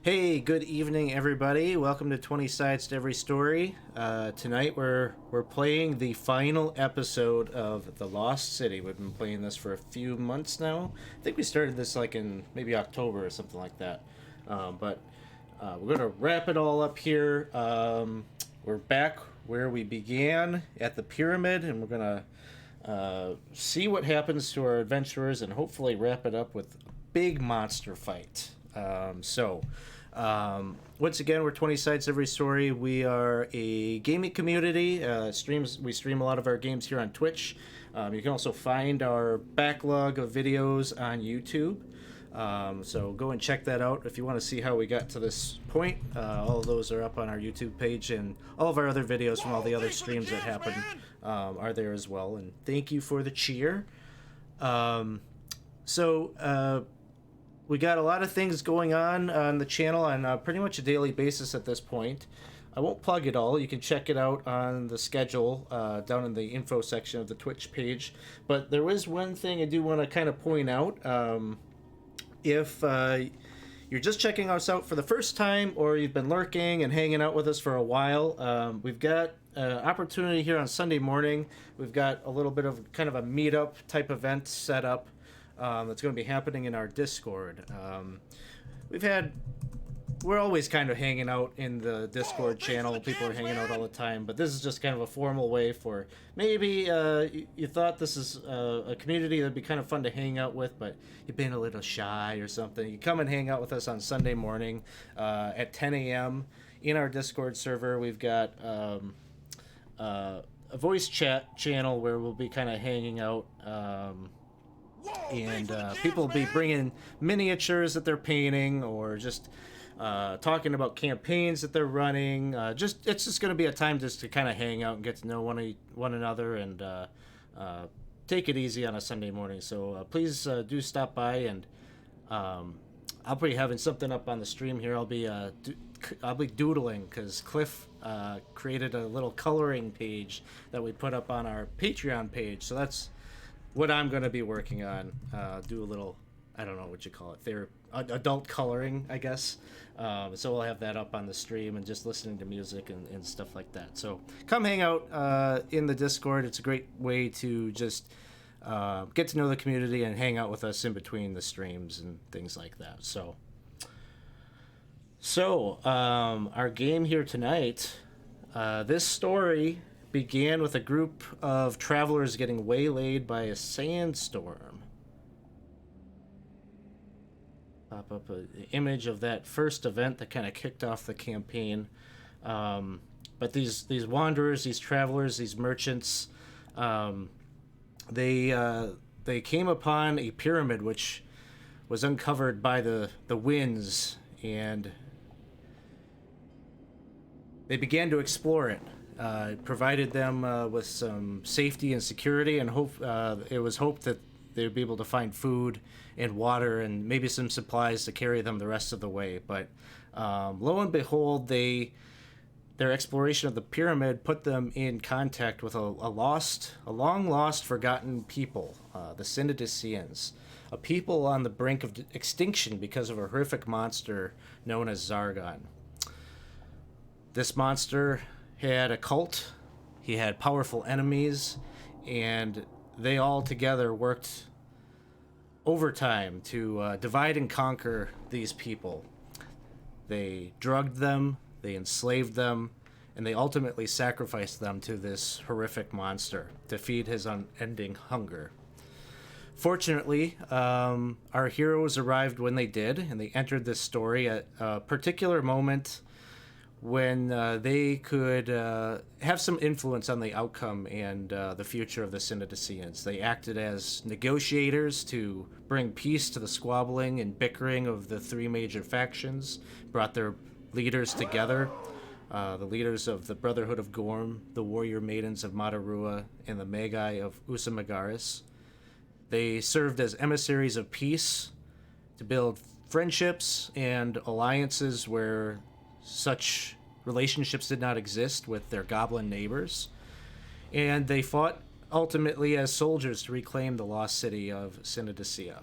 Hey, good evening, everybody. Welcome to 20 Sides to Every Story. Tonight we're playing the final episode of The Lost City. We've been playing this for a few months now. I think we started this like in maybe October or something like that. But we're gonna wrap it all up here. We're back where we began at the pyramid, and we're gonna see what happens to our adventurers, and hopefully wrap it up with a big monster fight. Once again, we're 20 Sides Every Story. We are a gaming community. We stream a lot of our games here on Twitch. You can also find our backlog of videos on YouTube. So go and check that out if you want to see how we got to this point. All of those are up on our YouTube page, and all of our other videos from all the other streams that happen are there as well. And thank you for the cheer. We got a lot of things going on the channel on pretty much a daily basis at this point. I won't plug it all. You can check it out on the schedule down in the info section of the Twitch page. But there is one thing I do want to kind of point out. If you're just checking us out for the first time, or you've been lurking and hanging out with us for a while, we've got an opportunity here on Sunday morning. We've got a little bit of kind of a meetup type event set up. That's going to be happening in our Discord. We're always kind of hanging out in the Discord channel. People are hanging out all the time, but this is just kind of a formal way for maybe you thought this is a community that'd be kind of fun to hang out with, but you've been a little shy or something. You come and hang out with us on Sunday morning at 10 a.m. in our Discord server. We've got a voice chat channel where we'll be kind of hanging out. People will be bringing miniatures that they're painting, or just talking about campaigns that they're running. It's just going to be a time just to kind of hang out and get to know one another, and take it easy on a Sunday morning. So please do stop by, and I'll be having something up on the stream here. I'll be doodling, because Cliff created a little coloring page that we put up on our Patreon page. So that's what I'm going to be working on. Do a little, I don't know what you call it, adult coloring, I guess. So we'll have that up on the stream, and just listening to music and stuff like that. So come hang out in the Discord. It's a great way to just get to know the community and hang out with us in between the streams and things like that. So our game here tonight, this story began with a group of travelers getting waylaid by a sandstorm. Pop up an image of that first event that kind of kicked off the campaign. But these wanderers, these travelers, these merchants, they came upon a pyramid which was uncovered by the winds, and they began to explore it. It provided them with some safety and security, and it was hoped that they would be able to find food and water and maybe some supplies to carry them the rest of the way. But lo and behold, their exploration of the pyramid put them in contact with a long lost, forgotten people, the Synodicians, a people on the brink of extinction because of a horrific monster known as Zargon. This monster had a cult, he had powerful enemies, and they all together worked overtime to divide and conquer these people. They drugged them, they enslaved them, and they ultimately sacrificed them to this horrific monster to feed his unending hunger. Fortunately, our heroes arrived when they did, and they entered this story at a particular moment when they could have some influence on the outcome and the future of the Synodicians. They acted as negotiators to bring peace to the squabbling and bickering of the three major factions, brought their leaders together, the leaders of the Brotherhood of Gorm, the Warrior Maidens of Matarua, and the Magi of Usamagaris. They served as emissaries of peace to build friendships and alliances where such relationships did not exist with their goblin neighbors. And they fought ultimately as soldiers to reclaim the lost city of Synodicea.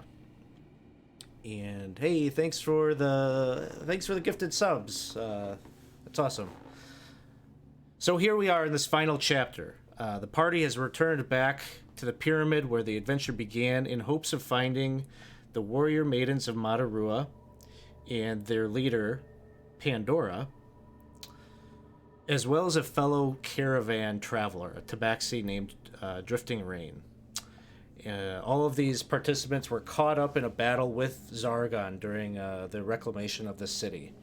And hey, thanks for the gifted subs. That's awesome. So here we are in this final chapter. The party has returned back to the pyramid where the adventure began in hopes of finding the warrior maidens of Matarua and their leader, Pandora, as well as a fellow caravan traveler, a tabaxi named Drifting Rain. All of these participants were caught up in a battle with Zargon during the reclamation of the city.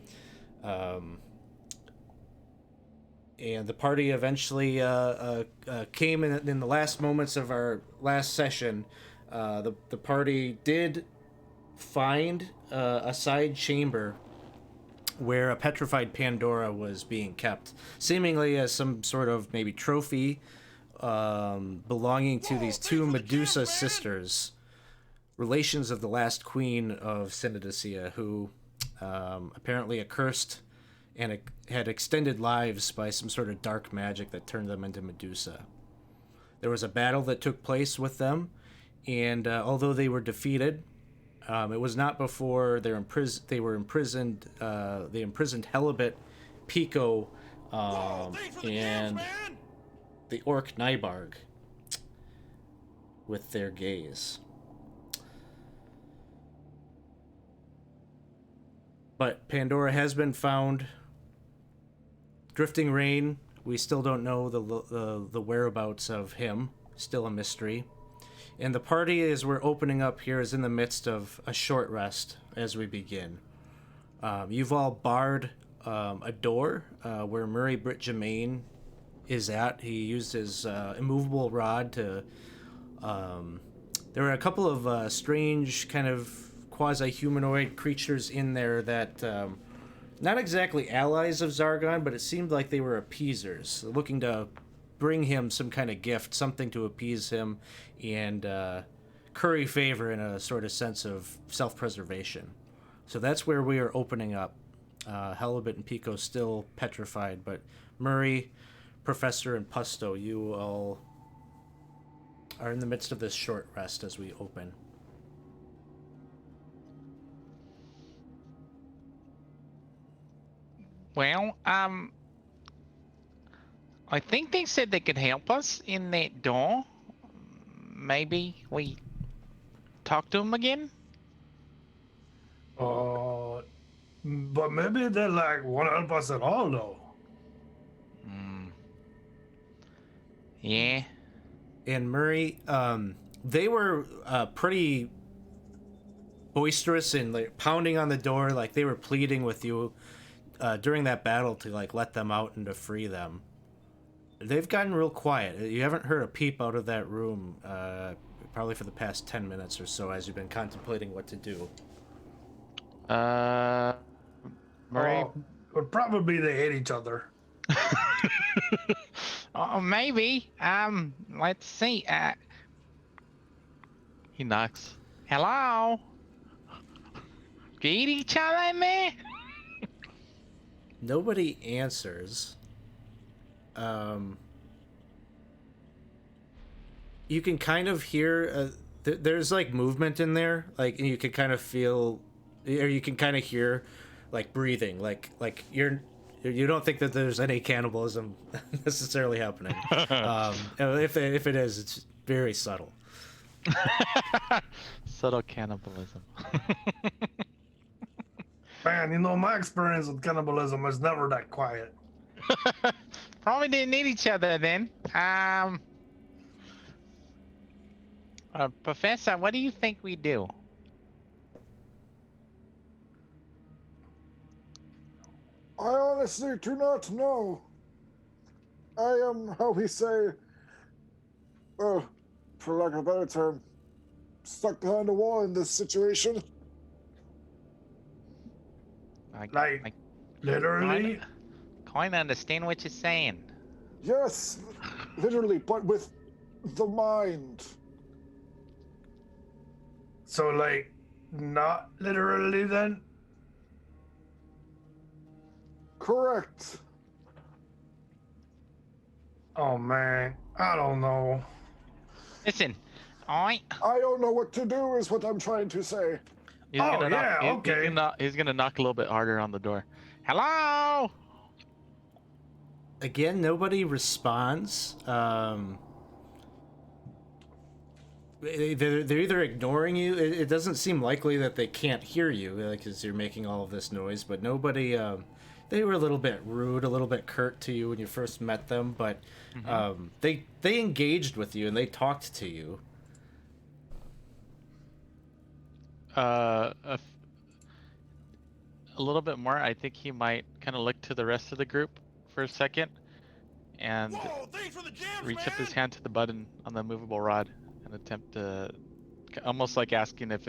And the party eventually came in the last moments of our last session. The party did find a side chamber where a petrified Pandora was being kept, seemingly as some sort of maybe trophy belonging to these two Medusa sisters, relations of the last queen of Synodicea, who apparently accursed and had extended lives by some sort of dark magic that turned them into Medusa. There was a battle that took place with them, and although they were defeated, it was not before they were imprisoned. They imprisoned Helibet, Pico, and the orc Nybarg with their gaze. But Pandora has been found. Drifting Rain, we still don't know the whereabouts of him. Still a mystery. And the party, as we're opening up here, is in the midst of a short rest as we begin. You've all barred a door where Murray Britt Germain is at. He used his immovable rod to... there were a couple of strange kind of quasi-humanoid creatures in there that... not exactly allies of Zargon, but it seemed like they were appeasers, looking to bring him some kind of gift, something to appease him, and curry favor in a sort of sense of self-preservation. So that's where we are opening up. Helibet and Pico still petrified, but Murray, Professor, and Pusto, you all are in the midst of this short rest as we open. Well, I think they said they could help us in that door. Maybe we talk to them again? But maybe they like won't help us at all, though. Yeah. And Murray, they were pretty boisterous and like pounding on the door, like they were pleading with you during that battle to like let them out and to free them. They've gotten real quiet. You haven't heard a peep out of that room probably for the past 10 minutes or so as you've been contemplating what to do. Murray? Would probably they hate each other. Maybe. Let's see. He knocks. Hello? Do you eat each other in there? Nobody answers. You can kind of hear there's like movement in there, like, and you can kind of feel, or you can kind of hear like breathing, like you don't think that there's any cannibalism necessarily happening. If it is, it's very subtle. Subtle cannibalism. Man, you know, my experience with cannibalism is never that quiet. Probably didn't need each other then. Professor, what do you think we do? I honestly do not know. I am, how we say, well, for lack of a better term, stuck behind a wall in this situation. Like, literally? Can't understand what you're saying. Yes, literally, but with the mind. So, like, not literally then? Correct. Oh, man. I don't know. Listen, I don't know what to do is what I'm trying to say. He's Oh, gonna yeah, knock, okay. he's gonna knock a little bit harder on the door. Hello. Again, nobody responds. They're either ignoring you. It doesn't seem likely that they can't hear you, like, because you're making all of this noise. But nobody. They were a little bit rude, a little bit curt to you when you first met them. But they engaged with you and they talked to you. A little bit more. I think he might kind of look to the rest of the group for a second and Whoa, thanks for the jams, reach man. up his hand to the button on the movable rod and attempt to, almost like asking if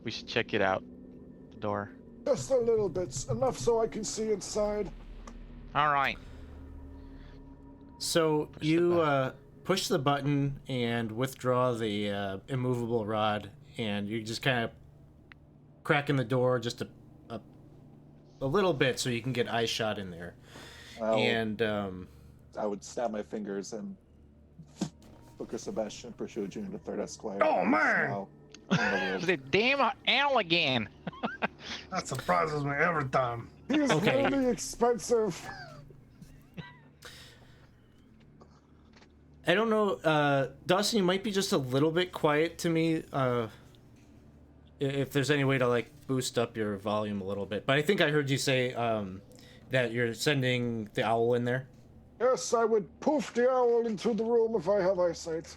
we should check it out, the door. Just a little bit, enough so I can see inside. All right. So Push the you button. push the button and withdraw the immovable rod, and you just kind of cracking the door just a little bit so you can get eye shot in there. And I would snap my fingers and Booker Sebastian pursue Junior the Third Esquire. Oh, man. Smile in the The damn owl again. That surprises me every time. He is Okay. really expensive. I don't know, Dawson, you might be just a little bit quiet to me. If there's any way to like boost up your volume a little bit, but I think I heard you say that you're sending the owl in there. Yes, I would poof the owl into the room if I have eyesight.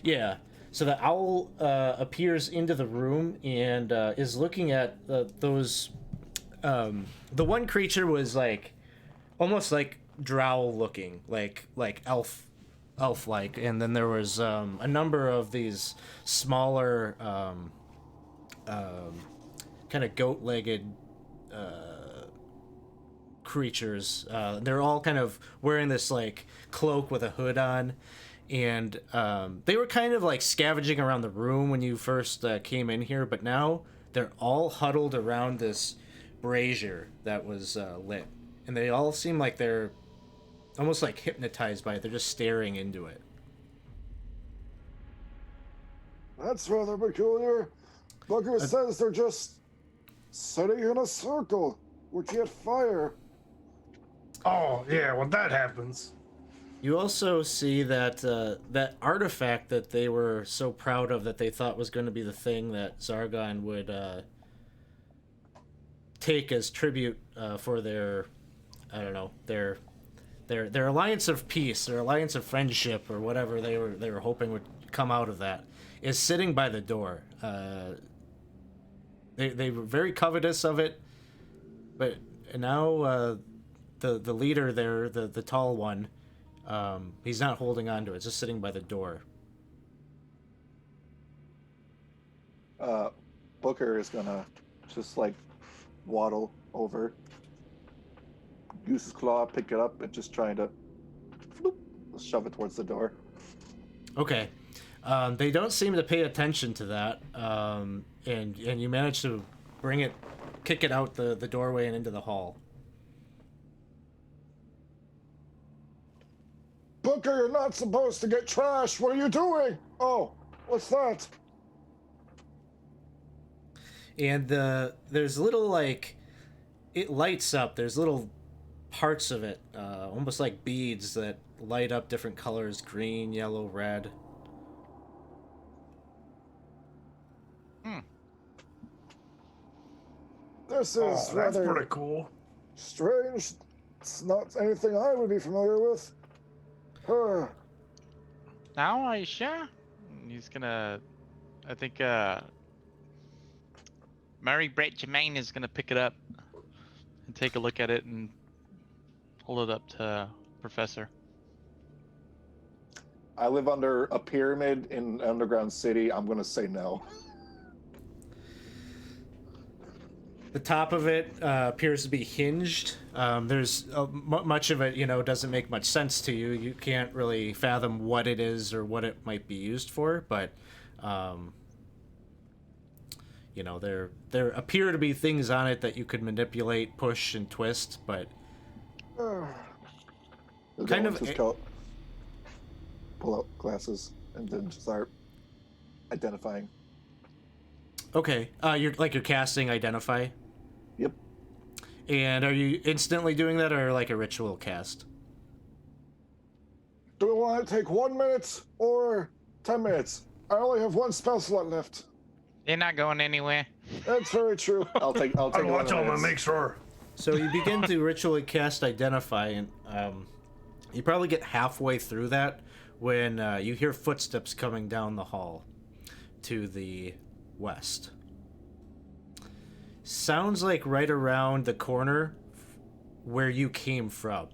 Yeah. So the owl appears into the room and is looking at those. The one creature was like almost like drow looking, like elf-like, and then there was a number of these smaller kind of goat-legged creatures. They're all kind of wearing this like cloak with a hood on, and they were kind of like scavenging around the room when you first came in here, but now they're all huddled around this brazier that was lit, and they all seem like they're almost like hypnotized by it. They're just staring into it. That's rather peculiar. Booker says they're just sitting in a circle, looking at fire. Oh, yeah, when that happens. You also see that that artifact that they were so proud of, that they thought was going to be the thing that Zargon would take as tribute for their, I don't know, their alliance of peace, their alliance of friendship, or whatever they were hoping would come out of that, is sitting by the door. They were very covetous of it, but now the leader there, the tall one, he's not holding on to it, just sitting by the door. Booker is gonna just like waddle over, use his claw, pick it up, and just trying to floop, shove it towards the door. Okay. They don't seem to pay attention to that, and you manage to kick it out the doorway and into the hall. Booker, you're not supposed to get trashed. What are you doing? Oh, what's that? And there's little, like, it lights up. There's little parts of it, almost like beads that light up different colors: green, yellow, red. This Oh, is that's rather pretty cool. strange. It's not anything I would be familiar with. Huh. Now, Aisha, he's gonna, I think, Mary Brett Jermaine is gonna pick it up and take a look at it and hold it up to Professor. I live under a pyramid in an underground city. I'm gonna say no. The top of it appears to be hinged. There's much of it, doesn't make much sense to you. You can't really fathom what it is or what it might be used for, but there appear to be things on it that you could manipulate, push, and twist, but He'll Kind go of into his coat, pull out glasses, and then start identifying. Okay. You're casting Identify. Yep. And are you instantly doing that, or like a ritual cast? Do we want to take 1 minute or 10 minutes? I only have one spell slot left. They're not going anywhere. That's very true. I'll take I'll one watch of them and minutes. make sure. So you begin to ritually cast Identify, and you probably get halfway through that when you hear footsteps coming down the hall to the west. Sounds like right around the corner where you came from.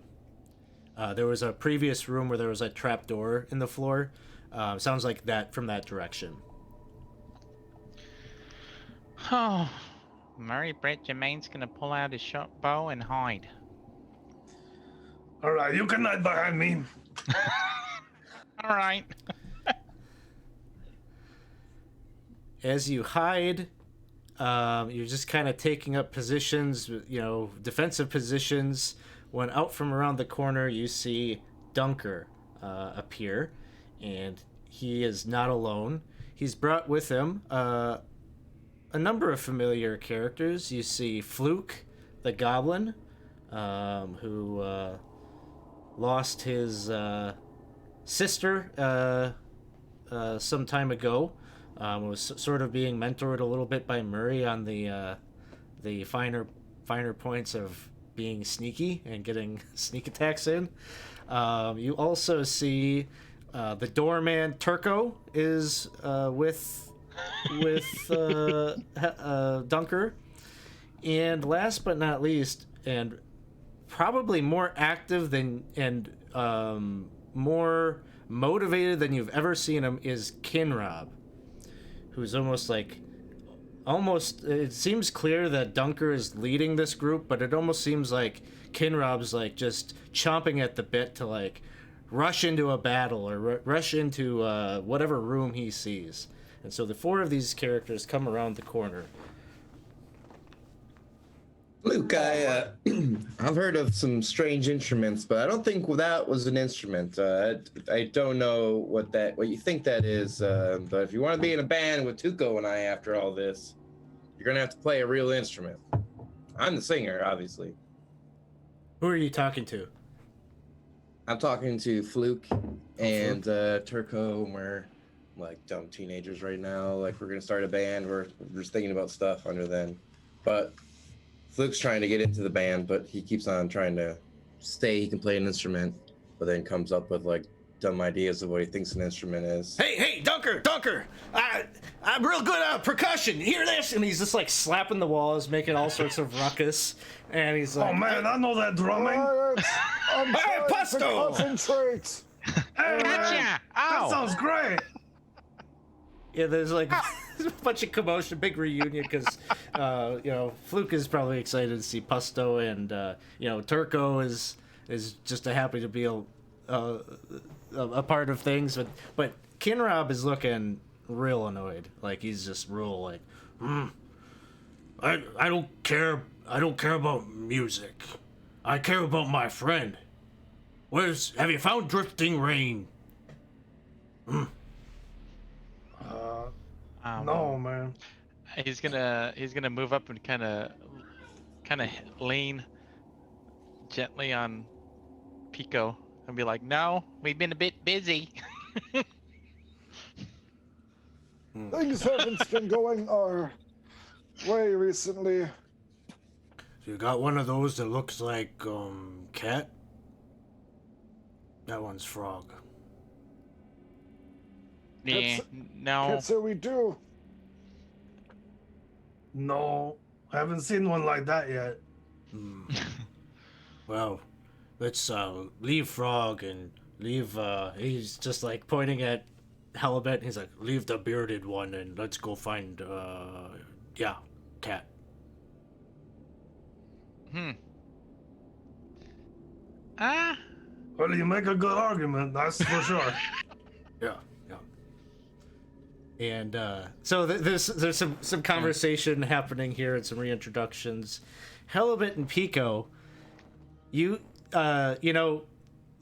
There was a previous room where there was a trap door in the floor. Sounds like that from that direction. Oh, Murray Brett Jermaine's gonna pull out his short bow and hide. All right, you can hide behind me. All right. As you hide, you're just kind of taking up positions, defensive positions. When out from around the corner, you see Dunker appear, and he is not alone. He's brought with him a number of familiar characters. You see Fluke, the goblin, who lost his sister some time ago. Was sort of being mentored a little bit by Murray on the finer points of being sneaky and getting sneak attacks in. You also see the doorman Turco is with Dunker, and last but not least, and probably more active than and more motivated than you've ever seen him, is Kinrob, who's it seems clear that Dunker is leading this group, but it almost seems like Kinrob's like just chomping at the bit to like rush into a battle or rush into whatever room he sees. And so the four of these characters come around the corner. Luke, I've heard of some strange instruments, but I don't think that was an instrument. I don't know what you think that is, but if you want to be in a band with Tuco and I after all this, you're gonna have to play a real instrument. I'm the singer, obviously. Who are you talking to? I'm talking to Fluke and Turco, and we're like dumb teenagers right now. Like we're gonna start a band. We're just thinking about stuff under then, but Fluke's trying to get into the band, but he keeps on trying to stay. He can play an instrument, but then comes up with like dumb ideas of what he thinks an instrument is. Hey, Dunker! I'm real good at percussion. Hear this? And he's just like slapping the walls, making all sorts of ruckus. And he's like, Oh man, I know that drumming. I'm trying to Pusto! concentrate. Hey, man, Gotcha! that Ow! sounds great. Yeah, there's like a bunch of commotion, big reunion, because Fluke is probably excited to see Pusto, and Turco is just happy to be a part of things, but Kinrob is looking real annoyed, like he's just real like, I don't care about music, I care about my friend. Have you found Drifting Rain? No, man. He's gonna move up and kind of lean gently on Pico and be like, "No, we've been a bit busy." Things haven't been going our way recently. So you got one of those that looks like cat? That one's frog. Yeah, no. Can't say we do. No, I haven't seen one like that yet. Well, let's leave Frog and leave. He's just like pointing at Halibut. He's like, leave the bearded one and let's go find cat. Well, you make a good argument, that's for sure. Yeah. And so there's some conversation happening here and some reintroductions. Halibut and Pico,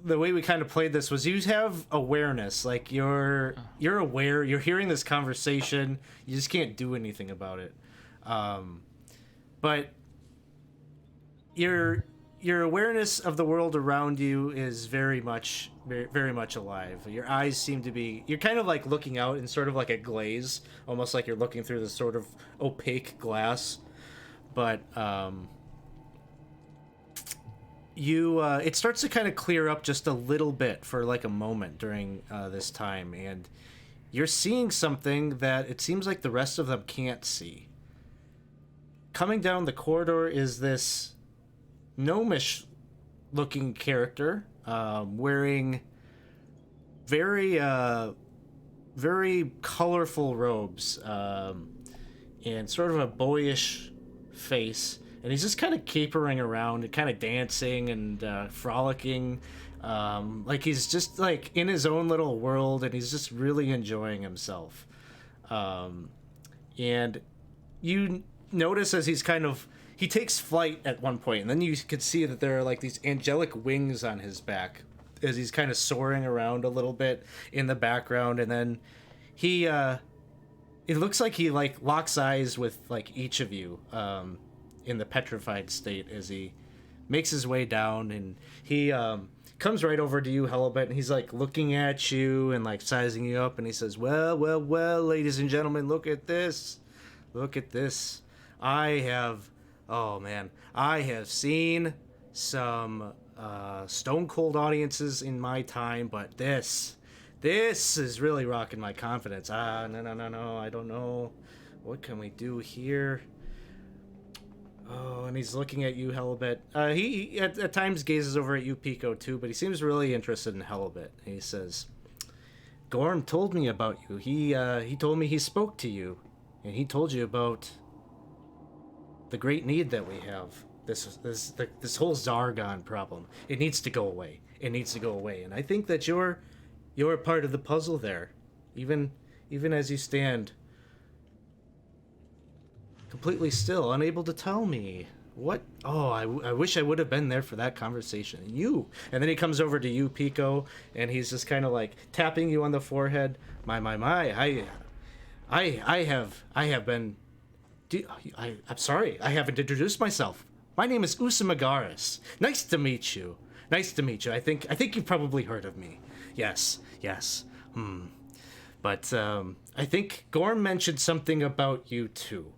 the way we kind of played this was you have awareness, like you're aware, you're hearing this conversation, you just can't do anything about it. But your awareness of the world around you is very much alive. Your eyes seem to be, you're kind of like looking out in sort of like a glaze, almost like you're looking through this sort of opaque glass. But it starts to kind of clear up just a little bit for like a moment during this time, and you're seeing something that it seems like the rest of them can't see. Coming down the corridor is this gnomish looking character, wearing very colorful robes, and sort of a boyish face, and he's just kind of capering around and kind of dancing and frolicking, like he's just like in his own little world, and he's just really enjoying himself. And you notice as he takes flight at one point, and then you could see that there are like these angelic wings on his back as he's kind of soaring around a little bit in the background, and then he it looks like he like locks eyes with like each of you in the petrified state as he makes his way down, and he comes right over to you, Helibet, and he's like looking at you and like sizing you up, and he says, well, ladies and gentlemen, look at this. I have seen some stone cold audiences in my time, but this is really rocking my confidence. No, I don't know. What can we do here? Oh, and he's looking at you, Helibet. He at times gazes over at you, Pico, too, but he seems really interested in Helibet. He says, Gorm told me about you. He told me he spoke to you, and he told you about the great need that we have. This whole Zargon problem. It needs to go away. And I think that you're part of the puzzle there. Even as you stand completely still, unable to tell me what. Oh, I wish I would have been there for that conversation. And then he comes over to you, Pico, and he's just kind of like tapping you on the forehead. I have been. I'm sorry, I haven't introduced myself. My name is Usamagaris. Nice to meet you. I think you've probably heard of me. Yes. But I think Gorm mentioned something about you too.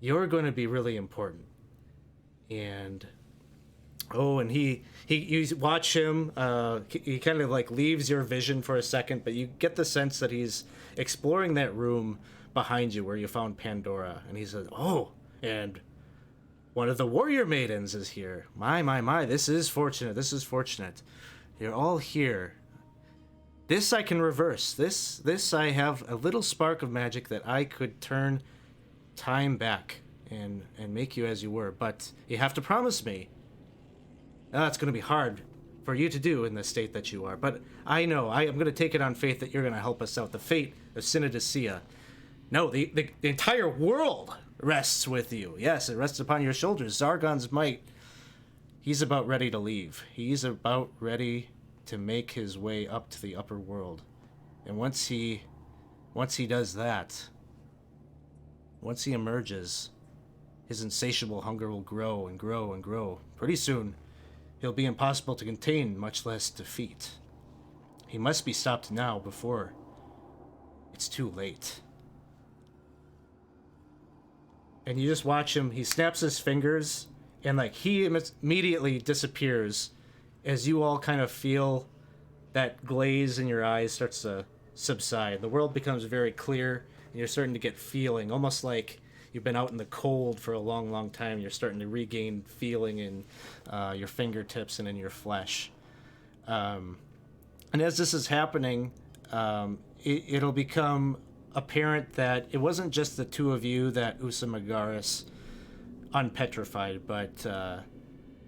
You're going to be really important. And you watch him. He kind of like leaves your vision for a second, but you get the sense that he's exploring that room behind you where you found Pandora, and he says, "Oh, and one of the warrior maidens is here. My, this is fortunate. You're all here. This I can reverse. This I have a little spark of magic that I could turn time back and make you as you were, but you have to promise me. That's going to be hard for you to do in the state that you are, but I know, I'm going to take it on faith that you're going to help us out. The fate of Synodicea. No, the entire world rests with you. Yes, it rests upon your shoulders. Zargon's might, he's about ready to leave. He's about ready to make his way up to the upper world. And once he does that, once he emerges, his insatiable hunger will grow and grow and grow. Pretty soon, he'll be impossible to contain, much less defeat. He must be stopped now before it's too late. And you just watch him, he snaps his fingers, and like he immediately disappears as you all kind of feel that glaze in your eyes starts to subside. The world becomes very clear, and you're starting to get feeling, almost like you've been out in the cold for a long, long time. You're starting to regain feeling in your fingertips and in your flesh. And as this is happening, it'll become apparent that it wasn't just the two of you that Usamagaris unpetrified, but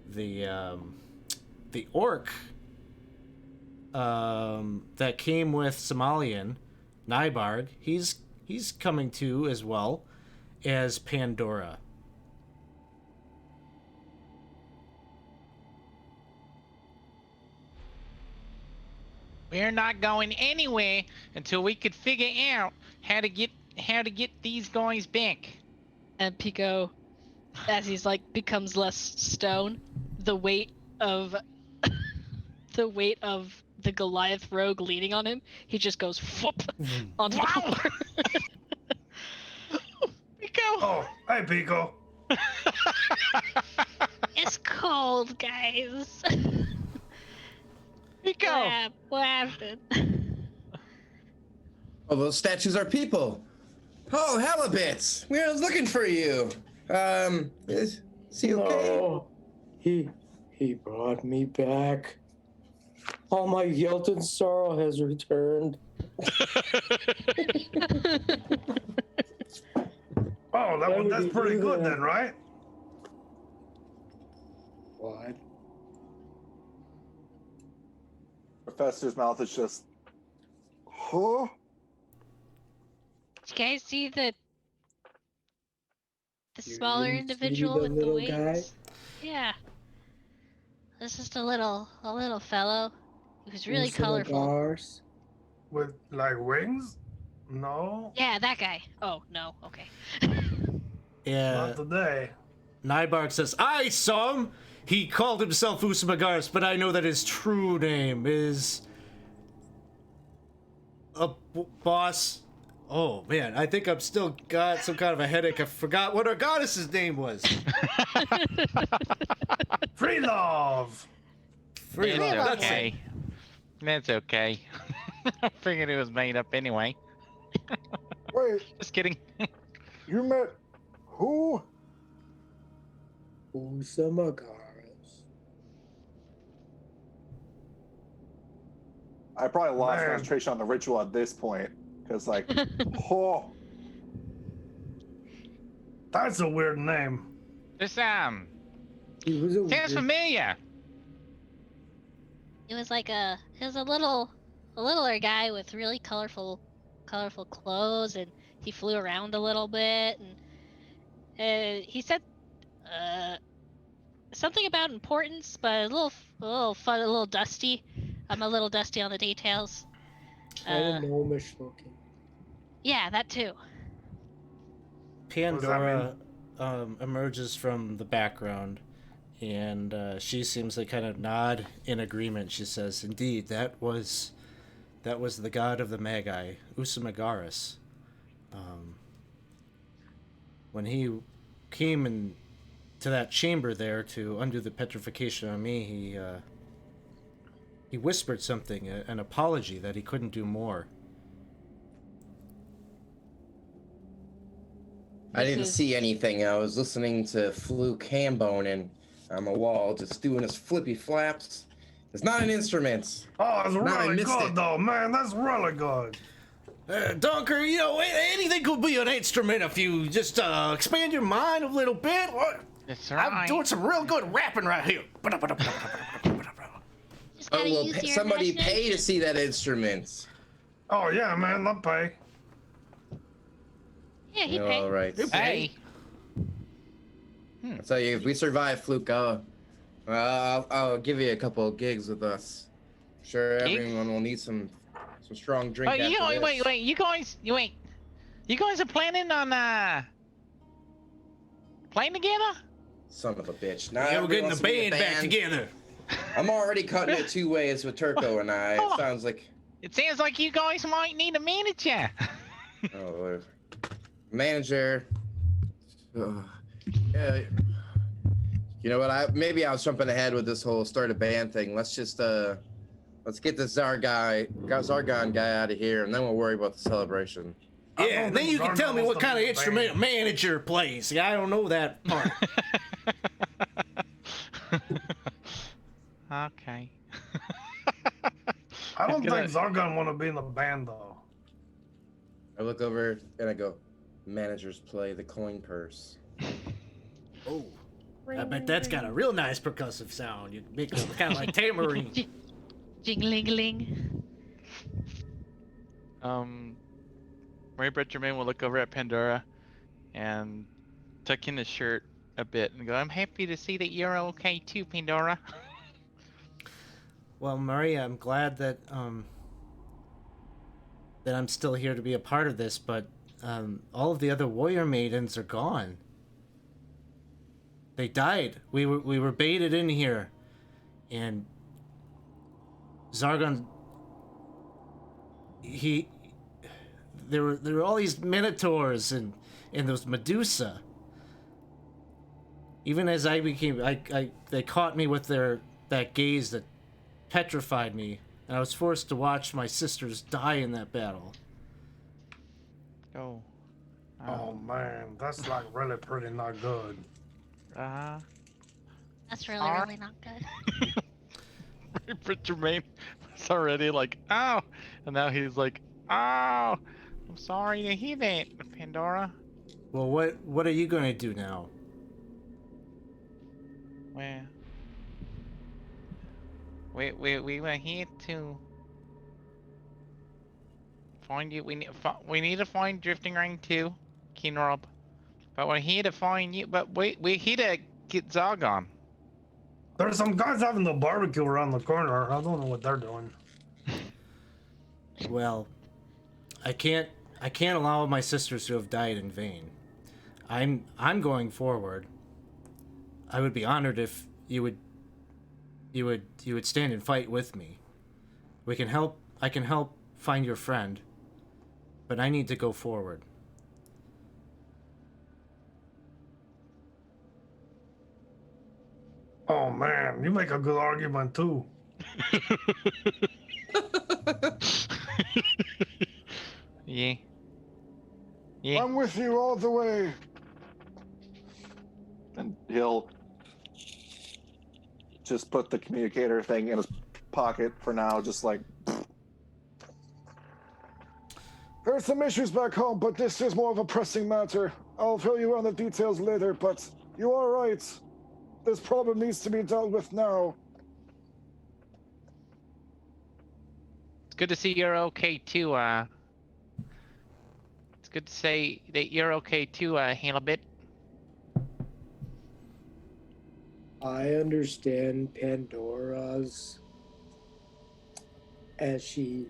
the orc that came with Somalian, Nybarg, he's coming to as well as Pandora. We're not going anywhere until we could figure out how to get these guys back. And Pico, as he's like becomes less stone, the weight of the Goliath rogue leaning on him, he just goes whoop onto the Wow. floor. Pico. Oh, hey, Pico. It's cold, guys. Pico. What happened? Oh, those statues are people. Oh, halibits! We were looking for you. Is he okay? No, he brought me back. All my guilt and sorrow has returned. Oh, Why would that's you pretty do good that? then, right? What? Professor's mouth is just. Huh? Did you guys see the You smaller didn't see individual the with the little wings? guy? Yeah. This is a little fellow. He was really Who's some of colorful. ours? With like wings? No, Yeah, that guy. Oh no, okay. Yeah. not today. Nybark says, I saw him. He called himself Usmagaris, but I know that his true name is a boss. Oh man, I think I'm still got some kind of a headache. I forgot what our goddess's name was. Free love. Free That's love, that's it. okay. That's okay. I figured it was made up anyway. Wait, Just kidding. you met who? Who's some of ours? I probably lost Man. concentration on the ritual at this point. Because, like, oh, That's a weird name. This He was a sounds weird- familiar. He was like a littler guy with really colorful clothes, and he flew around a little bit, and he said something about importance, but a little fun, a little dusty. I'm a little dusty on the details. Kind of gnomish looking. Yeah, that too. Pandora emerges from the background, and she seems to kind of nod in agreement. She says, "Indeed, that was the god of the Magi, Usumagaris. When he came in to that chamber there to undo the petrification on me, he whispered something, an apology that he couldn't do more." I didn't see anything. I was listening to Fluke Hamboning on the wall, just doing his flippy flaps. It's not an instrument. Oh, it's I really missed good it. though, man. That's really good. Dunker, anything could be an instrument if you just expand your mind a little bit. That's right. I'm doing some real good rapping right here. Just Oh, gotta well, use your somebody pay to imagination. see that instrument. Oh yeah, man. I'll pay. Yeah, he Oh, paid. all right. Hey. I'll tell you, if we survive, Fluke, I'll give you a couple of gigs with us. Sure, Gigs? everyone will need some strong drink. Oh, you after this. wait. You guys are planning on playing together? Son of a bitch. Now Yeah, we're everyone getting wants the to be a band back together. I'm already cutting it two ways with Turco and I. Oh. It sounds like It sounds like you guys might need a manager. oh, manager. Ugh. Yeah. You know what? Maybe I was jumping ahead with this whole start a band thing. Let's just let's get this Zargon guy out of here, and then we'll worry about the celebration. I Yeah, don't then think you can Zargon tell me wants what to kind of be in the instrument a band. manager plays. See, I don't know that part. Okay. I don't Good think Zargon want to be in the band though. I look over and I go, managers play the coin purse. Oh, I bet that's got a real nice percussive sound. You make it kind of like tambourine. Jingling. Mary Brett Germain will look over at Pandora and tuck in his shirt a bit and go, I'm happy to see that you're okay too, Pandora. Well, Maria, I'm glad that that I'm still here to be a part of this, but all of the other warrior maidens are gone. They died. We were baited in here, and Zargon. There were all these minotaurs and those Medusa. Even as I became, they caught me with that gaze that petrified me, and I was forced to watch my sisters die in that battle. Oh. Oh man, that's like really pretty not good. That's really, Alright. really not good. But Jermaine was already like, oh, and now he's like, oh, I'm sorry to hear that, Pandora. Well, what are you gonna do now? Well, we were here to find you. We need to find Drifting Ring 2, Kinrob. But we're here to find you. But we're here to get Zargon. There's some guys having the barbecue around the corner. I don't know what they're doing. Well, I can't allow my sisters to have died in vain. I'm going forward. I would be honored if you would stand and fight with me. I can help find your friend, but I need to go forward. Oh man, you make a good argument too. Yeah. Yeah. I'm with you all the way. And he'll just put the communicator thing in his pocket for now, just like. There's some issues back home, but this is more of a pressing matter. I'll fill you on the details later, but you are right. This problem needs to be dealt with now. It's good to see you're okay too. It's good to say that you're okay too, Halibut. I understand Pandora's as she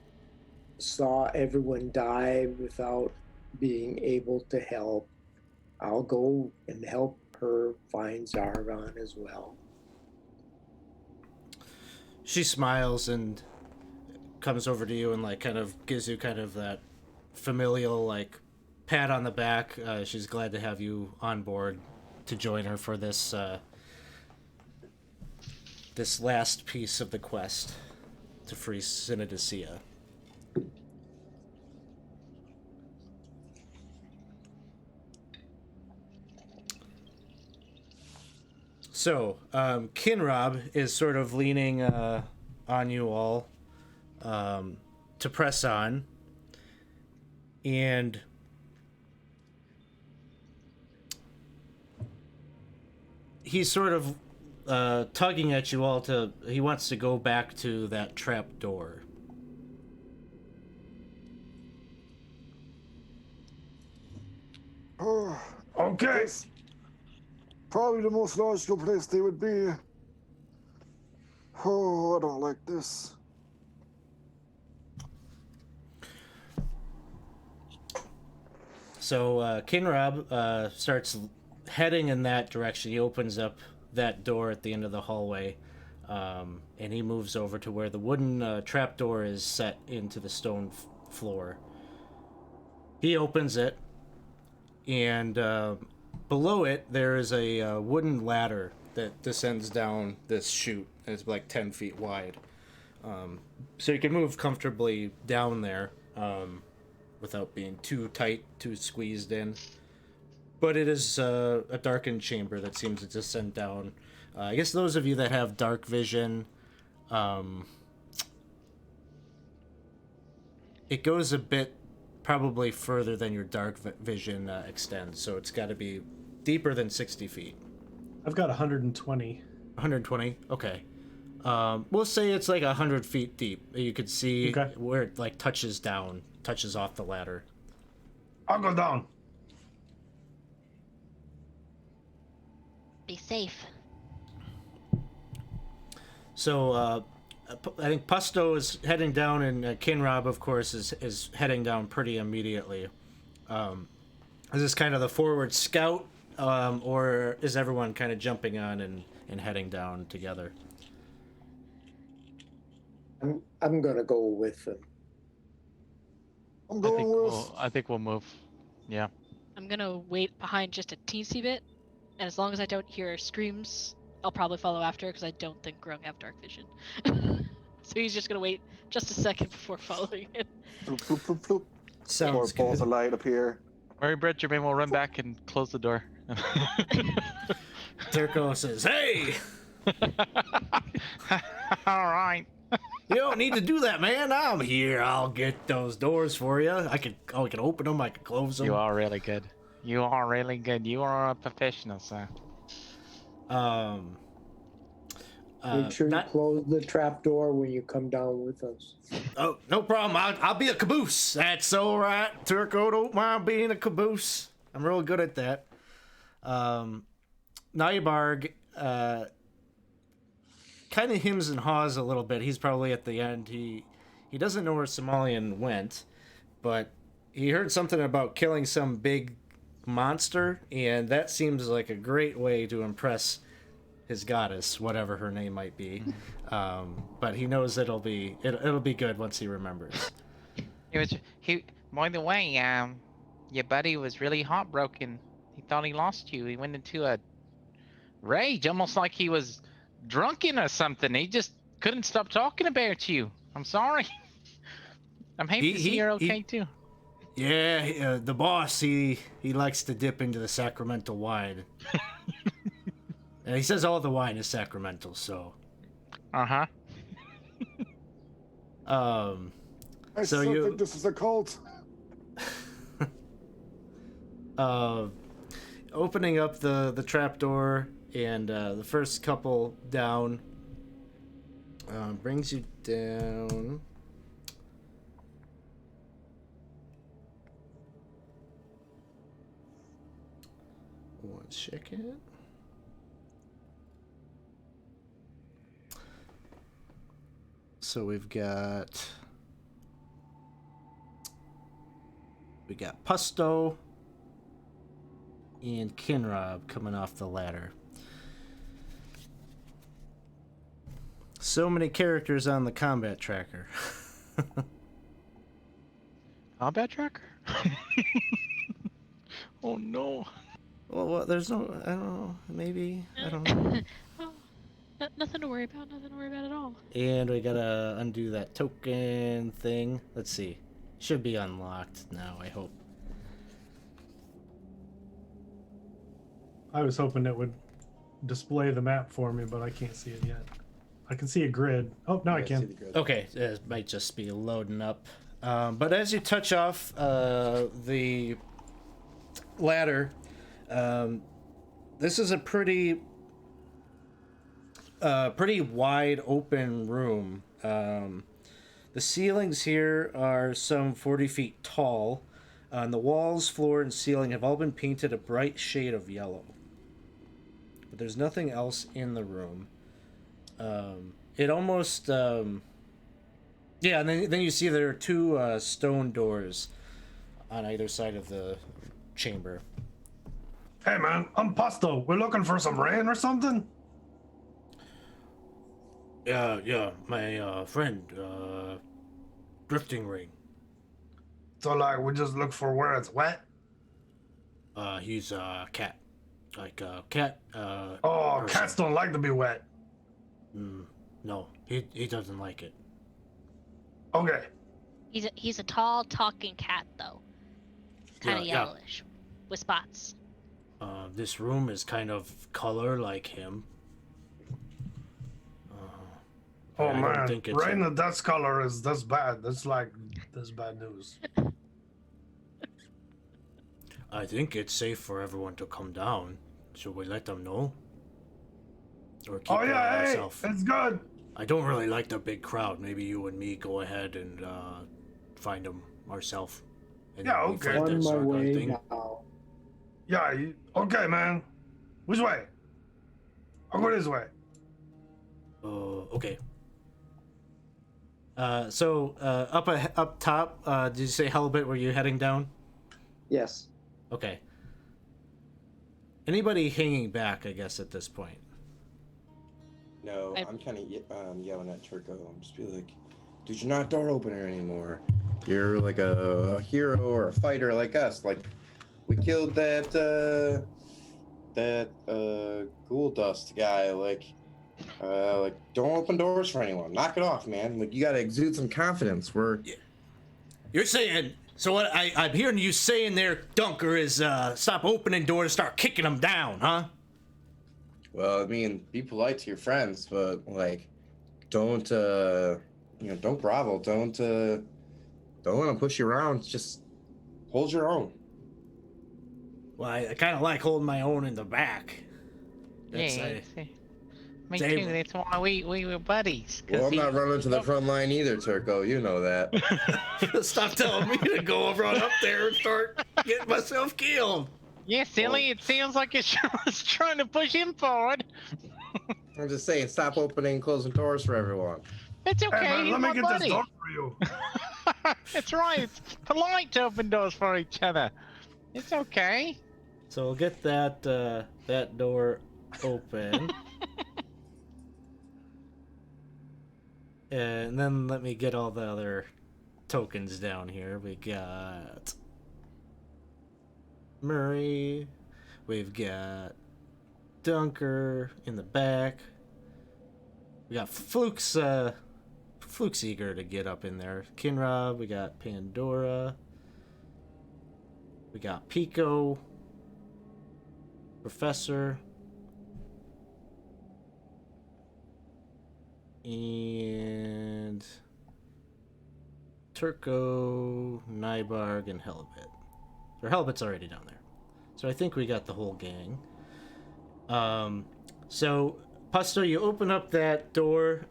saw everyone die without being able to help. I'll go and help her find Zargon as well. She smiles and comes over to you and like kind of gives you kind of that familial like pat on the back. She's glad to have you on board to join her for this this last piece of the quest to free Synodicea. So, Kinrob is sort of leaning on you all to press on, and he's sort of tugging at you all he wants to go back to that trap door. Oh, Okay. that's probably the most logical place they would be. Oh, I don't like this. So Kinrob starts heading in that direction. He opens up that door at the end of the hallway, and he moves over to where the wooden trapdoor is set into the stone floor. He opens it, and below it there is a wooden ladder that descends down this chute. It's like 10 feet wide. So you can move comfortably down there without being too tight, too squeezed in. But it is a darkened chamber that seems to descend down. I guess those of you that have dark vision, it goes a bit probably further than your dark vision extends. So it's got to be deeper than 60 feet. I've got 120. 120? Okay. We'll say it's like 100 feet deep. You could see where it like touches off the ladder. I'll go down. Be safe. So I think Pusto is heading down, and Kinrob, of course, is heading down pretty immediately. Is this kind of the forward scout, or is everyone kind of jumping on and heading down together? I'm gonna go with them. I'm going with. I think we'll move. Yeah. I'm gonna wait behind just a teensy bit, and as long as I don't hear screams, I'll probably follow after because I don't think Grung have dark vision. So he's just gonna wait just a second before following it. Floop, floop, floop, floop. More Sounds balls good. of light appear. Mary Brett Jermaine will run back and close the door. Turco says, "Hey, All right. you don't need to do that, man. I'm here. I'll get those doors for you. I can open them. I can close them. You are really good. You are really good. You are a professional, sir. Make sure you not- close the trap door when you come down with us. Oh, no problem. I'll be a caboose. That's all right. Turco, don't mind being a caboose. I'm real good at that. Nybarg kind of hems and haws a little bit. He's probably at the end. He doesn't know where Somalian went, but he heard something about killing some big monster, and that seems like a great way to impress his goddess, whatever her name might be. But he knows it'll be good once he remembers. By the way, your buddy was really heartbroken. He thought he lost you. He went into a rage, almost like he was drunken or something. He just couldn't stop talking about you. I'm sorry. I'm happy to see you're okay too. Yeah, the boss, he likes to dip into the sacramental wine. And he says all the wine is sacramental, so. Uh-huh. I So still you- think this is a cult. Opening up the trapdoor, and the first couple down brings you down. One second. So we got Pusto and Kinrob coming off the ladder. So many characters on the combat tracker. Combat tracker? Oh no. Well, there's no. I don't know. Maybe I don't know. Oh, nothing to worry about. Nothing to worry about at all. And we gotta undo that token thing. Let's see. Should be unlocked now, I hope. I was hoping it would display the map for me, but I can't see it yet. I can see a grid. Oh, now I Yeah, see can. the grid. Okay, it might just be loading up. But as you touch off the ladder, this is a pretty wide open room. The ceilings here are some 40 feet tall. The walls, floor, and ceiling have all been painted a bright shade of yellow. But there's nothing else in the room. It almost... yeah, and then you see there are two stone doors on either side of the chamber. Hey man, I'm Pusto. We're looking for some rain or something? Yeah, my friend, Drifting Ring. So like we just look for where it's wet? He's a cat. Like a cat, Oh, person. cats don't like to be wet. No, he doesn't like it. Okay. He's a tall talking cat though, kind of Yeah. yellowish, with spots. This room is kind of color like him. Oh I don't man, think it's rain of that color is that's bad. That's bad news. I think it's safe for everyone to come down. Should we let them know? Or keep Oh it yeah, hey, ourselves? it's good. I don't really like the big crowd. Maybe you and me go ahead and find them ourselves. Yeah, okay. On my way now. Yeah, okay, man. Which way? I'll go this way. Okay. Up top, did you say halibut? Were you heading down? Yes. Okay. Anybody hanging back? I guess at this point. No, I- I'm kind of yelling at Turco. I'm just be like, dude, you're not a door opener anymore. You're like a hero or a fighter like us. Like, we killed that ghoul dust guy. Like, don't open doors for anyone. Knock it off, man. Like, you gotta exude some confidence. You're saying so? What I'm hearing you saying there, Dunker, is stop opening doors, start kicking them down, huh? Well, I mean, be polite to your friends, but like, don't don't grovel. Don't let them push you around. Just hold your own. Well, I kind of like holding my own in the back. That's, Yeah, me Dave- too. That's why we were buddies. 'cause Well, I'm he- not running to the front line either, Turco. You know that. Stop telling me to go run up there and start getting myself killed. Yeah, silly. It sounds like it's trying to push him forward. I'm just saying, stop opening and closing doors for everyone. It's okay. Hey, man, he's let me my get buddy. this door for you. That's right. It's polite to open doors for each other. It's okay. So we'll get that door open. And then let me get all the other tokens down here. We got Murray. We've got Dunker in the back. We got Fluke's eager to get up in there. Kinrob. We got Pandora. We got Pico. Professor. And Turco, Nybarg, and Helibit. Or Helibit's already down there. So I think we got the whole gang. So, Pusto, you open up that door,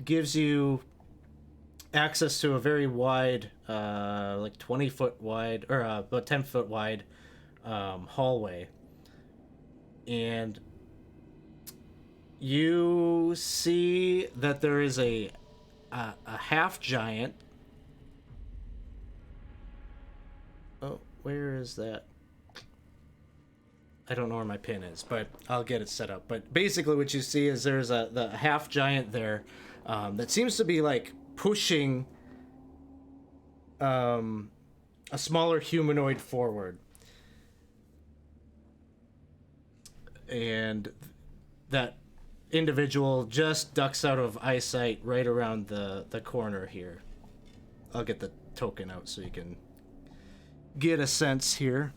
gives you access to a very wide, like 20-foot wide, or about 10-foot wide hallway. And you see that there is a half giant. Oh, where is that? I don't know where my pin is, but I'll get it set up. But basically what you see is there's the half giant there that seems to be like pushing a smaller humanoid forward. And that individual just ducks out of eyesight right around the corner here. I'll get the token out so you can get a sense here.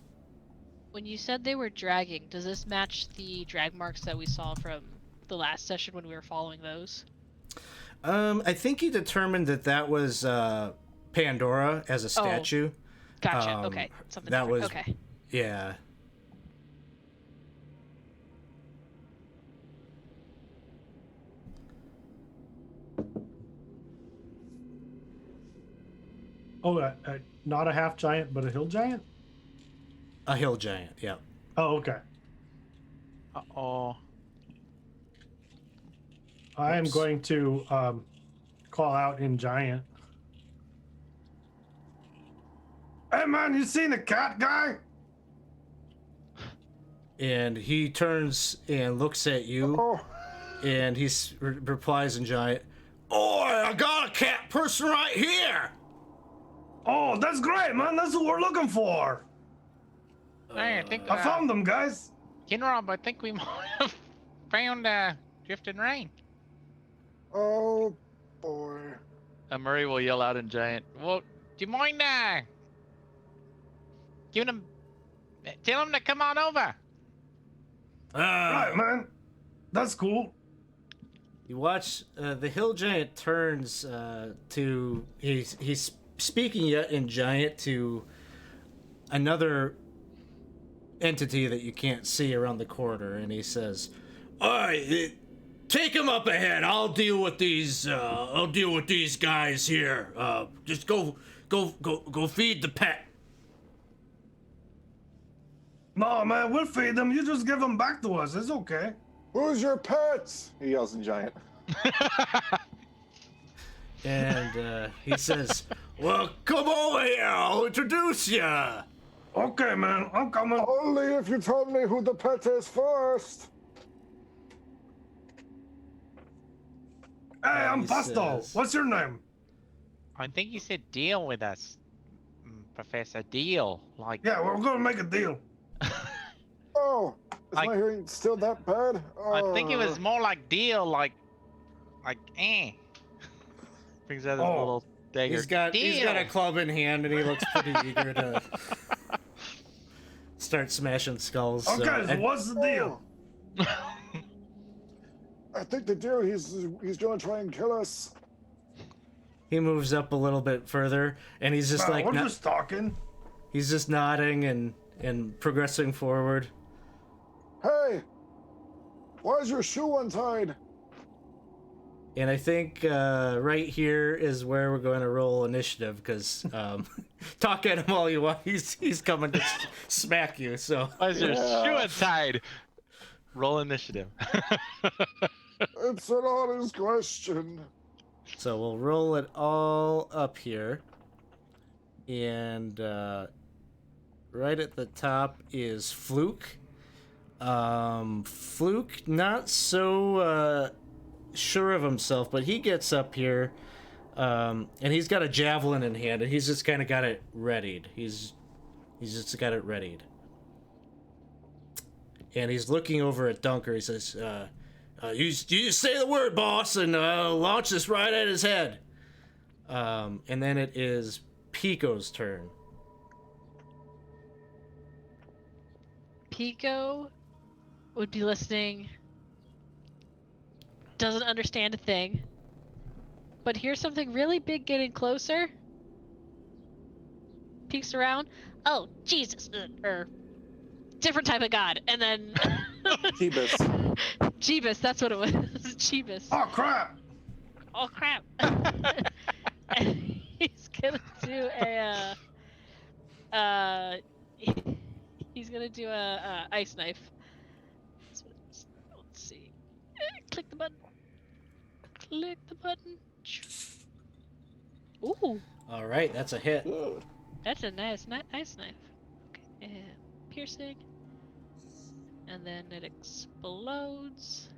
When you said they were dragging, does this match the drag marks that we saw from the last session when we were following those? I think he determined that was Pandora as a statue. Gotcha. Okay. Something that different. was Okay. Yeah. Oh, not a half giant, but a hill giant? A hill giant, yeah. Oh, okay. Uh-oh. I am going to call out in giant. Hey, man, you seen the cat guy? And he turns and looks at you, Oh, and he replies in giant, "Oh, I got a cat person right here!" Oh, that's great, man. That's what we're looking for. Hey, I think I found them, guys. Kinrob, I think we might have found Drifting Rain. oh boy. Murray will yell out in giant. Well, do you mind giving him, tell him to come on over? Right, man. That's cool. You watch the hill giant turns to he's speaking yet in giant to another entity that you can't see around the corner, and he says, "All right, take him up ahead. I'll deal with these. I'll deal with these guys here. Just go feed the pet." No, man, we'll feed them. You just give them back to us. It's okay. Who's your pets? He yells in giant. and he says, "Well, come over here. I'll introduce you." Okay, man, I'm coming. Only if you tell me who the pet is first. Hey, I'm he Pasto. says- What's your name? I think you said deal with us, Professor. Deal. Like, Yeah, we're gonna make a deal. Oh, is Like- my hearing still that bad? I think it was more like deal, like, eh. Brings out his Oh. little dagger. He's got a Deal. club in hand, and he looks pretty eager to start smashing skulls. Okay, so and what's the deal? Oh, I think the deal he's gonna try and kill us. he moves up a little bit further, and he's just Nah, like we're no- just talking. he's just nodding and progressing forward. Hey, why is your shoe untied? And I think right here is where we're going to roll initiative, because talk at him all you want. He's coming to smack you. So Why is your Yeah. shoe untied? Roll initiative. It's an honest question. we'll roll it all up here, and right at the top is Fluke. Fluke, not so sure of himself, but he gets up here, and he's got a javelin in hand, and he's just kind of got it readied. He's just got it readied, and he's looking over at Dunker. He says, "You just say the word, boss, and launch this right at his head." And then it is Pico's turn. Pico would be listening, doesn't understand a thing, but hears something really big getting closer. Peeks around. Oh, Jesus! Or different type of god. And then Jeebus. Jeebus, that's what it was. Jeebus. Oh crap! Oh crap! And he's gonna do he's gonna do a ice knife. That's what it is. Let's see. Click the button. Click the button. Ooh, All right, that's a hit. Good. that's a nice knife. Okay, and piercing, and then it explodes.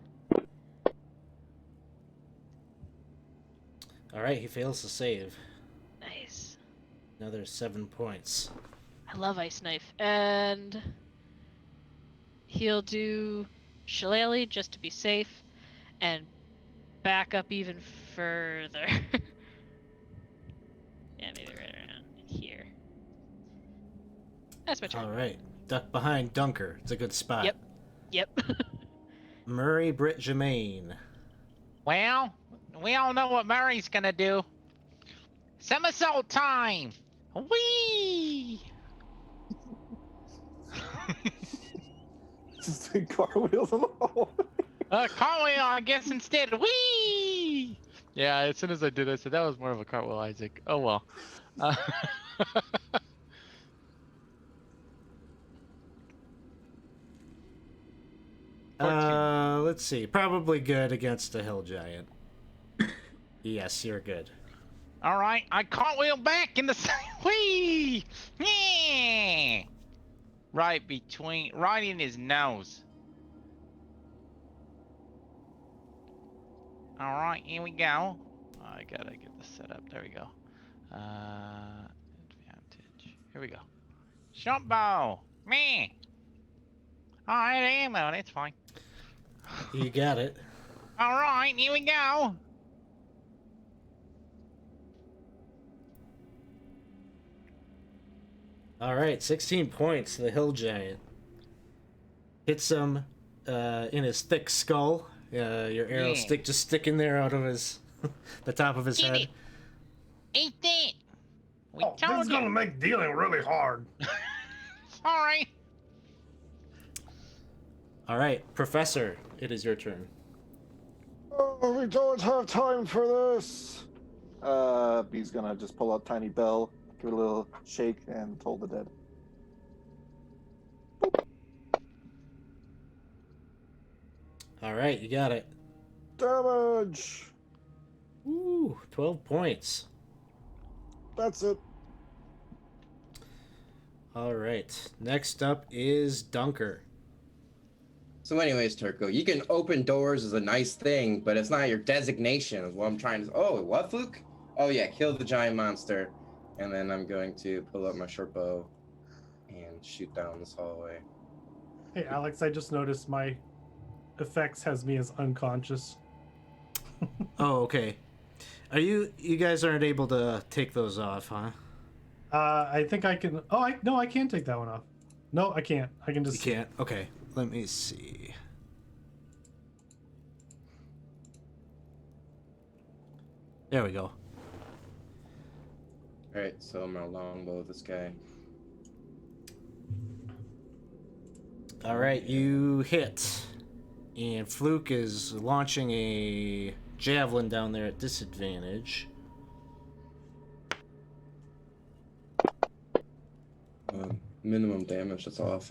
All right, he fails to save. Nice. Another 7 points. I love ice knife, and he'll do shillelagh just to be safe, and back up even further. Yeah, maybe right around here. That's my turn. All right, duck behind Dunker. It's a good spot. Yep. Yep. Murray Britt Germain. Well, we all know what Murray's gonna do. Somersault time! Whee! Just big car wheels on the hole. Cartwheel, I guess, instead. Whee! Yeah, as soon as I did, I said that was more of a cartwheel, Isaac. Oh well. Let's see. Probably good against a hill giant. Yes, you're good. All right, I cartwheel back in the whee! Yeah! Right in his nose. All right, here we go. I gotta get this set up. There we go. Advantage. Here we go. Shot bow. Me. Oh, I had ammo. That's fine. You got it. All right, here we go. All right, 16 points to the hill giant. Hits him in his thick skull. Your arrow Yeah. sticking there out of his the top of his Get head. it. Eat that. We Oh, this told is you. gonna make dealing really hard. Sorry. All right, Professor, it is your turn. Oh, we don't have time for this. He's gonna just pull out tiny bell, give it a little shake, and toll the dead. All right, you got it. Damage. Ooh, 12 points. That's it. All right. Next up is Dunker. So, anyways, Turco, you can open doors as a nice thing, but it's not your designation. Is what I'm trying to. Oh, what, Fluke? Oh yeah, kill the giant monster, and then I'm going to pull up my short bow and shoot down this hallway. Hey, Alex, I just noticed my effects has me as unconscious. Oh, okay. Are you guys aren't able to take those off, huh? I think I can. Oh, I can take that one off. No, I can't. I can You just. can't. Okay. Let me see. There we go. All right, so I'm gonna longbow this guy. All right, you hit. And Fluke is launching a javelin down there at disadvantage. Minimum damage. That's off.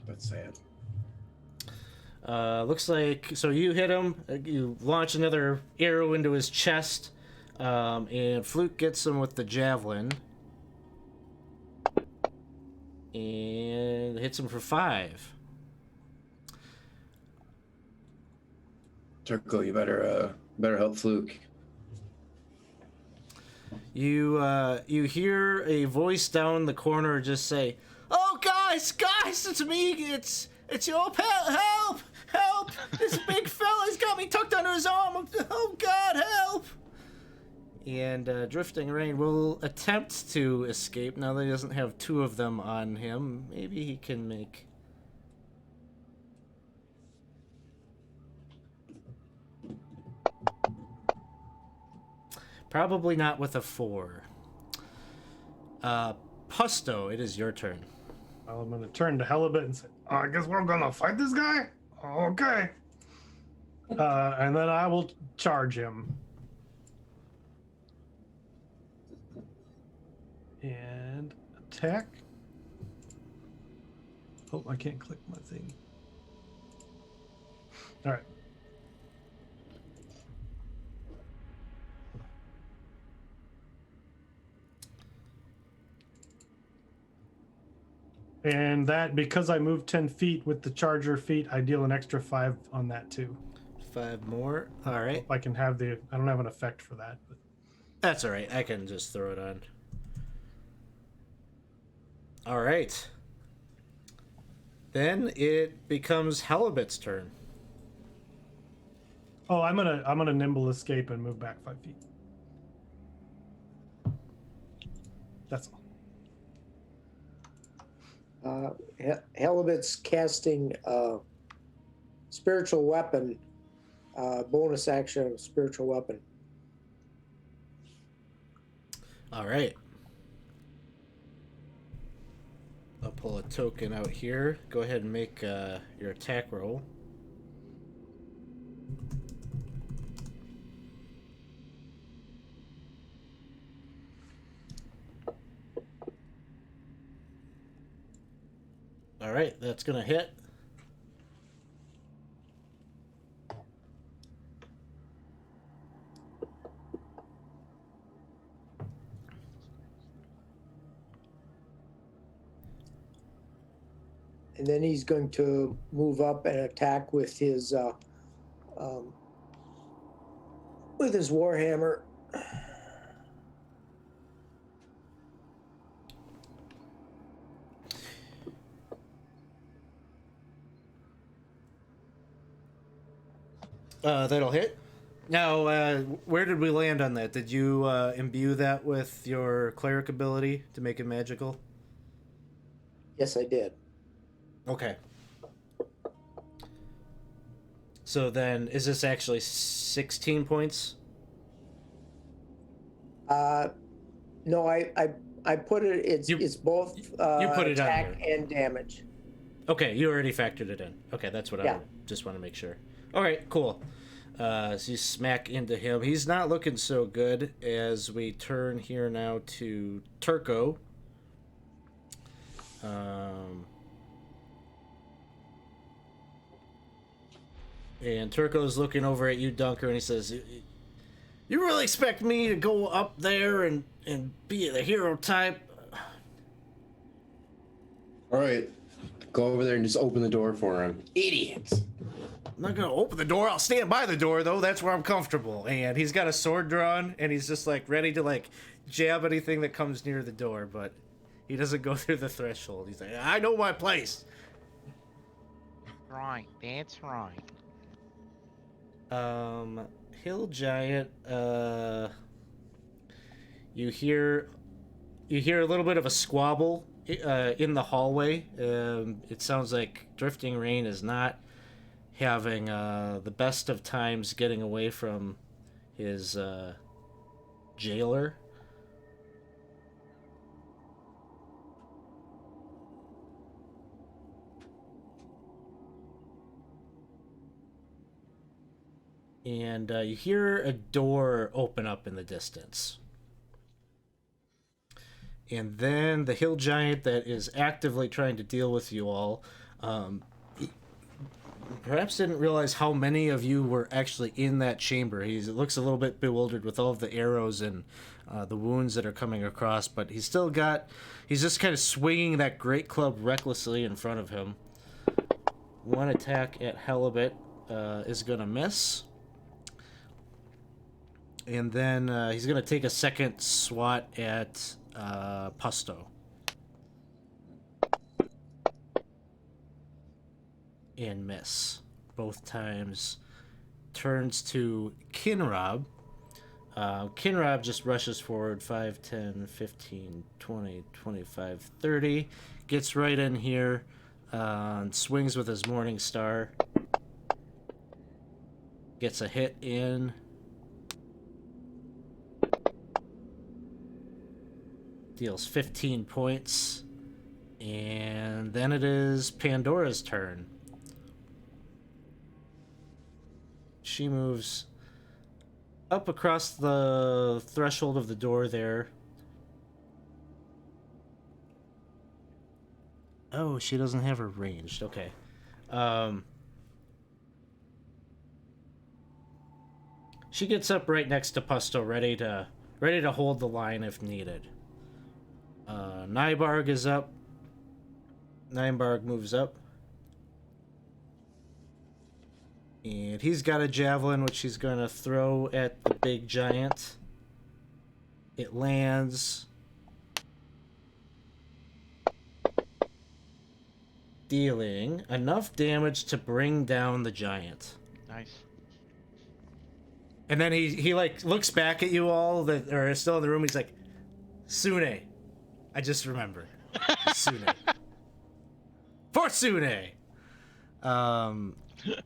That's sad. Looks like so you hit him. You launch another arrow into his chest, and Fluke gets him with the javelin, and hits him for 5. Turco, you better help Fluke. You hear a voice down the corner just say, "Oh guys, it's me. It's your help! Help! This big fella's got me tucked under his arm. Oh God, help!" And Drifting Rain will attempt to escape now that he doesn't have 2 of them on him. Maybe he can make. Probably not with a 4. Pusto, it is your turn. Well, I'm gonna turn to Halibut and say, I guess we're gonna fight this guy? Okay. and then I will charge him. And attack. Oh, I can't click my thing. All right. And that, because I moved 10 feet with the charger feet, I deal an extra 5 on that too. 5 more. All right. If I can have the, I don't have an effect for that. But. That's all right. I can just throw it on. All right. Then it becomes Halibut's turn. Oh, I'm gonna nimble escape and move back 5 feet. That's all. Halibut's casting spiritual weapon, bonus action of spiritual weapon. All right. I'll pull a token out here. Go ahead and make your attack roll. All right, that's gonna hit. And then he's going to move up and attack with his warhammer. That'll hit. Now, where did we land on that? Did you imbue that with your cleric ability to make it magical? Yes, I did. Okay. So then, is this actually 16 points? No, I put it. It's both you put it on attack there. and damage. Okay, you already factored it in. Okay, that's what Yeah. I just want to make sure. All right, cool. So you smack into him. He's not looking so good as we turn here now to Turco. And Turco's looking over at you, Dunker, and he says, "You really expect me to go up there and be the hero type?" All right, go over there and just open the door for him. Idiot. I'm not gonna open the door. I'll stand by the door, though. That's where I'm comfortable. And he's got a sword drawn, and he's just like ready to like jab anything that comes near the door, but he doesn't go through the threshold. He's like, "I know my place." Right, that's right. Hill Giant. You hear a little bit of a squabble in the hallway. It sounds like Drifting Rain is not having the best of times getting away from his jailer. And you hear a door open up in the distance. And then the hill giant that is actively trying to deal with you all perhaps didn't realize how many of you were actually in that chamber. He looks a little bit bewildered with all of the arrows and the wounds that are coming across, but he's just kind of swinging that great club recklessly in front of him. One attack at Halibut is going to miss. And then he's going to take a second swat at Pusto. And miss. Both times. Turns to Kinrob. Kinrob just rushes forward 5, 10, 15, 20, 25, 30. Gets right in here. And swings with his Morning Star. Gets a hit in. Deals 15 points. And then it is Pandora's turn. She moves up across the threshold of the door there. Oh, she doesn't have her ranged. Okay. She gets up right next to Pusto, ready to hold the line if needed. Nybarg is up. Nybarg moves up. And he's got a javelin, which he's going to throw at the big giant. It lands. Dealing enough damage to bring down the giant. Nice. And then he like looks back at you all that are still in the room. He's like, "Sune. I just remembered. Sune. For Sune."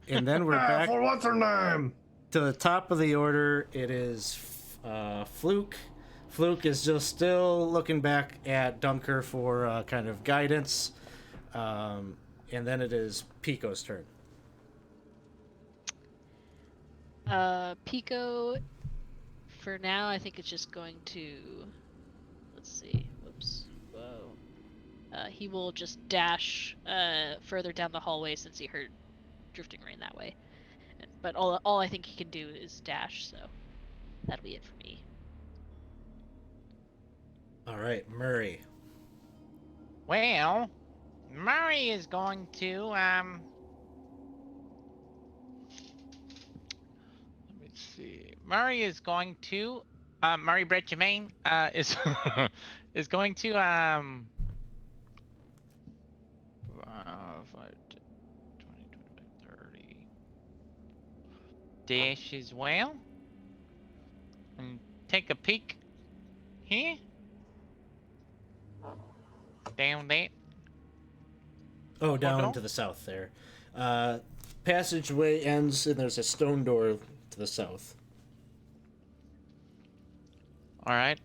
And then we're back For what's her name? to the top of the order. It is Fluke. Fluke is just still looking back at Dunker for kind of guidance. And then it is Pico's turn. Pico, for now, I think it's just going to. Let's see. Whoops. Whoa. He will just dash further down the hallway since he heard Drifting Rain that way. But all I think he can do is dash, so that'll be it for me. All right, Murray. Well, Murray is going to let me see. Murray is going to Murray Brett Jermaine is is going to 5, 20, 30 dash as well and take a peek here down there. Oh, down Hold on. to the south there. Passageway ends and there's a stone door to the south. All right.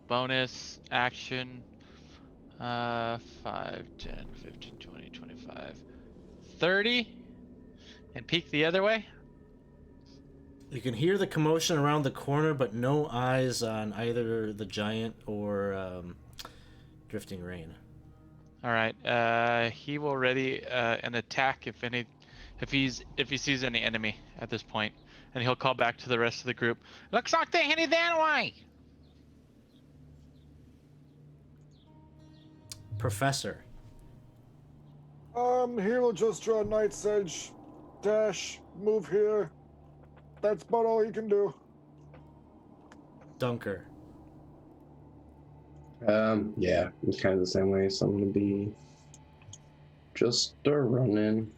Bonus action. 5, 10, 15, 20, 25, 30. And peek the other way. You can hear the commotion around the corner, but no eyes on either the giant or Drifting Rain. All right. He will ready an attack if he sees any enemy at this point, and he'll call back to the rest of the group. Looks like they're headed that way. Professor. He will just draw Knight's Edge, dash, move here. That's about all he can do. Dunker. Yeah, it's kind of the same way. So I'm gonna be just running.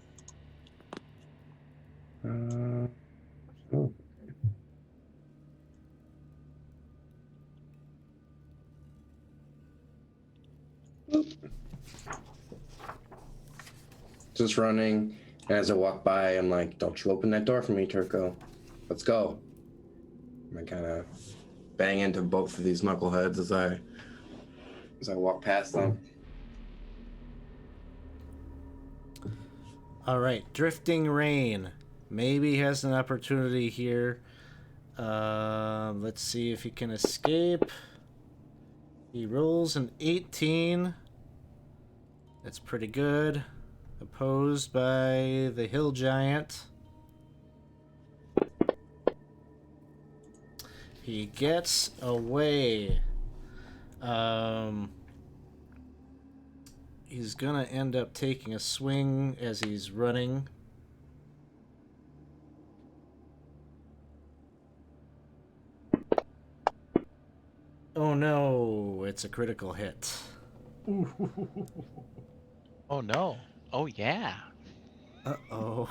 Oh. Just running. And as I walk by, I'm like, "Don't you open that door for me, Turco. Let's go." And I kind of bang into both of these knuckleheads as I walk past them. All right, Drifting Rain. Maybe has an opportunity here. Let's see if he can escape. He rolls an 18. That's pretty good. Opposed by the Hill Giant. He gets away. He's gonna end up taking a swing as he's running. Oh no, it's a critical hit. Oh no. Oh yeah. Uh-oh.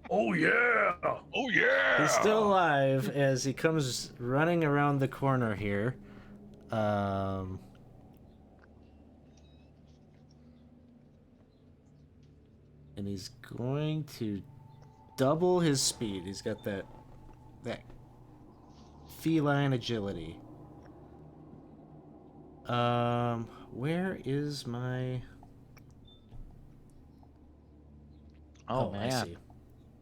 Oh yeah! Oh yeah. He's still alive as he comes running around the corner here. And he's going to double his speed. He's got that feline agility. Where is my... Oh I man. see.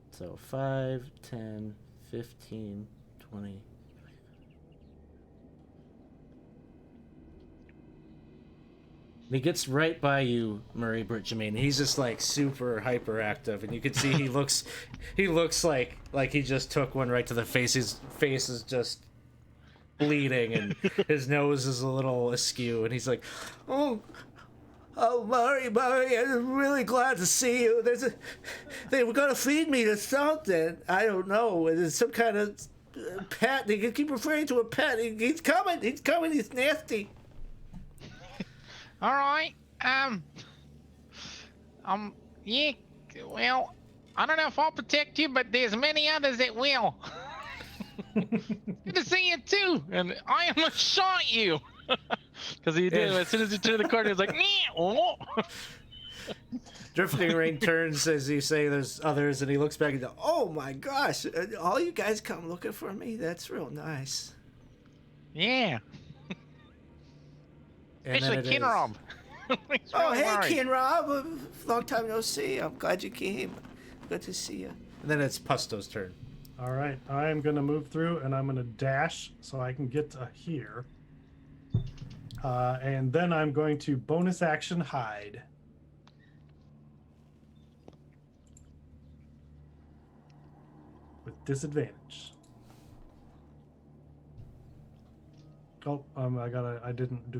So 5, 10, 15, 20... He gets right by you, Murray Jermaine. He's just like super hyperactive, and you can see he looks like he just took one right to the face. His face is just bleeding, and his nose is a little askew, and he's like, "Oh, Murray, I'm really glad to see you. They were gonna feed me to something. I don't know. It's some kind of pet. They keep referring to a pet. He's coming. He's nasty." All right. Yeah. Well, I don't know if I'll protect you, but there's many others that will. Good to see you too, and I almost shot you. Because he did. As soon as he turned the corner, he was like, oh. Drifting Rain turns as you say there's others, and he looks back and goes, "Oh my gosh, all you guys come looking for me? That's real nice." Yeah. And Especially then it is- Kinrob. Oh, hey, Kinrob. Long time no see. I'm glad you came. Good to see you. And then it's Pusto's turn. All right, I'm gonna move through and I'm gonna dash so I can get to here. And then I'm going to bonus action hide. With disadvantage. Oh, I didn't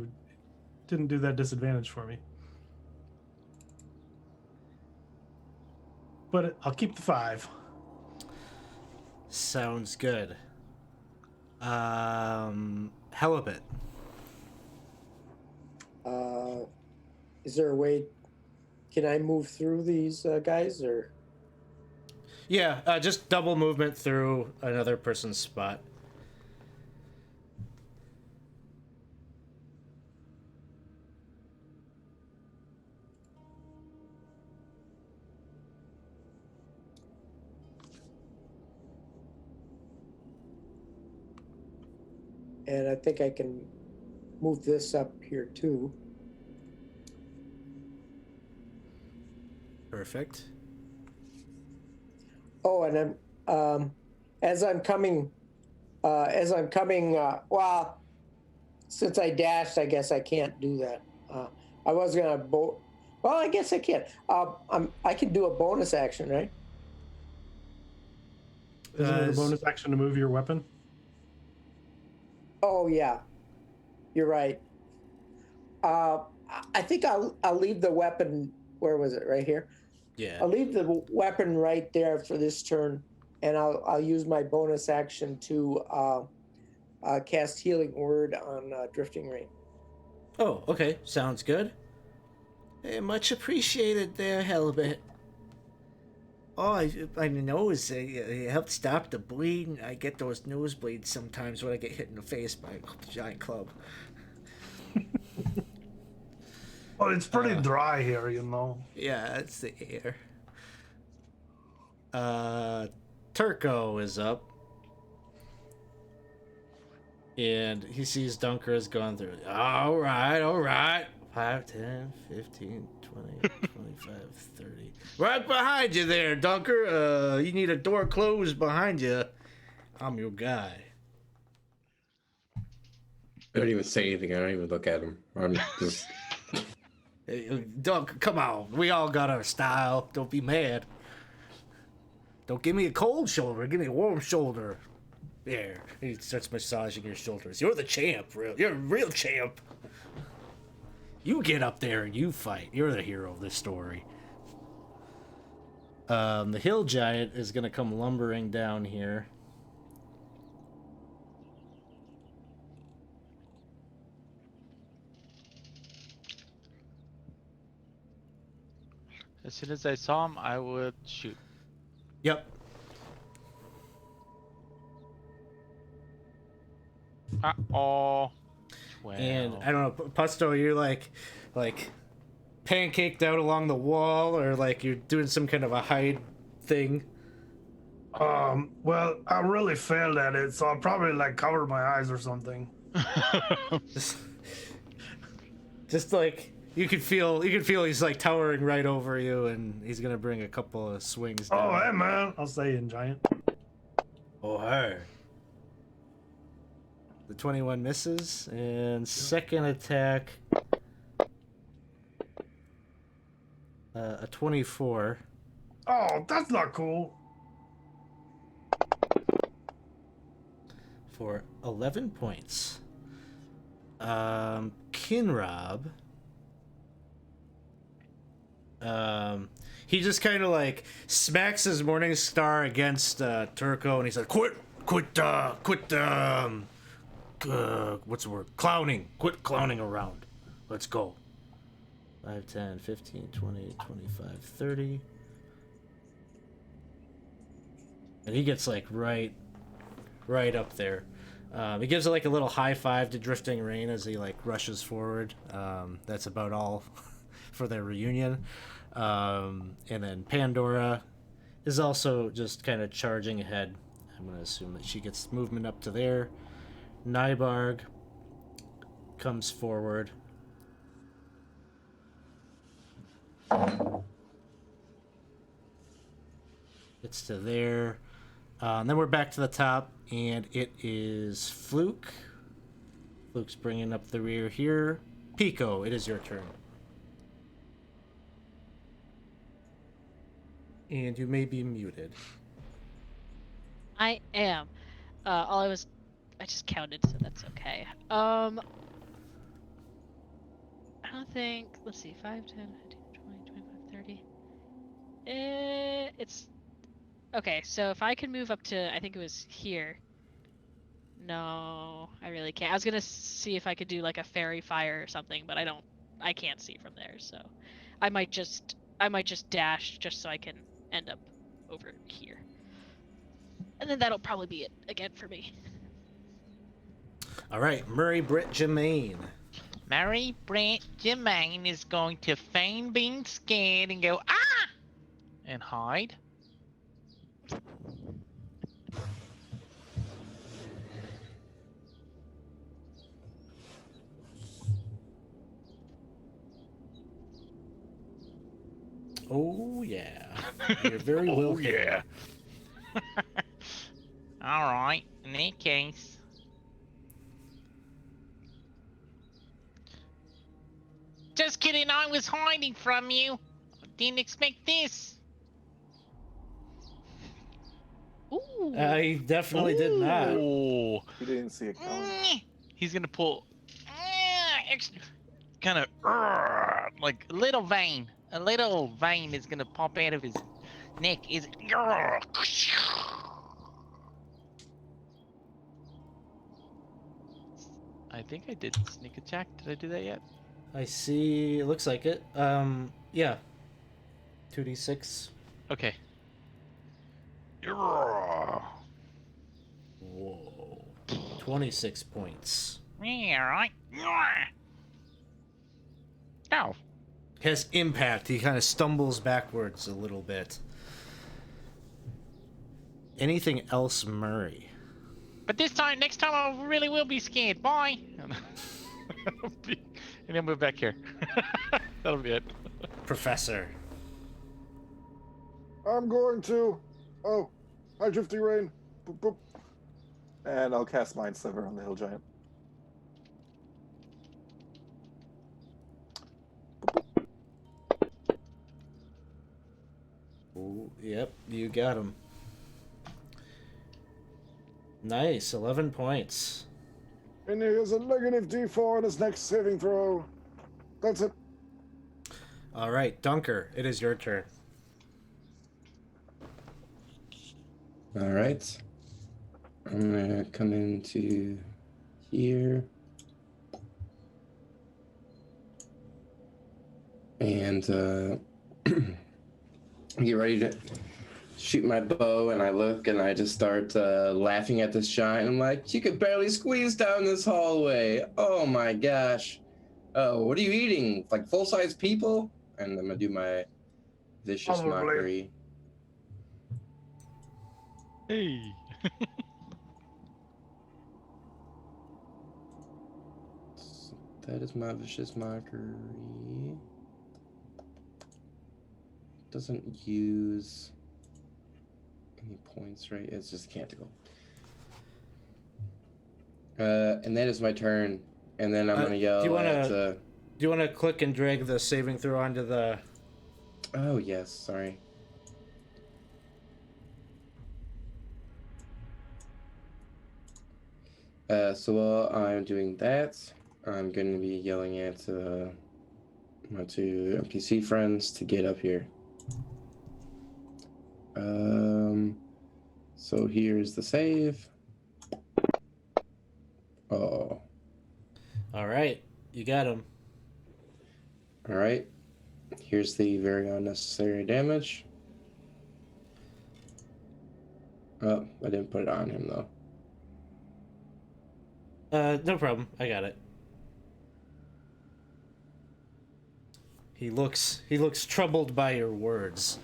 do that disadvantage for me. But I'll keep the 5. Sounds good. Halibut. Is there a way? Can I move through these guys, or? Yeah, just double movement through another person's spot. And I think I can move this up here too. Perfect. Oh, and I'm as I'm coming. Well, since I dashed, I guess I can't do that. I was gonna well, I guess I can. I can do a bonus action, right? Isn't it a s- bonus action to move your weapon? Oh yeah, you're right. Uh, I think I'll leave the weapon. Where was it? Right here. Yeah. I'll leave the weapon right there for this turn, and I'll use my bonus action to cast Healing Word on Drifting Rain. Oh, okay. Sounds good. Hey, much appreciated there, Helbet. Oh, my nose, it helped stop the bleeding. I get those nosebleeds sometimes when I get hit in the face by a giant club. Well, it's pretty dry here, you know. Yeah, it's the air. Turco is up. And he sees Dunker has gone through. All right. 5, 10, 15, 20, 25, 30. Right behind you there, Dunker. You need a door closed behind you. I'm your guy. I don't even say anything. I don't even look at him. I'm just. Hey, Dunker, come on. We all got our style. Don't be mad. Don't give me a cold shoulder. Give me a warm shoulder. There. He starts massaging your shoulders. You're the champ, you're a real champ. You get up there and you fight. You're the hero of this story. The hill giant is gonna come lumbering down here. As soon as I saw him, I would shoot. Yep. Uh-oh. 12. And I don't know, Pusto, you're like pancaked out along the wall, or like you're doing some kind of a hide thing. Well, I really failed at it, so I'll probably like cover my eyes or something. Just like you can feel he's like towering right over you, and he's gonna bring a couple of swings down. Oh, hey, man. I'll say in giant. Oh, hey. The 21 misses, and second attack, a 24 Oh, that's not cool. for 11 points. Kinrob, he just kind of like smacks his morning star against Turco, and he's like, quit, what's the word? Clowning. Quit clowning around. Let's go. 5, 10, 15, 20, 25, 30. And he gets like right up there. He gives it like a little high five to Drifting Rain as he like rushes forward. That's about all for their reunion. And then Pandora is also just kind of charging ahead. I'm going to assume that she gets movement up to there. Nybarg comes forward. It's to there. And then we're back to the top, and it is Fluke. Fluke's bringing up the rear here. Pico, it is your turn. And you may be muted. I am. I just counted, so that's okay. I don't think. Let's see. 5, 10, 15, 20, 25, 30. It's okay. So if I can move up to, I think it was here. No, I really can't. I was gonna see if I could do like a fairy fire or something, but I can't see from there. So I might just dash just so I can end up over here. And then that'll probably be it again for me. All right, Murray Britt Jermaine. Mary Brent Jermaine is going to feign being scared and go, ah! And hide. Oh yeah, you're very well. Oh, yeah. All right, in that case. Just kidding, I was hiding from you. Didn't expect this. Ooh. I definitely did not. Ooh. You didn't see it coming. He's gonna pull kind of like a little vein. A little vein is gonna pop out of his neck. Is I think I did sneak attack. Did I do that yet? I see. It looks like it. Yeah. 2d6. Okay. Whoa. 26 points. Yeah, right. Ow. Has impact. He kind of stumbles backwards a little bit. Anything else, Murray? But this time, next time, I really will be scared. Bye. And then move back here. That'll be it. Professor. I'm going to. Oh, hi, Drifty Rain. Boop, boop. And I'll cast Mind Sliver on the hill giant. Ooh, yep, you got him. Nice, 11 points. And he has a negative D4 on his next saving throw. That's it. All right, Dunker, it is your turn. All right. I'm gonna come into here. And get ready to shoot my bow, and I look and I just start laughing at this giant. I'm like, you could barely squeeze down this hallway. Oh my gosh. Oh, what are you eating? Like full-size people? And I'm gonna do my vicious Probably. mockery. Hey. So that is my vicious mockery. Doesn't use any points, right? It's just canticle. And that is my turn. And then I'm gonna yell do you wanna- at. Do you want to click and drag the saving throw onto the... Oh yes, sorry. So while I'm doing that, I'm going to be yelling at my two NPC friends to get up here. So here's the save. Oh. All right, you got him. All right. Here's the very unnecessary damage. Oh, I didn't put it on him though. No problem. I got it. He looks troubled by your words.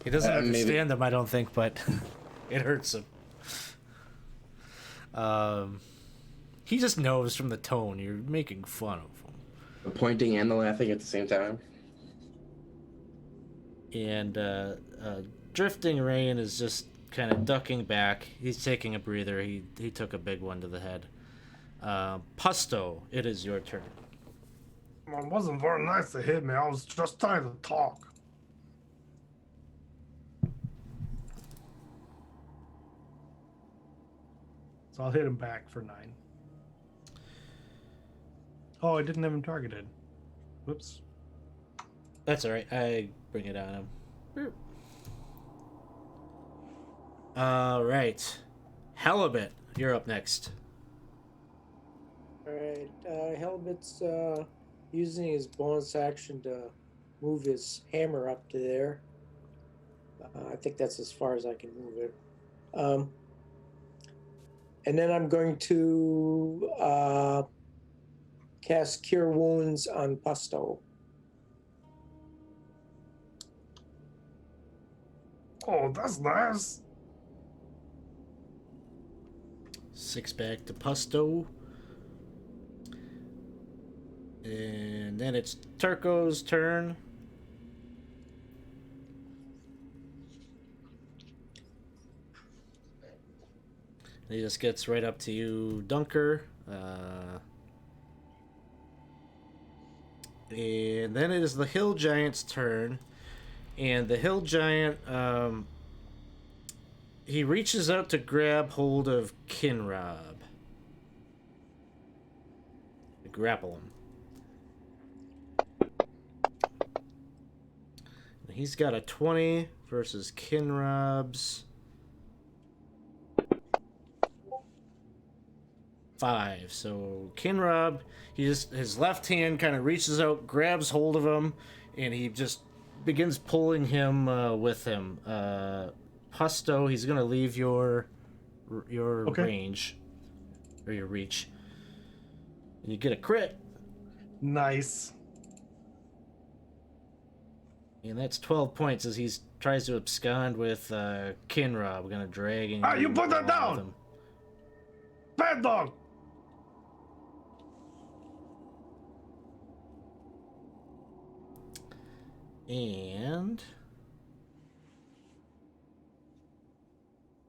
He doesn't understand them, I don't think, but it hurts him. He just knows from the tone you're making fun of him. The pointing and the laughing at the same time. And Drifting Rain is just kind of ducking back. He's taking a breather. He took a big one to the head. Pusto, it is your turn. It wasn't very nice to hit me. I was just trying to talk. So I'll hit him back for 9. Oh, I didn't have him targeted. Whoops. That's all right. I bring it on him. All right, Halibut, you're up next. Alright, Halibut's using his bonus action to move his hammer up to there. I think that's as far as I can move it. And then I'm going to cast Cure Wounds on Pusto. Oh, that's nice. 6 back to Pusto. And then it's Turco's turn. He just gets right up to you, Dunker. And then it is the hill giant's turn. And the hill giant, he reaches out to grab hold of Kinrob. Grapple him. And he's got a 20 versus Kinrob's 5. So Kinrob, his left hand kind of reaches out, grabs hold of him, and he just begins pulling him with him. Husto, he's gonna leave your Okay. range or your reach. And you get a crit, Nice. and that's 12 points as he tries to abscond with Kinrob. Gonna drag and Ah, you put that along down! with him. Bad dog! And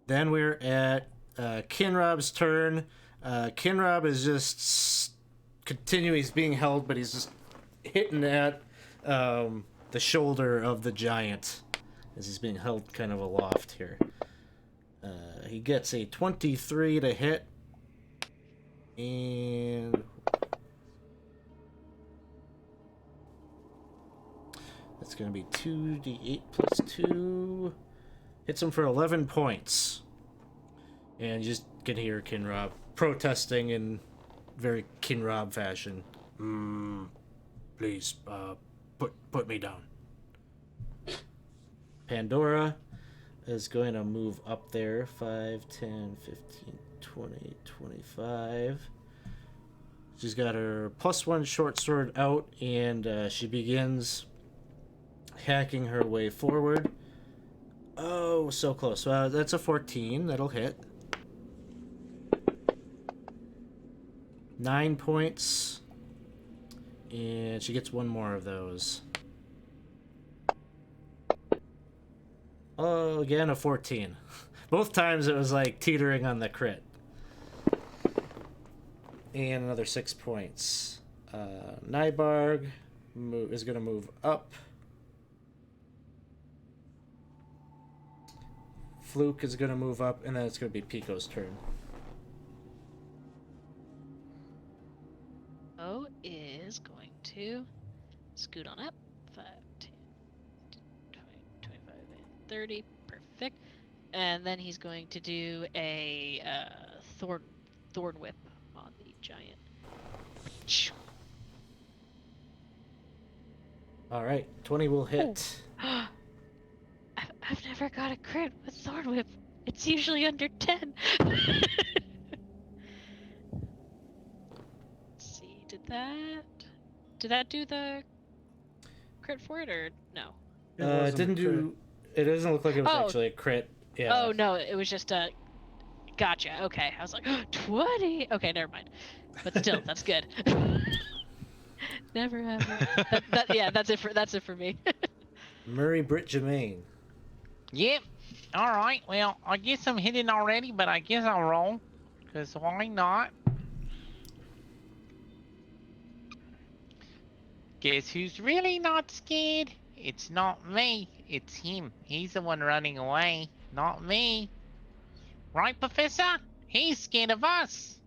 then we're at Kinrob's turn. Kinrob is just continuing. He's being held, but he's just hitting at the shoulder of the giant as he's being held kind of aloft here. He gets a 23 to hit. And that's going to be 2d8 plus 2. Hits him for 11 points. And you just can hear Kinrob protesting in very Kinrob fashion. Please, put me down. Pandora is going to move up there. 5, 10, 15, 20, 25. She's got her +1 short sword out, and she begins hacking her way forward. Oh, so close. That's a 14. That'll hit. 9 points. And she gets one more of those. Oh, again, a 14. Both times it was like teetering on the crit. And another 6 points. Nybarg is going to move up. Fluke is going to move up, and then it's going to be Pico's turn. O is going to scoot on up. 5, 10, 20, 25, and 30. Perfect. And then he's going to do a thorn whip on the giant. All right, 20 will hit. I've never got a crit with thorn whip. It's usually under 10. Let's see, did that do the crit for it or no? It didn't do. It doesn't look like it was Oh. actually a crit. Yeah. Oh no, it was just a. Gotcha. Okay, I was like 20. Okay, never mind. But still, that's good. Never happened. Yeah, that's it for me. Murray Britt Jermaine. Yep. All right. Well, I guess I'm hidden already, but I guess I'll roll. Because why not? Guess who's really not scared? It's not me. It's him. He's the one running away, not me. Right, Professor? He's scared of us.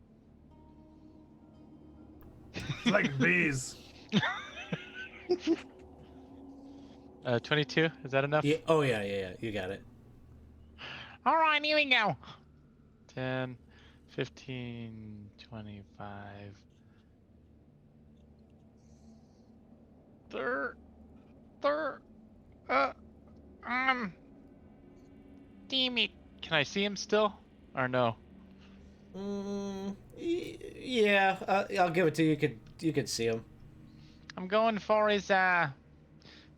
It's like bees. 22, is that enough? Yeah. Oh yeah. You got it. All right, here we go. 10, 15, 25. Damn it. Can I see him still? Or no? Yeah. I'll give it to you. You could see him. I'm going for his, the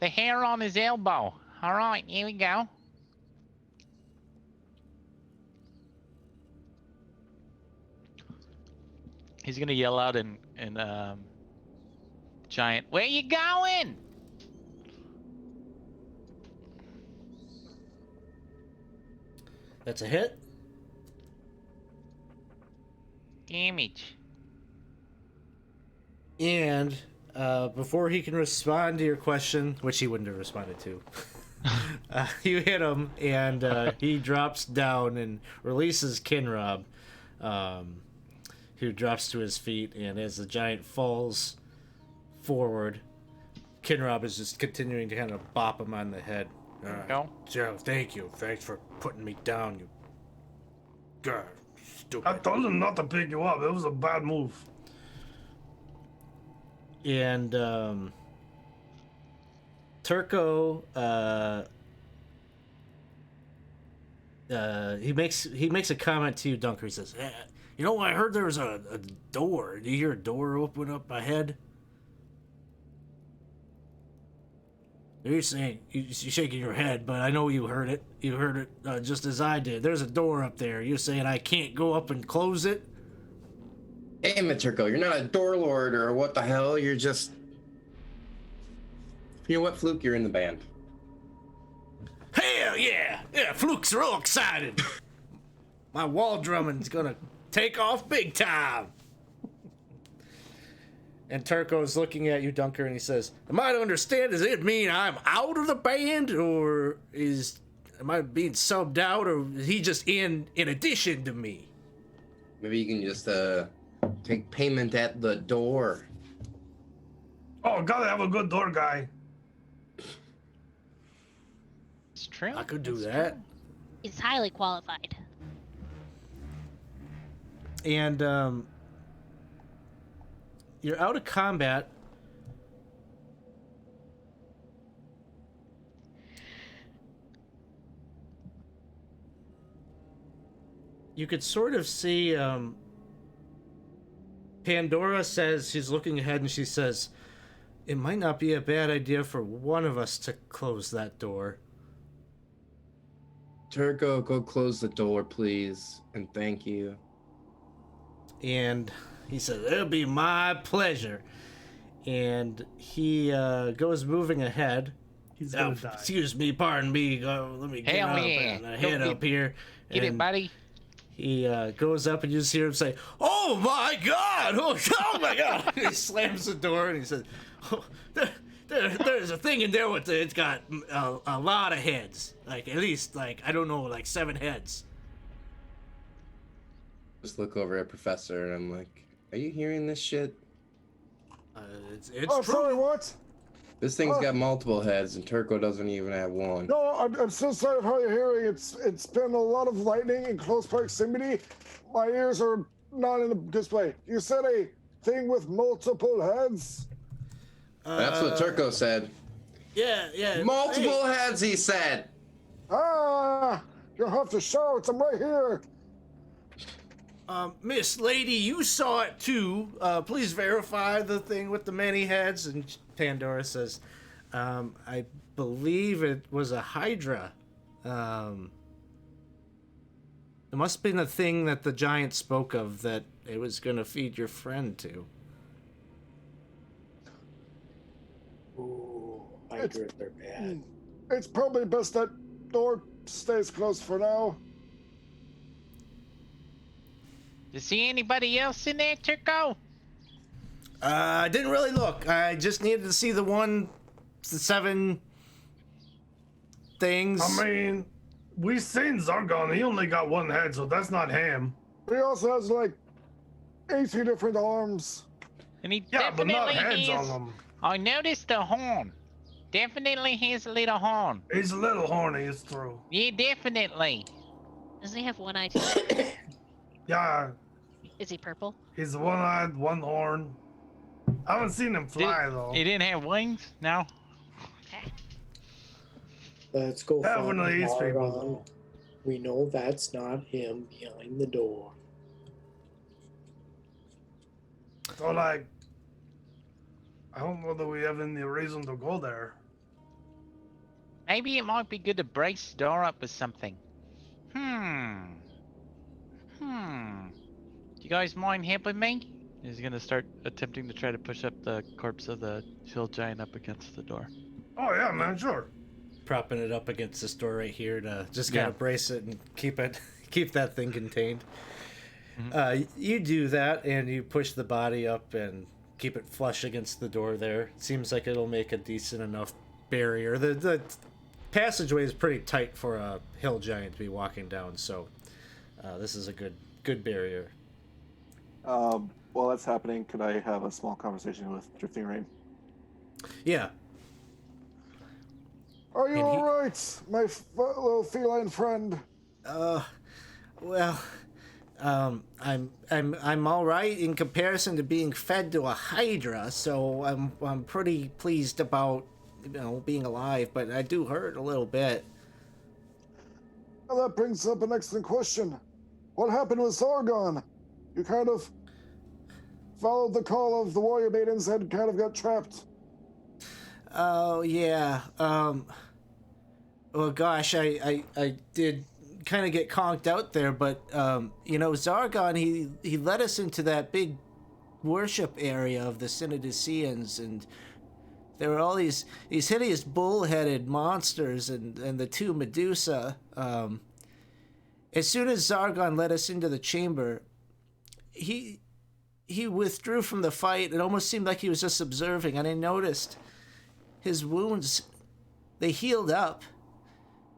hair on his elbow. All right, here we go. He's gonna yell out in giant. Where you going? That's a hit. Damage. And before he can respond to your question, which he wouldn't have responded to, you hit him, and he drops down and releases Kinrob, who drops to his feet, and as the giant falls forward, Kinrob is just continuing to kind of bop him on the head. Go. Joe, thank you. Thanks for putting me down, you... God, stupid. I told him not to pick you up. It was a bad move. And Turco, he makes a comment to you, Dunker. He says, "You know, I heard there was a door. Do you hear a door open up ahead?" You're saying you're shaking your head, but I know you heard it. You heard it just as I did. There's a door up there. You're saying I can't go up and close it? Damn it, Turco, you're not a door lord or what the hell. You're just... You know what, Fluke? You're in the band. Hell yeah! Yeah, Fluke's real excited. My wall drumming's gonna take off big time. And Turco's looking at you, Dunker, and he says, "Am I to understand, does it mean I'm out of the band, or am I being subbed out, or is he just in addition to me?" Maybe you can just take payment at the door. Oh, gotta have a good door guy. It's true. I could do It's that. true. He's highly qualified. And you're out of combat. You could sort of see Pandora says she's looking ahead and she says, "It might not be a bad idea for one of us to close that door." Turco, go close the door, please, and thank you. And he says, "It'll be my pleasure." And he goes moving ahead. He's gonna die. Excuse me, pardon me. Let me get Hell up yeah. and head up here. Get it, And buddy. he goes up and you just hear him say, "Oh my God! Oh my God!" He slams the door and he says, "Oh, there's a thing in there with it's got a lot of heads. Like at least I don't know, like 7 heads." Just look over at Professor and I'm like, are you hearing this shit? It's Oh, true. sorry, what? This thing's got multiple heads and Turco doesn't even have one. No, I'm so sorry of how you're hearing. It's been a lot of lightning in close proximity. My ears are not in a good place. You said a thing with multiple heads? That's what Turco said. Yeah. Multiple heads, he said. Ah, you'll have to shout. I'm right here. Miss Lady, you saw it too. Please verify the thing with the many heads. And Pandora says, "I believe it was a Hydra. It must have been a thing that the giant spoke of that it was going to feed your friend to." Ooh, Hydras are bad. It's probably best that door stays closed for now. You see anybody else in there, Turco? I didn't really look. I just needed to see the 7 things. I mean, we seen Zargon. He only got 1 head, so that's not him. He also has like 80 different arms. And he Yeah, but not definitely heads has. on him. I noticed the horn. Definitely has a little horn. He's a little horny, it's true. Yeah, definitely. Doesn't he have one eye too? Yeah, Is he purple? he's one-eyed, 1 horn. I haven't seen him fly, though. He didn't have wings? No? Okay. Let's go Yeah, find one of these people, Margon. though. We know that's not him behind the door. So, like, I don't know that we have any reason to go there. Maybe it might be good to brace the door up with something. Do you guys mind helping me? He's gonna start attempting to try to push up the corpse of the shield giant up against the door. Oh, yeah, man, sure. Propping it up against this door right here to just kind Yeah. of brace it and keep that thing contained. Mhm. You do that and you push the body up and keep it flush against the door there. Seems like it'll make a decent enough barrier. The passageway is pretty tight for a hill giant to be walking down, so this is a good barrier. While that's happening, could I have a small conversation with Drifting Rain? Yeah. Are you And he- all right, my little feline friend? Well, I'm all right in comparison to being fed to a hydra, so I'm pretty pleased about being alive, but I do hurt a little bit. Well, that brings up an excellent question. What happened with Zargon? You kind of followed the call of the warrior maidens and kind of got trapped. Oh yeah. Well, gosh, I did kind of get conked out there, but Zargon, he led us into that big worship area of the Synodicians, and there were all these hideous bull-headed monsters and the two Medusa. As soon as Zargon led us into the chamber, he withdrew from the fight. It almost seemed like he was just observing, and I noticed his wounds, they healed up.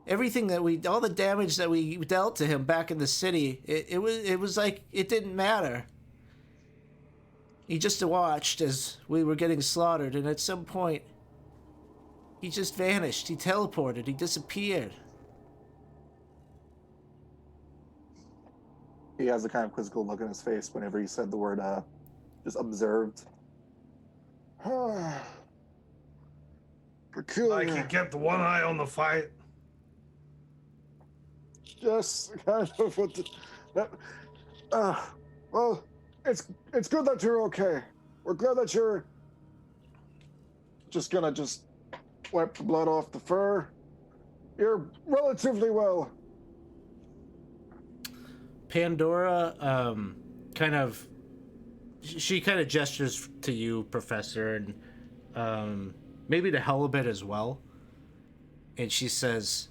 Everything all the damage that we dealt to him back in the city, it was like it didn't matter. He just watched as we were getting slaughtered, and at some point, he just vanished. He teleported. He disappeared. He has a kind of quizzical look on his face whenever he said the word, just observed. Peculiar. Like you get the one eye on the fight. Just kind of what well, it's good that you're okay. We're glad that you're just gonna wipe the blood off the fur. You're relatively well. Pandora, she kind of gestures to you, Professor, and maybe to Helibet as well. And she says,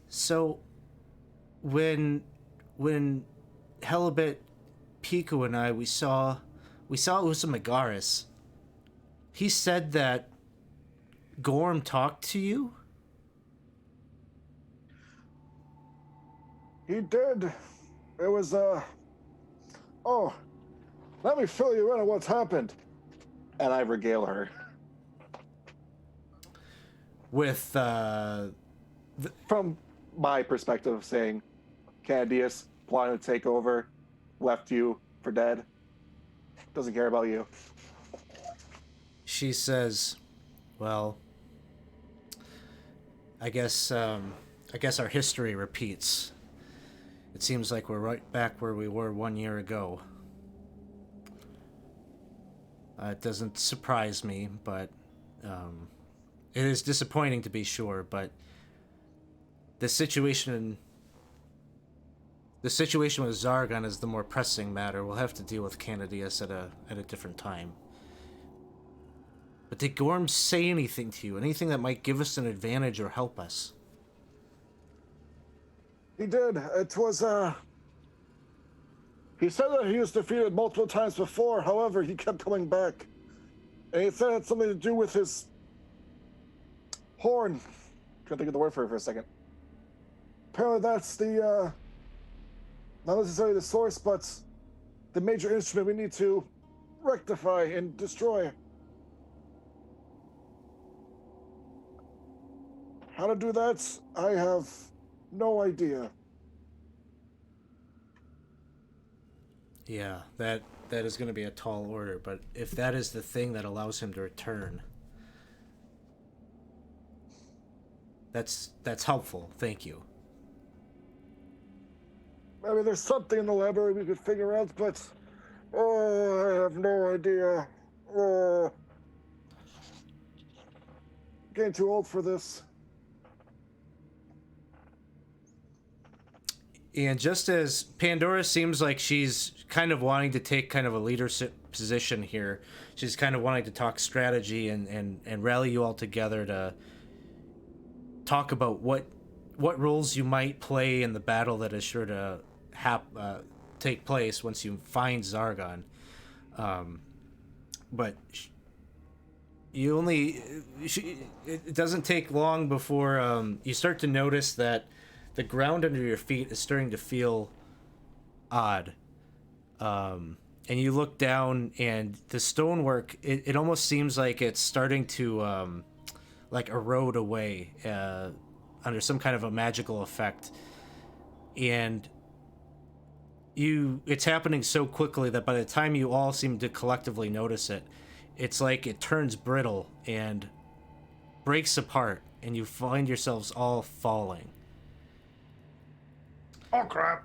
so when Helibet, Pico, and I, we saw Usa Megaris, he said that Gorm talked to you? He did. It was, oh, let me fill you in on what's happened. And I regale her. With, From my perspective, saying, Candias plotting to take over, left you for dead, doesn't care about you. She says, well, I guess our history repeats. It seems like we're right back where we were 1 year ago. It doesn't surprise me, but it is disappointing to be sure, but the situation with Zargon is the more pressing matter. We'll have to deal with Canadius at a different time. But did Gorm say anything to you? Anything that might give us an advantage or help us? He did. It was, he said that he was defeated multiple times before, however, he kept coming back. And he said it had something to do with his horn. Couldn't think of the word for it for a second. Apparently that's the, not necessarily the source, but the major instrument we need to rectify and destroy. How to do that, I have no idea. Yeah, that is going to be a tall order, but if that is the thing that allows him to return, that's helpful. Thank you. Maybe there's something in the library we could figure out, but I have no idea. Getting too old for this. And just as Pandora seems like she's kind of wanting to take kind of a leadership position here, she's kind of wanting to talk strategy and rally you all together to talk about what roles you might play in the battle that is sure to take place once you find Zargon. but you only it doesn't take long before you start to notice that the ground under your feet is starting to feel odd. And you look down, and the stonework, it almost seems like it's starting to like erode away under some kind of a magical effect. And it's happening so quickly that by the time you all seem to collectively notice it, it's like it turns brittle and breaks apart, and you find yourselves all falling. Oh crap!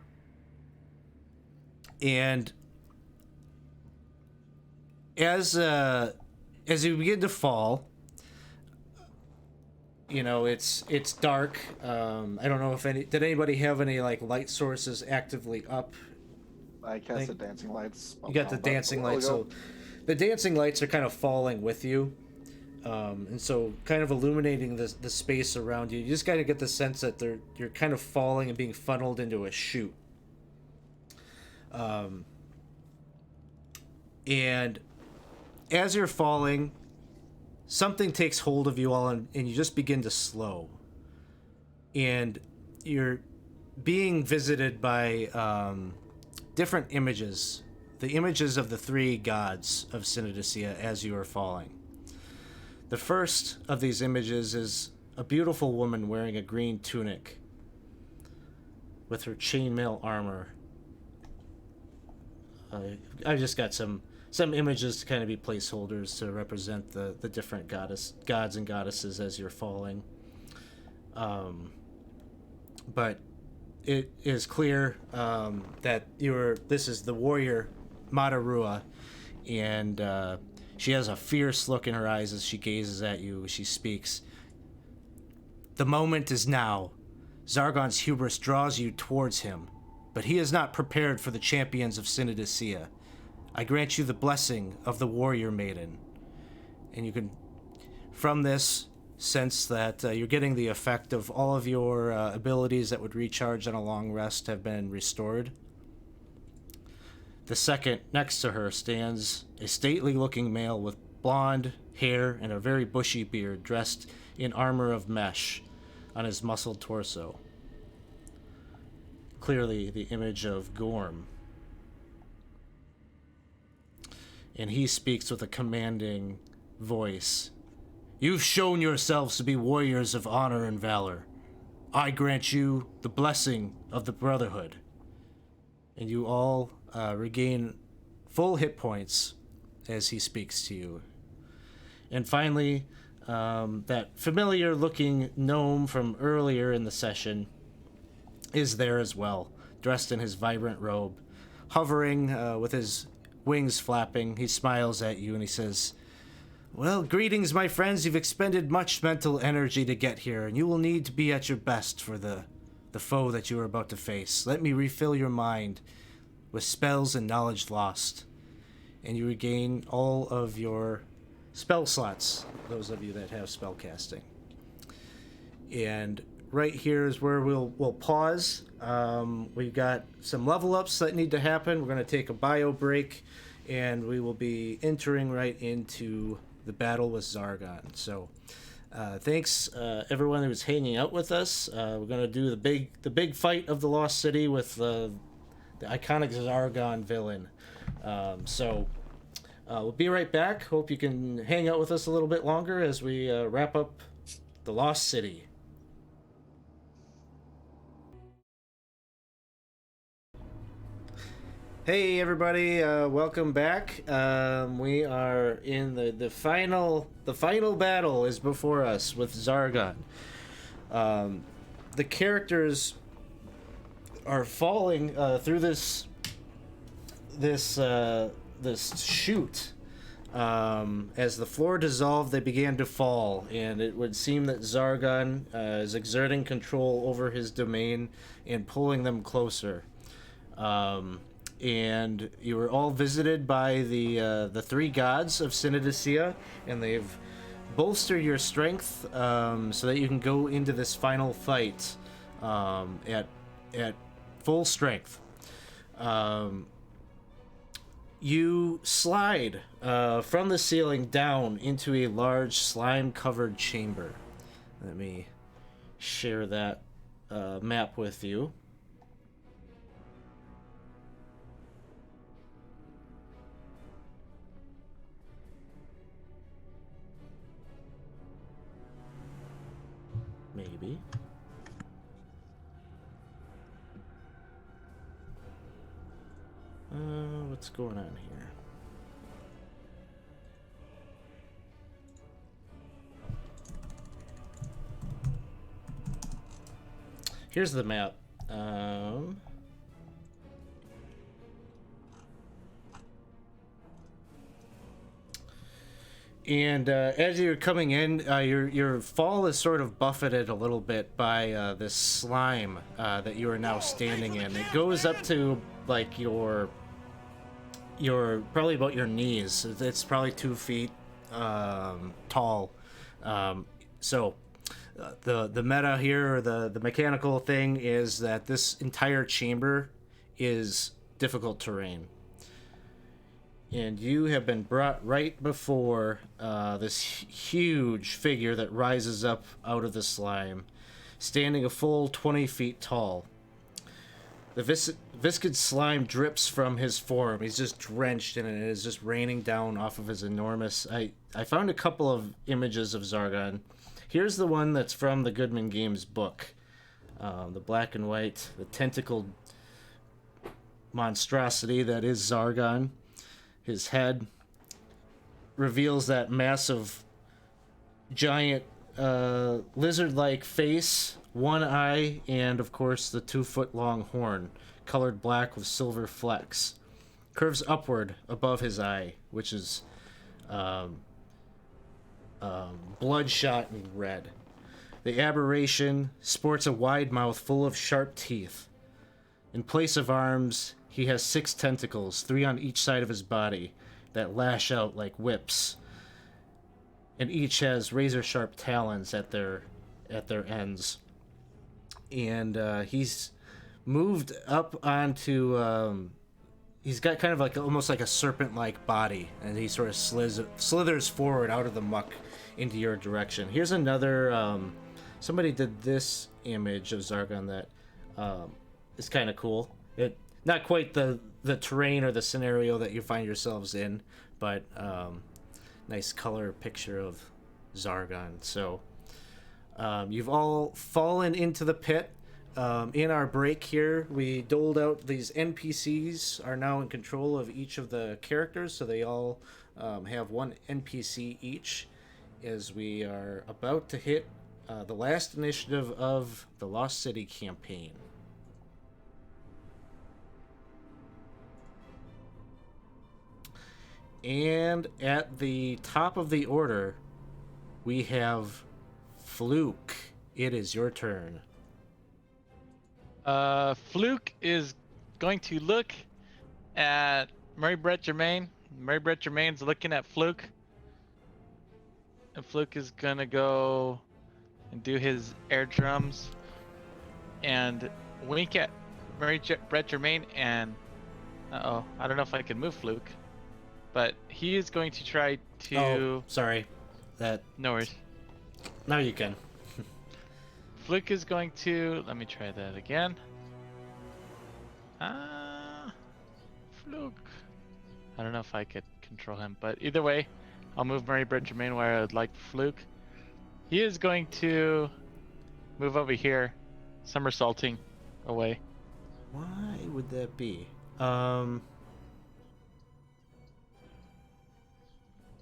And as you begin to fall, you know, it's dark. I don't know if did anybody have any like light sources actively up? I cast the dancing lights. You got the dancing lights, so the dancing lights are kind of falling with you, and so kind of illuminating the space around you. You just got to get the sense that you're kind of falling and being funneled into a chute. And as you're falling, something takes hold of you all, and you just begin to slow. And you're being visited by different images. The images of the three gods of Synodicea as you are falling. The first of these images is a beautiful woman wearing a green tunic with her chainmail armor. I just got some images to kind of be placeholders to represent the different gods and goddesses as you're falling. But it is clear that this is the warrior Matarua, and she has a fierce look in her eyes as she gazes at you as she speaks. The moment is now. Zargon's hubris draws you towards him, but he is not prepared for the champions of Synodicea. I grant you the blessing of the warrior maiden. And you can, from this, sense that you're getting the effect of all of your abilities that would recharge on a long rest have been restored. The second next to her stands a stately-looking male with blonde hair and a very bushy beard, dressed in armor of mesh on his muscled torso. Clearly the image of Gorm. And he speaks with a commanding voice. You've shown yourselves to be warriors of honor and valor. I grant you the blessing of the Brotherhood. And you all regain full hit points as he speaks to you. And finally, that familiar-looking gnome from earlier in the session is there as well, dressed in his vibrant robe, hovering with his wings flapping. He smiles at you and he says, "Well, greetings, my friends. You've expended much mental energy to get here, and you will need to be at your best for the foe that you are about to face. Let me refill your mind with spells and knowledge lost." And you regain all of your spell slots, those of you that have spell casting. And right here is where we'll pause. We've got some level ups that need to happen. We're going to take a bio break, and we will be entering right into the battle with Zargon. So thanks everyone who's hanging out with us. We're going to do the big fight of the Lost City with the iconic Zargon villain. So we'll be right back. Hope you can hang out with us a little bit longer as we wrap up the Lost City. Hey everybody, welcome back. We are in the final battle is before us with Zargon. The characters are falling through this chute. As the floor dissolved, they began to fall, and it would seem that Zargon is exerting control over his domain and pulling them closer. And you were all visited by the three gods of Synodicea, and they've bolstered your strength so that you can go into this final fight at full strength. You slide from the ceiling down into a large slime-covered chamber. Let me share that map with you. Maybe. What's going on here? Here's the map. And as you're coming in, your fall is sort of buffeted a little bit by this slime that you are now standing in. It goes up to like your probably about your knees. It's probably 2 feet tall. So the meta here, or the mechanical thing, is that this entire chamber is difficult terrain. And you have been brought right before this huge figure that rises up out of the slime, standing a full 20 feet tall. The viscid slime drips from his form. He's just drenched in it. It is just raining down off of his enormous... I found a couple of images of Zargon. Here's the one that's from the Goodman Games book. The black and white, the tentacled monstrosity that is Zargon. His head reveals that massive, giant, lizard-like face, one eye, and, of course, the 2-foot-long horn, colored black with silver flecks. Curves upward above his eye, which is bloodshot and red. The aberration sports a wide mouth full of sharp teeth. In place of arms, he has 6 tentacles, 3 on each side of his body, that lash out like whips. And each has razor-sharp talons at their ends. And he's moved up onto... he's got kind of like almost like a serpent-like body, and he sort of slithers forward out of the muck into your direction. Here's another... somebody did this image of Zargon that is kind of cool. Not quite the terrain or the scenario that you find yourselves in, but nice color picture of Zargon. So you've all fallen into the pit. In our break here, we doled out these NPCs are now in control of each of the characters, so they all have 1 NPC each, as we are about to hit the last initiative of the Lost City campaign. And at the top of the order, we have Fluke. It is your turn. Fluke is going to look at Mary Brett Germain. Mary Brett Germain's looking at Fluke. And Fluke is gonna go and do his air drums and wink at Mary Brett Germain and... Uh-oh, I don't know if I can move Fluke. But he is going to try to... Oh, sorry. That... No worries. Now you can. Fluke is going to... Let me try that again. Fluke. I don't know if I could control him, but either way, I'll move Mary Brett Germain where I would like Fluke. He is going to move over here, somersaulting away. Why would that be?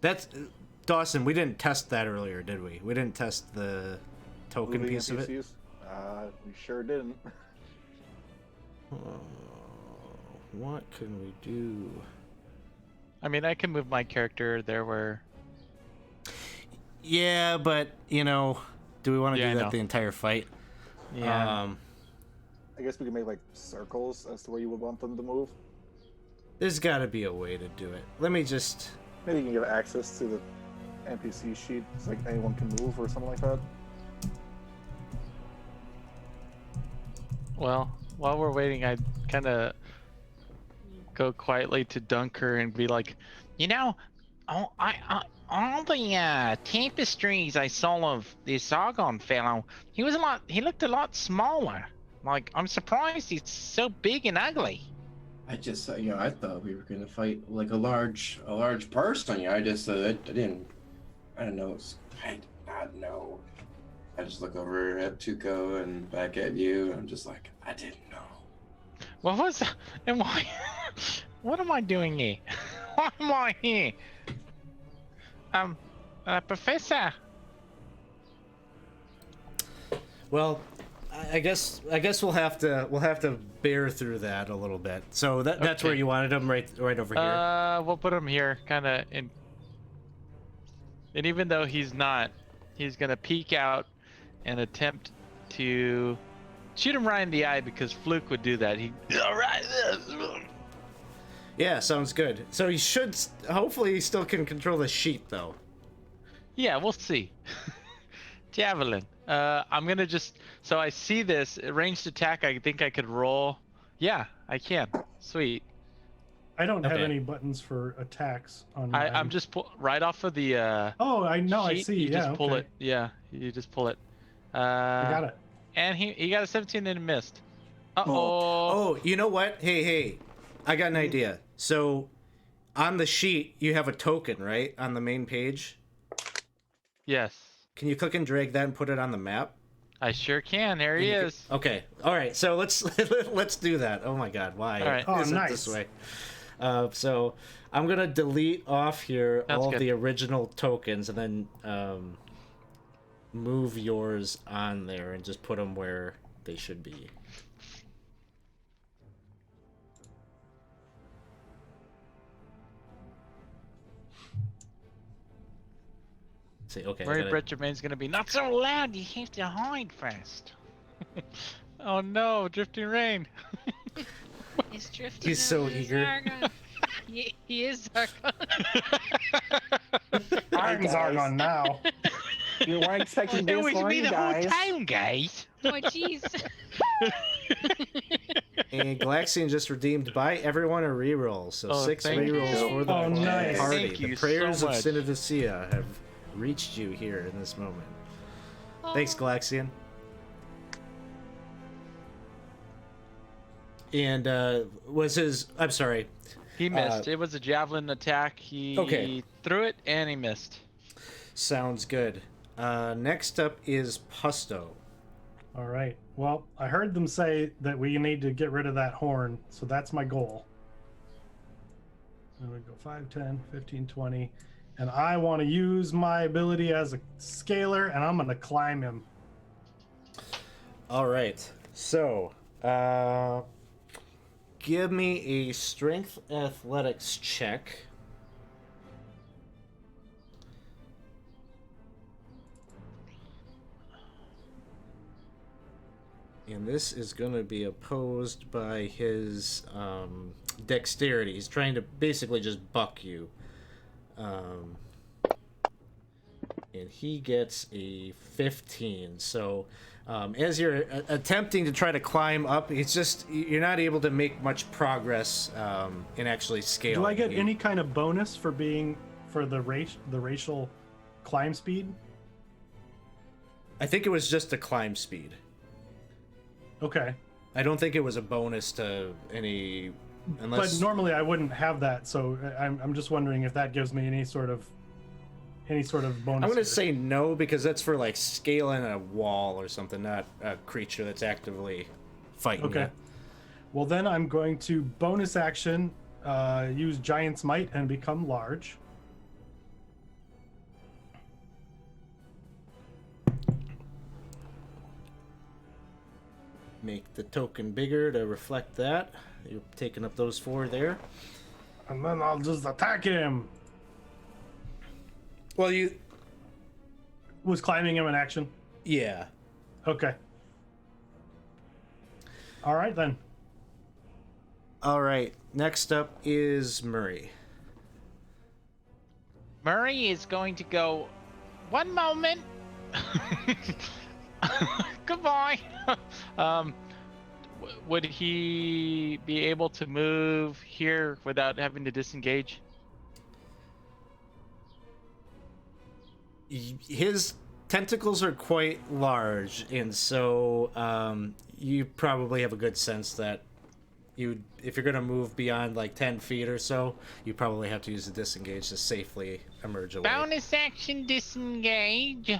That's... Dawson, we didn't test that earlier, did we? We didn't test the token Moving piece of it? NPCs? We sure didn't. What can we do? I mean, I can move my character there where... Yeah, but, you know, do we want to Yeah, do I that know. the entire fight? Yeah. I guess we can make like circles as to where you would want them to move. There's got to be a way to do it. Let me just... Maybe you can give access to the NPC sheet, so like anyone can move or something like that. Well, while we're waiting, I kind of go quietly to Dunker and be like, You know, all all the tapestries I saw of this Argon fellow, he looked a lot smaller. Like, I'm surprised he's so big and ugly. I just, I thought we were gonna fight like a large person. I just, I didn't know. I did not know. I just look over at Tuco and back at you. And I'm just like, I didn't know. What was that? And why? What am I doing here? Why am I here? Professor. Well, I guess we'll have to bear through that a little bit. So that's where Okay. you wanted him, right over here. We'll put him here, kind of in. And even though he's not, he's gonna peek out and attempt to shoot him right in the eye because Fluke would do that. All right. Yeah, sounds good. So he should, hopefully he still can control the sheet though. Yeah, we'll see. Javelin. I'm gonna just. So I see this ranged attack. I think I could roll. Yeah, I can. Sweet. I don't have Okay. any buttons for attacks on my. I'm just right off of the. Oh, I know. I sheet, see. You Yeah. just pull okay. it. Yeah, you just pull it. I got it. And he got a 17 and a missed. Uh-oh. Oh, you know what? Hey, I got an idea. So, on the sheet you have a token, right, on the main page. Yes. Can you click and drag that and put it on the map? I sure can. There he is. Okay. All right. So let's do that. Oh my God. Why? All right. Oh, is it nice. this way? So I'm gonna delete off here Sounds all of good. the original tokens and then move yours on there and just put them where they should be. See, okay. I Murray gotta- Brett Germain's gonna be not so loud. You have to hide first. Oh no, drifting rain. He's drifting. He's so over his eager. Argon. He is Argon. I'm guys. Zargon now. You weren't expecting It this was one, me you the whole guys. time, guys. Oh jeez. And Galaxian just redeemed by everyone a reroll. So Oh, 6 thank rerolls you. for the Oh, nice. party. Thank you The prayers so of much. Synodicea have reached you here in this moment. Thanks, Galaxian. And was his... I'm sorry. He missed. It was a javelin attack. He Okay. threw it and he missed. Sounds good. Next up is Pusto. All right. Well, I heard them say that we need to get rid of that horn, so that's my goal. I'm going to go 5, 10, 15, 20. And I want to use my ability as a scaler, and I'm going to climb him. All right. So, give me a strength athletics check. And this is going to be opposed by his dexterity. He's trying to basically just buck you. And he gets a 15. So as you're attempting to try to climb up, it's just you're not able to make much progress in actually scaling. Do I get You- any kind of bonus for being for the racial climb speed? I think it was just a climb speed. Okay. I don't think it was a bonus to any, unless. But normally I wouldn't have that, so I'm just wondering if that gives me any sort of bonus. I'm gonna here. say no because that's for like scaling a wall or something, not a creature that's actively fighting. Okay. you. Well, then I'm going to bonus action, use Giant's Might and become large. Make the token bigger to reflect that. You're taking up those 4 there. And then I'll just attack him. Well, you. Was climbing him an action? Yeah. Okay. All right then. All right. Next up is Murray. Murray is going to go. One moment. Goodbye. would he be able to move here without having to disengage? His tentacles are quite large, and so you probably have a good sense that if you're gonna move beyond like 10 feet or so, you probably have to use the disengage to safely emerge away. Bonus action disengage.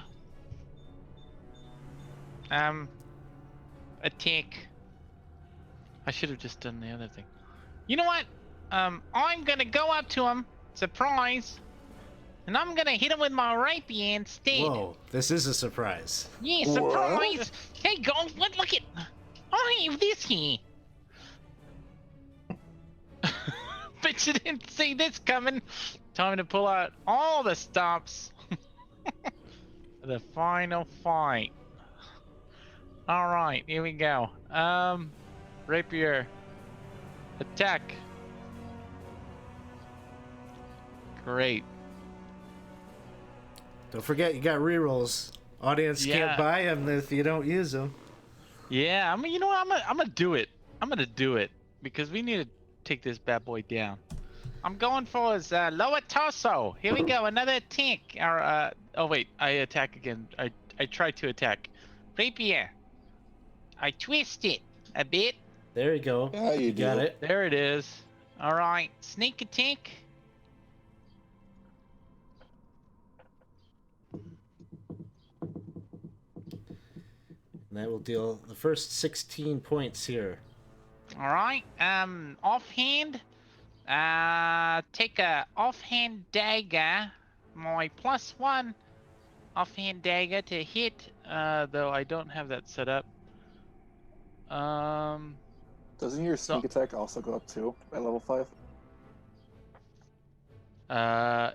Attack. I should have just done the other thing. You know what? I'm gonna go up to him, surprise, and I'm gonna hit him with my rapier instead. Whoa, this is a surprise. Yeah, surprise! Hey, go! Look at! I have this here. Bet you didn't see this coming. Time to pull out All the stops. the final fight. All right, here we go. Rapier. Attack. Great. Don't forget, you got rerolls. Audience Yeah. can't buy them if you don't use them. Yeah, I mean, you know what? I'm gonna do it. I'm gonna do it because we need to take this bad boy down. I'm going for his lower torso. Here we go, another attack. Or Oh wait, I attack again. I try to attack. rapier. I twist it a bit. There you go. Yeah, you do. got it. There it is. All right, sneak attack. And that will deal the first 16 points here. All right, offhand. Take a offhand dagger. My +1 offhand dagger to hit. Though I don't have that set up. Doesn't your So- sneak attack also go up too at level 5?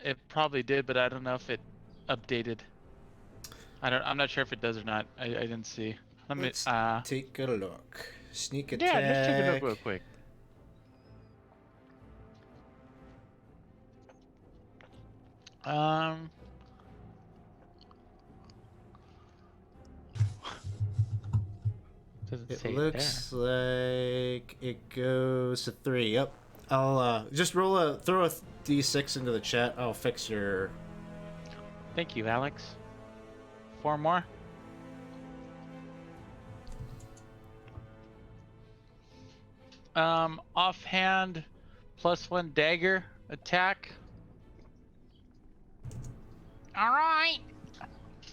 It probably did, but I don't know if it updated. I'm not sure if it does or not. I didn't see. Let me. Let's take a look. Sneak attack. Yeah, just check it out real quick. Doesn't It say looks like it goes to 3. Yep. I'll just throw a d6 into the chat. I'll fix your. Thank you, Alex. 4 more. Offhand, +1 dagger attack. All right.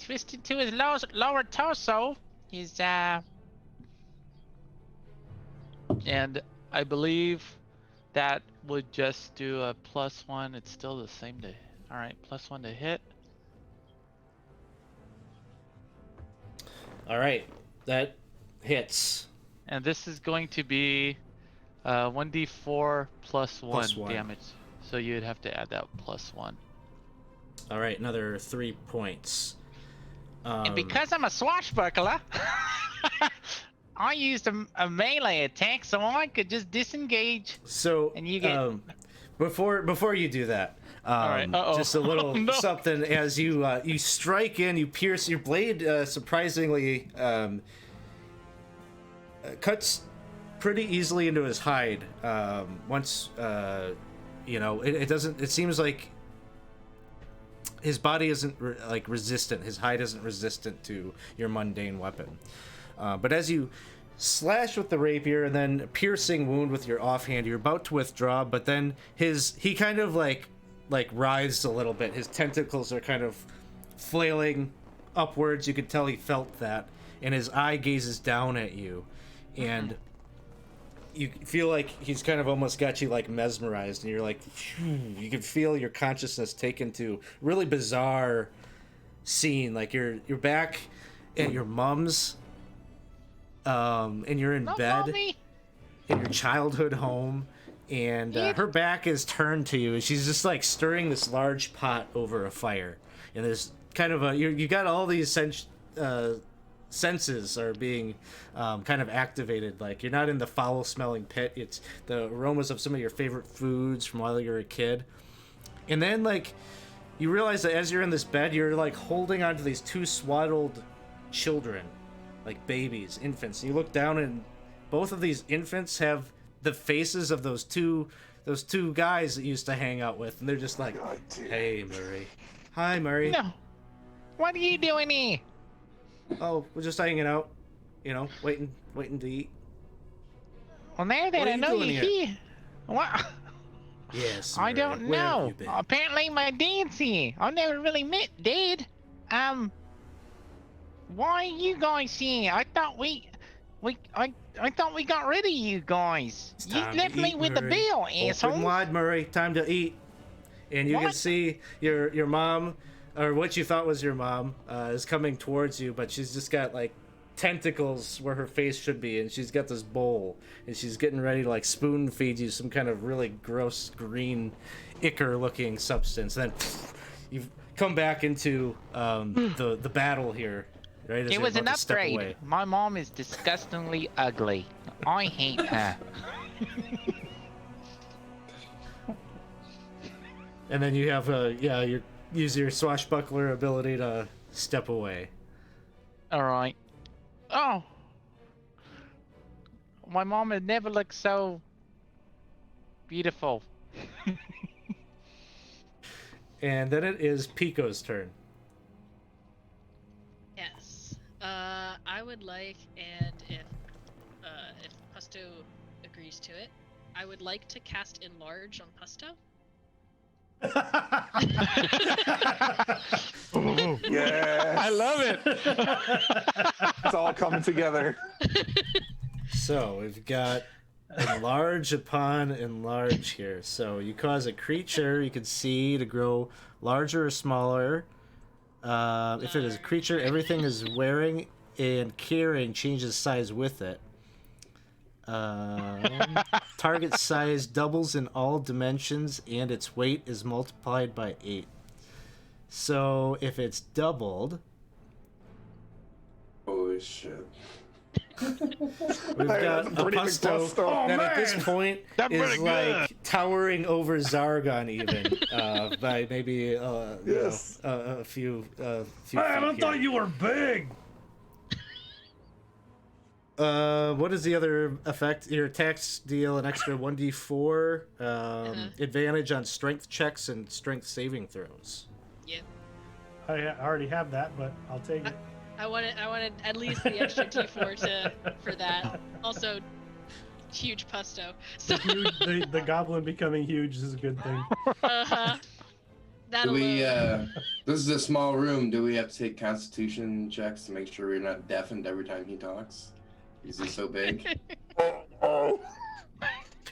Twisted to his lower torso. His And I believe that would just do a +1. It's still the same to. All right, +1 to hit. All right, that hits. And this is going to be 1d4 +1 Plus one. damage. So you'd have to add that +1. All right, another 3 points. and because I'm a swashbuckler, I used a melee attack, so I could just disengage. So And you get- before you do that, right, uh-oh. just a little Oh, no. something as you strike in, you pierce your blade. Surprisingly, cuts pretty easily into his hide. Once it doesn't. It seems like his body isn't resistant. His hide isn't resistant to your mundane weapon. But as you slash with the rapier and then a piercing wound with your offhand, you're about to withdraw, but then he kind of like writhes a little bit. His tentacles are kind of flailing upwards. You could tell he felt that, and his eye gazes down at you, and you feel like he's kind of almost got you like mesmerized, and you're like, phew, you can feel your consciousness taken to really bizarre scene. Like you're back at your mom's, and you're in bed Mommy. in your childhood home, and her back is turned to you, and she's just like stirring this large pot over a fire, and there's kind of you got all these senses are being kind of activated. Like you're not in the foul smelling pit, it's the aromas of some of your favorite foods from while you were a kid. And then like you realize that as you're in this bed, you're like holding onto these 2 swaddled children, like babies, infants, and you look down and both of these infants have the faces of those two guys that you used to hang out with, and they're just like, God damn. "Hey, Murray. Hi, Murray. No. What are you doing here? Oh, we're just hanging out, waiting to eat." Well, now that What are I you know doing you're here? here. What? Yes, I Murray. don't Where have know. you been? Apparently my dad's here. I've never really met Dad. Why are you guys here? I thought I thought we got rid of you guys. It's You time to left me eat, with the Murray. bill, Open asshole. wide, Murray. Time to eat. And you can What? see your mom, or what you thought was your mom, is coming towards you, but she's just got like tentacles where her face should be, and she's got this bowl, and she's getting ready to like spoon feed you some kind of really gross green ichor-looking substance. Then you've come back into the battle here. Right? As It you're was an about to step upgrade. away. My mom is disgustingly ugly. I hate her. And then you have you use your swashbuckler ability to step away. All right. Oh. My mom had never looked so beautiful. And then it is Pico's turn. Yes. I would like, and if Pusto agrees to it, I would like to cast Enlarge on Pusto. Yes. I love it. It's all coming together. So we've got enlarge upon enlarge here. So you cause a creature you can see to grow larger or smaller. If it is a creature, everything is wearing and carrying changes size with it. Target size doubles in all dimensions, and its weight is multiplied by 8. So if it's doubled, Holy shit. we've got a Pretty big Pusto Pusto. that at this point That's is pretty like towering over Zargon even by maybe Yes. a few Man, feet I here. thought you were big. What is the other effect? Your attacks deal an extra 1d4 advantage on strength checks and strength saving throws. Yep. I already have that, but I'll take it. I wanted at least the extra T4 for that. Also, huge Pusto. So The goblin becoming huge is a good thing. that Do we, alone. this is a small room. Do we have to take constitution checks to make sure we're not deafened every time he talks? Is he so big?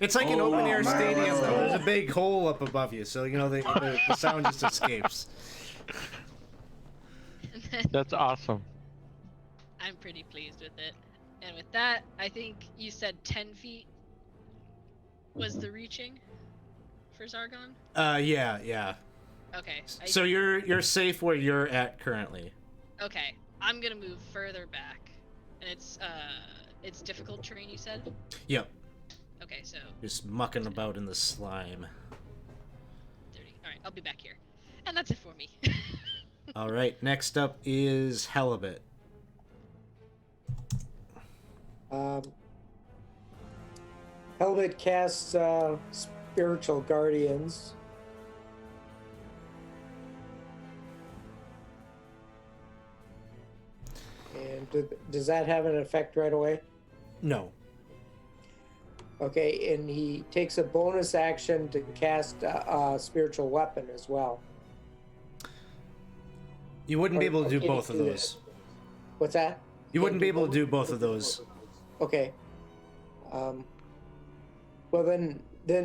It's like an open air man. stadium though. There's a big hole up above you, so the sound just escapes. That's awesome. I'm pretty pleased with it. And with that, I think you said 10 feet was the reaching for Zargon? Yeah. Okay. So you're safe where you're at currently. Okay. I'm gonna move further back. And it's difficult terrain, you said? Yep. Okay, so Just mucking about in the slime. 30. Alright, I'll be back here. And that's it for me. All right. Next up is Halibut. Helmet casts Spiritual Guardians. And does that have an effect right away? No. Okay, and he takes a bonus action to cast a spiritual weapon as well. You wouldn't be able to do Okay, both of do those. that. What's that? You wouldn't be able to do both of those. Okay. Well then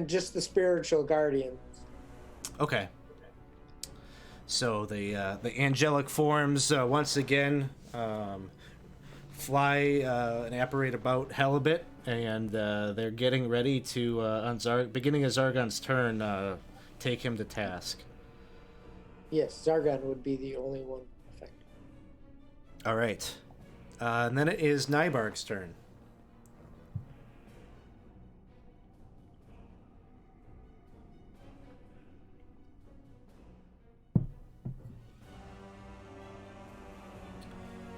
just the spiritual guardian. Okay. So the angelic forms once again fly and apparate about Halibut, and they're getting ready to on beginning of Zargon's turn take him to task. Yes, Zargon would be the only one affected. All right, and then it is Nybarg's turn.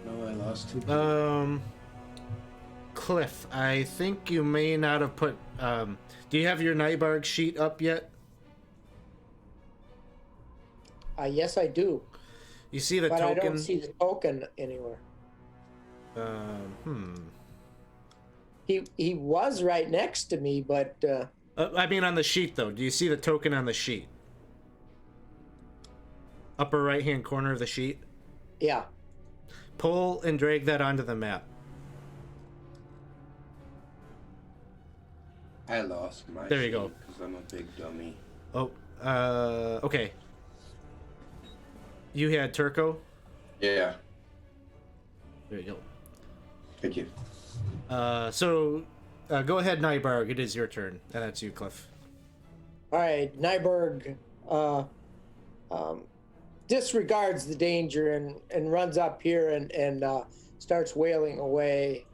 No, I lost 2. Cliff, I think you may not have put. Do you have your Nybarg sheet up yet? Yes, I do. You see the But token? I don't see the token anywhere. Hmm. He was right next to me, but I mean, on the sheet though. Do you see the token on the sheet? Upper right-hand corner of the sheet. yeah. Pull and drag that onto the map. I lost my. There you go. Because I'm a big dummy. Oh, okay. You had Turco? Yeah. There you Thank you. go. Go ahead, Nybarg. It is your turn. And that's you, Cliff. All right, Nyberg disregards the danger and runs up here and starts wailing away.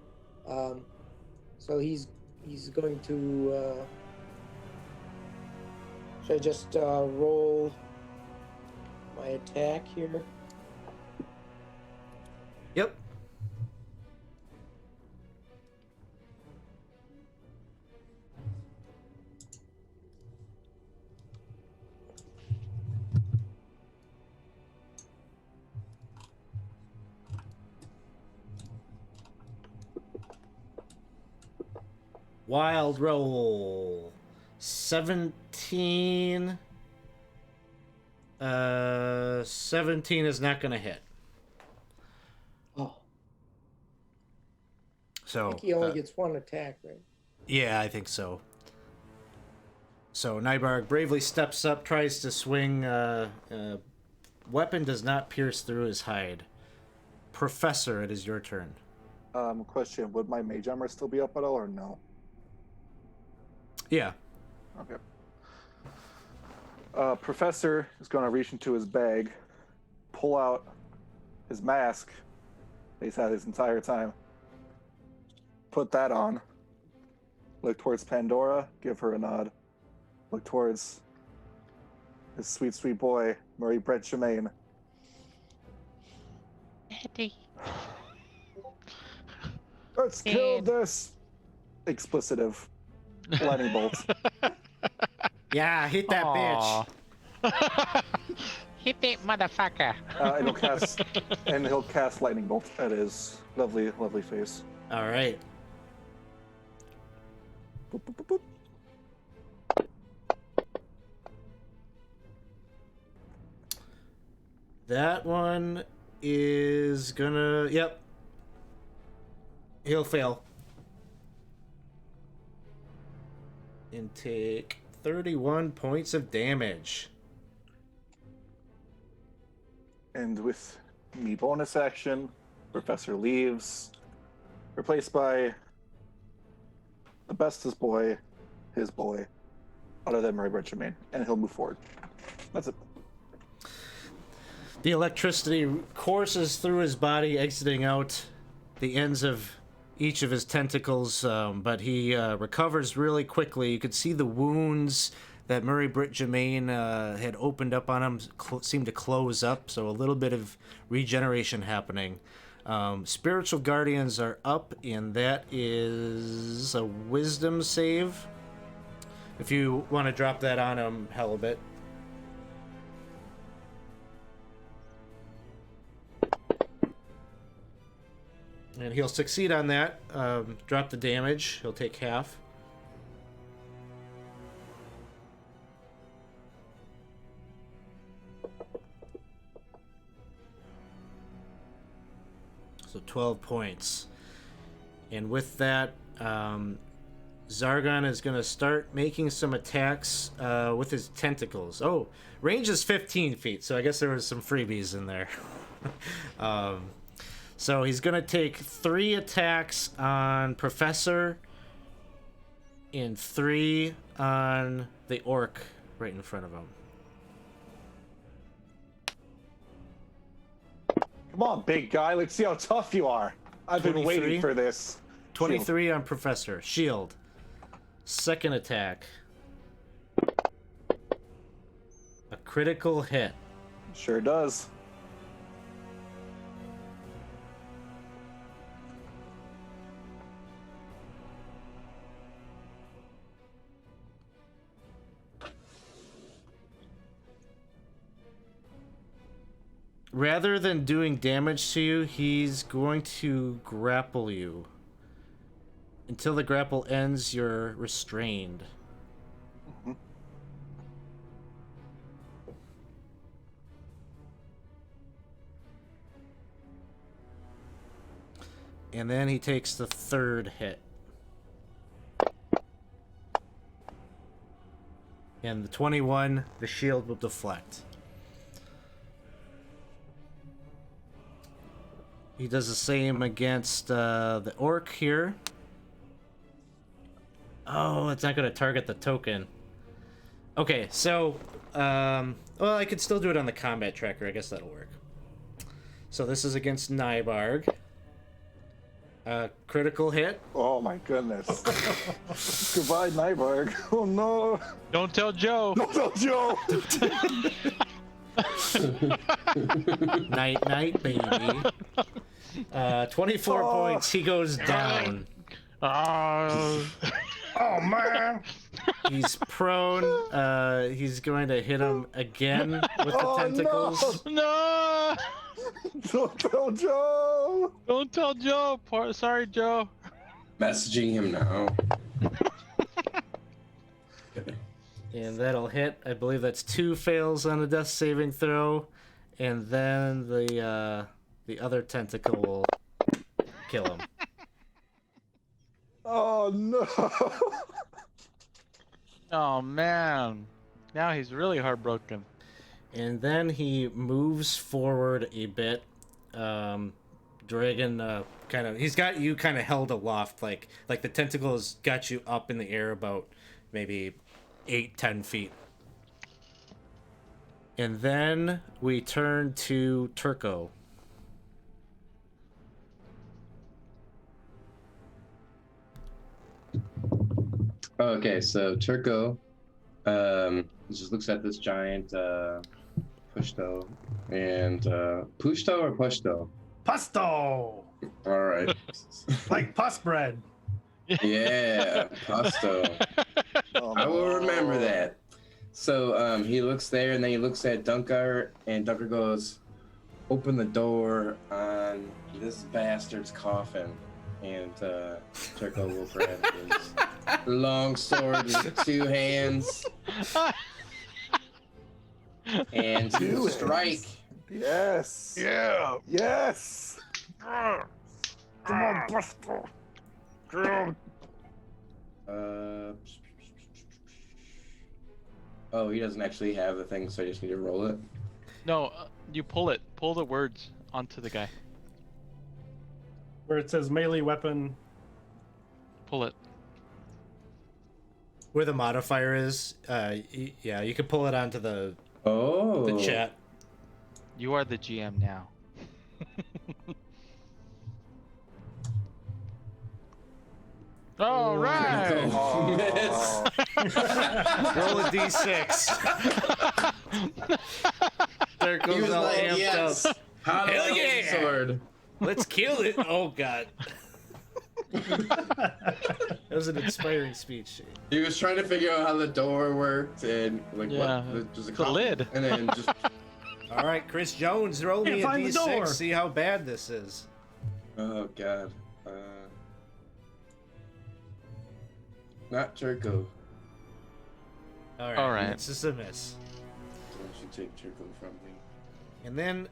So he's going to. Should I just roll my attack here? Yep. Wild roll. 17. 17 is not going to hit. Oh, I So, think he only gets one attack, right? yeah, I think so. So Nybarg bravely steps up, tries to swing. Weapon does not pierce through his hide. Professor, it is your turn. Question: would my mage armor still be up at all, or no? Yeah. Okay. Professor is going to reach into his bag, pull out his mask that he's had his entire time, put that on, look towards Pandora, give her a nod, look towards his sweet, sweet boy, Murray Brett Tremaine. Daddy. Let's kill And- this. Explicitive. Lightning bolt. Yeah, hit that bitch. Hit that motherfucker. And he'll cast lightning bolt at his lovely, lovely face. All right. Boop, boop, boop, boop. That one is gonna. Yep. He'll fail. And take 31 points of damage. And with me bonus action, Professor leaves, replaced by the bestest boy, his boy, other than Murray Brett Tremaine, and he'll move forward. That's it. The electricity courses through his body, exiting out the ends of each of his tentacles, but he recovers really quickly. You could see the wounds that Murray Britt Germain had opened up on him seemed to close up, so a little bit of regeneration happening. Spiritual Guardians are up, and that is a Wisdom save. If you want to drop that on him, Halibut. And he'll succeed on that. Drop the damage. He'll take half. So 12 points. And with that, Zargon is going to start making some attacks with his tentacles. Oh, range is 15 feet, so I guess there was some freebies in there. So he's going to take 3 attacks on Professor and 3 on the orc right in front of him. Come on, big guy. Let's see how tough you are. I've been 23? waiting for this. 23 on Professor. Shield. Second attack. A critical hit. Sure does. rather than doing damage to you, he's going to grapple you. Until the grapple ends, you're restrained. Mhm. And then he takes the third hit. And the 21, the shield will deflect. He does the same against the orc here. Oh, it's not going to target the token. Okay, so, well, I could still do it on the combat tracker. I guess that'll work. So this is against Nybarg. Critical hit. Oh my goodness. Goodbye, Nybarg. Oh no. Don't tell Joe. Don't tell Joe. Night, night, baby. 24 points. He goes down. Oh, Oh man! He's prone. He's going to hit him again with the tentacles. no! Don't tell Joe. Don't tell Joe. Sorry, Joe. Messaging him now. And that'll hit. I believe that's 2 fails on a death saving throw. And then the other tentacle will kill him. Oh no. Oh man. Now he's really heartbroken. And then he moves forward a bit. Dragon kind of, he's got you kind of held aloft, like the tentacles got you up in the air about maybe 8-10 feet. And then we turn to Turco. Okay, so Turco just looks at this giant Pushto and Pushto or Pushto? Pasto! All right. Like pus bread. Yeah, Pusto. Oh, I will no. remember that. So he looks there and then he looks at Dunkar and Dunkar goes, "Open the door on this bastard's coffin." And Turco will grab his long sword in 2 hands and he will strike. Yes. Yeah! Yes. Come on, Pasto! Come Oh, he doesn't actually have the thing, so I just need to roll it. No, you pull it. Pull the words onto the guy. Where it says melee weapon. Pull it. Where the modifier is, yeah, you can pull it onto the chat. You are the GM now. All right. Oh. Roll a d6. There He goes was all like, amped yes. up. How do I Hell hold the yeah. sword? Let's kill it. Oh god. That was an inspiring speech. He was trying to figure out how the door worked and like Yeah, what there's a the cop- lid. and then just All right, Chris Jones, roll me Can't a find the door. d6. See how bad this is. oh god. Not Turco. All right. It's just a miss. Someone should take Turco from me. And then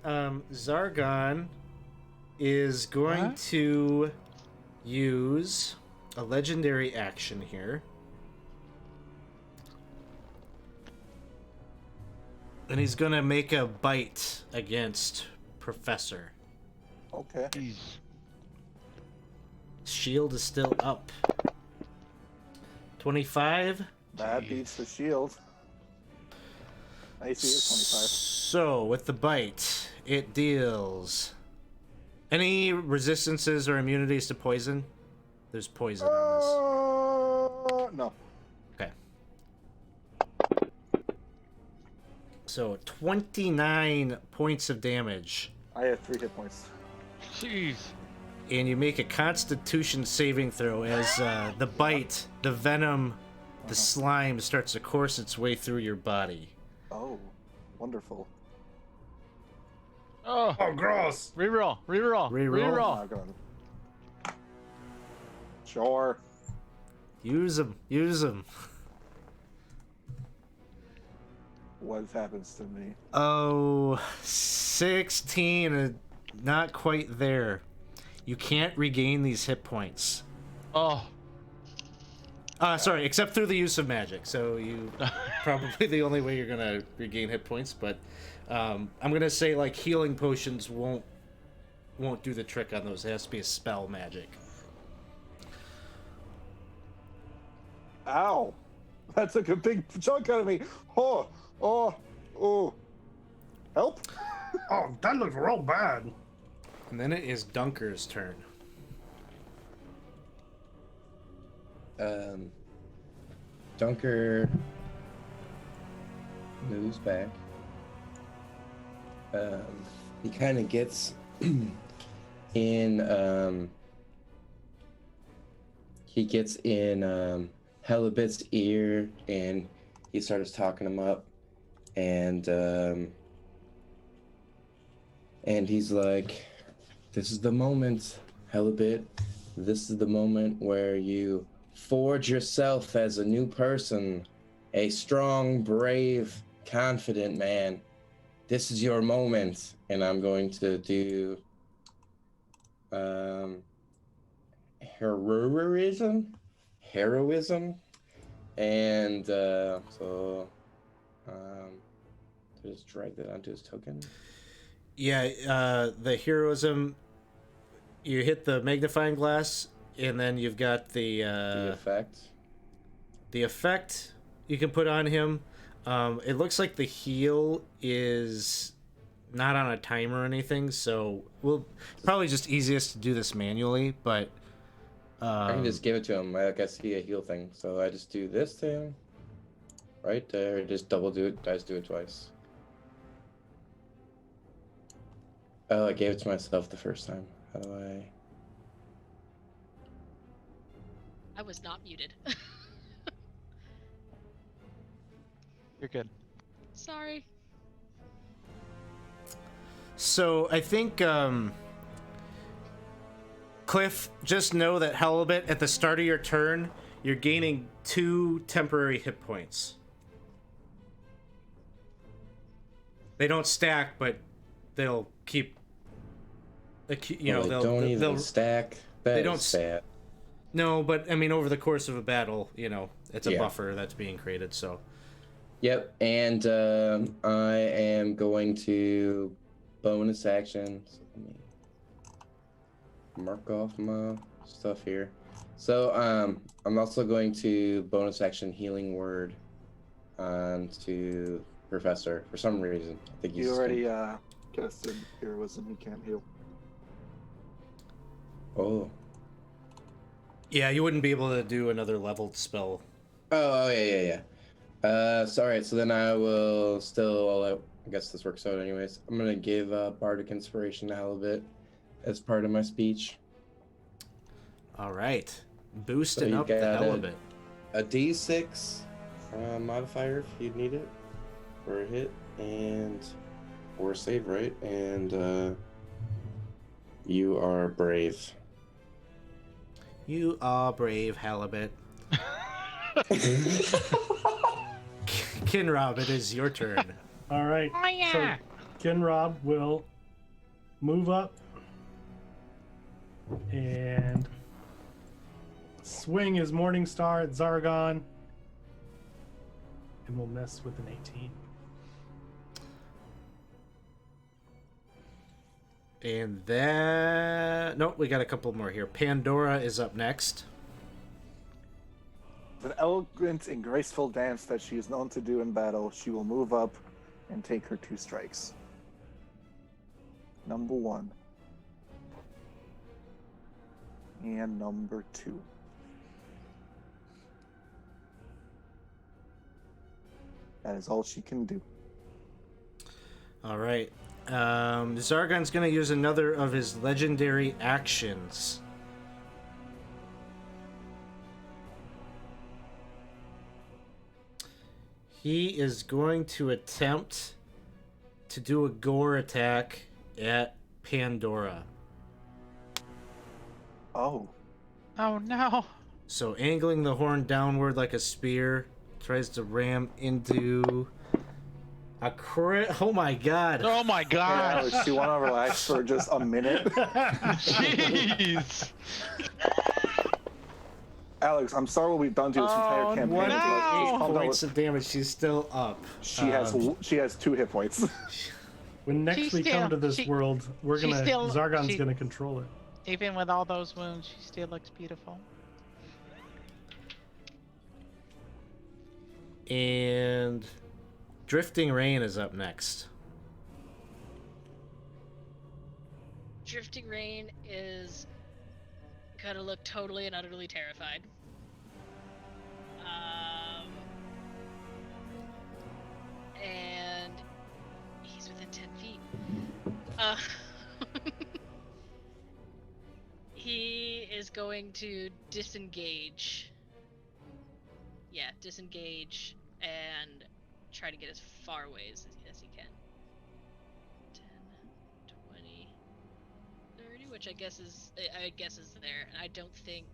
Zargon is going What? to use a legendary action here. And he's going to make a bite against Professor. Okay. Shield is still up. 25. That beats the shield. AC is 25. So, with the bite, it deals any resistances or immunities to poison. There's poison on No. this. Okay. So, 29 points of damage. I have 3 hit points. Jeez. And you make a Constitution saving throw as the bite, the venom, the slime starts to course its way through your body. Oh, wonderful. Oh, Oh, gross. reroll. Reroll. Reroll. Oh, God. Sure. Use them. Use them. What happens to me? Oh, 16. Not quite there. You can't regain these hit points. Oh. Sorry, except through the use of magic. So you probably the only way you're gonna regain hit points. But I'm gonna say like healing potions won't do the trick on those. It has to be a spell magic. Ow. That took a big chunk out of me. Oh. Help? Oh, that looks real bad. And then it is Dunker's turn. Dunker moves back. He kind of gets in. He gets in Halibut's ear, and he starts talking him up, and he's like, "This is the moment, Halibut. This is the moment where you forge yourself as a new person, a strong, brave, confident man. This is your moment." And I'm going to do heroism, and just drag that onto his token. Yeah, the heroism. You hit the magnifying glass, and then you've got the effect. The effect you can put on him. It looks like the heal is not on a timer or anything, so we'll probably just easiest to do this manually. But I can just give it to him. I see a heal thing, so I just do this to him. Right there, just double do it. I just do it twice. Oh, I gave it to myself the first time. How do I? I was not muted. You're good. Sorry. So I think Cliff, just know that Halibut, at the start of your turn, you're gaining 2 temporary hit points. They don't stack, but they'll keep. You know, don't even stack. They don't stack. No, but I mean, over the course of a battle, you know, it's a buffer that's being created. So. Yep, and I am going to bonus action. So let me mark off my stuff here. So I'm also going to bonus action healing word to Professor for some reason. I think you already casted heroism. He can't heal. Oh. Yeah, you wouldn't be able to do another leveled spell. Oh yeah. Sorry, so then I will still, I guess this works out anyways. I'm going to give Bardic Inspiration to Halibut as part of my speech. All right. Boosting up the Halibut. A D6 modifier if you need it for a hit, or a save, right? And you are brave. You are brave, Halibut. Kinrob, it is your turn. All right. Oh, yeah. So Kinrob will move up and swing his Morning Star at Zargon, and will miss with an 18. And then... Nope, we got a couple more here. Pandora is up next. With an elegant and graceful dance that she is known to do in battle, she will move up and take her 2 strikes. Number 1. And number 2. That is all she can do. All right. Zargon's going to use another of his legendary actions. He is going to attempt to do a gore attack at Pandora. Oh. Oh no. So angling the horn downward like a spear, tries to ram into a crit. Oh my god. Oh my Hey, god. Alex, do you want to relax for just a minute? Jeez. Alex, I'm sorry what we've done to this entire Oh, campaign. One no. Just calm down. points of damage. She's still up. She has 2 hit points. When next She's we come still- to this she- world, we're she's gonna still- Zargon's she- gonna control it. Even with all those wounds, she still looks beautiful. And Drifting Rain is up next. Drifting Rain is gonna look totally and utterly terrified. And he's within 10 feet. He is going to disengage. Yeah, disengage and try to get as far away as he can. 10, 20, 30, which I guess is there. And I don't think.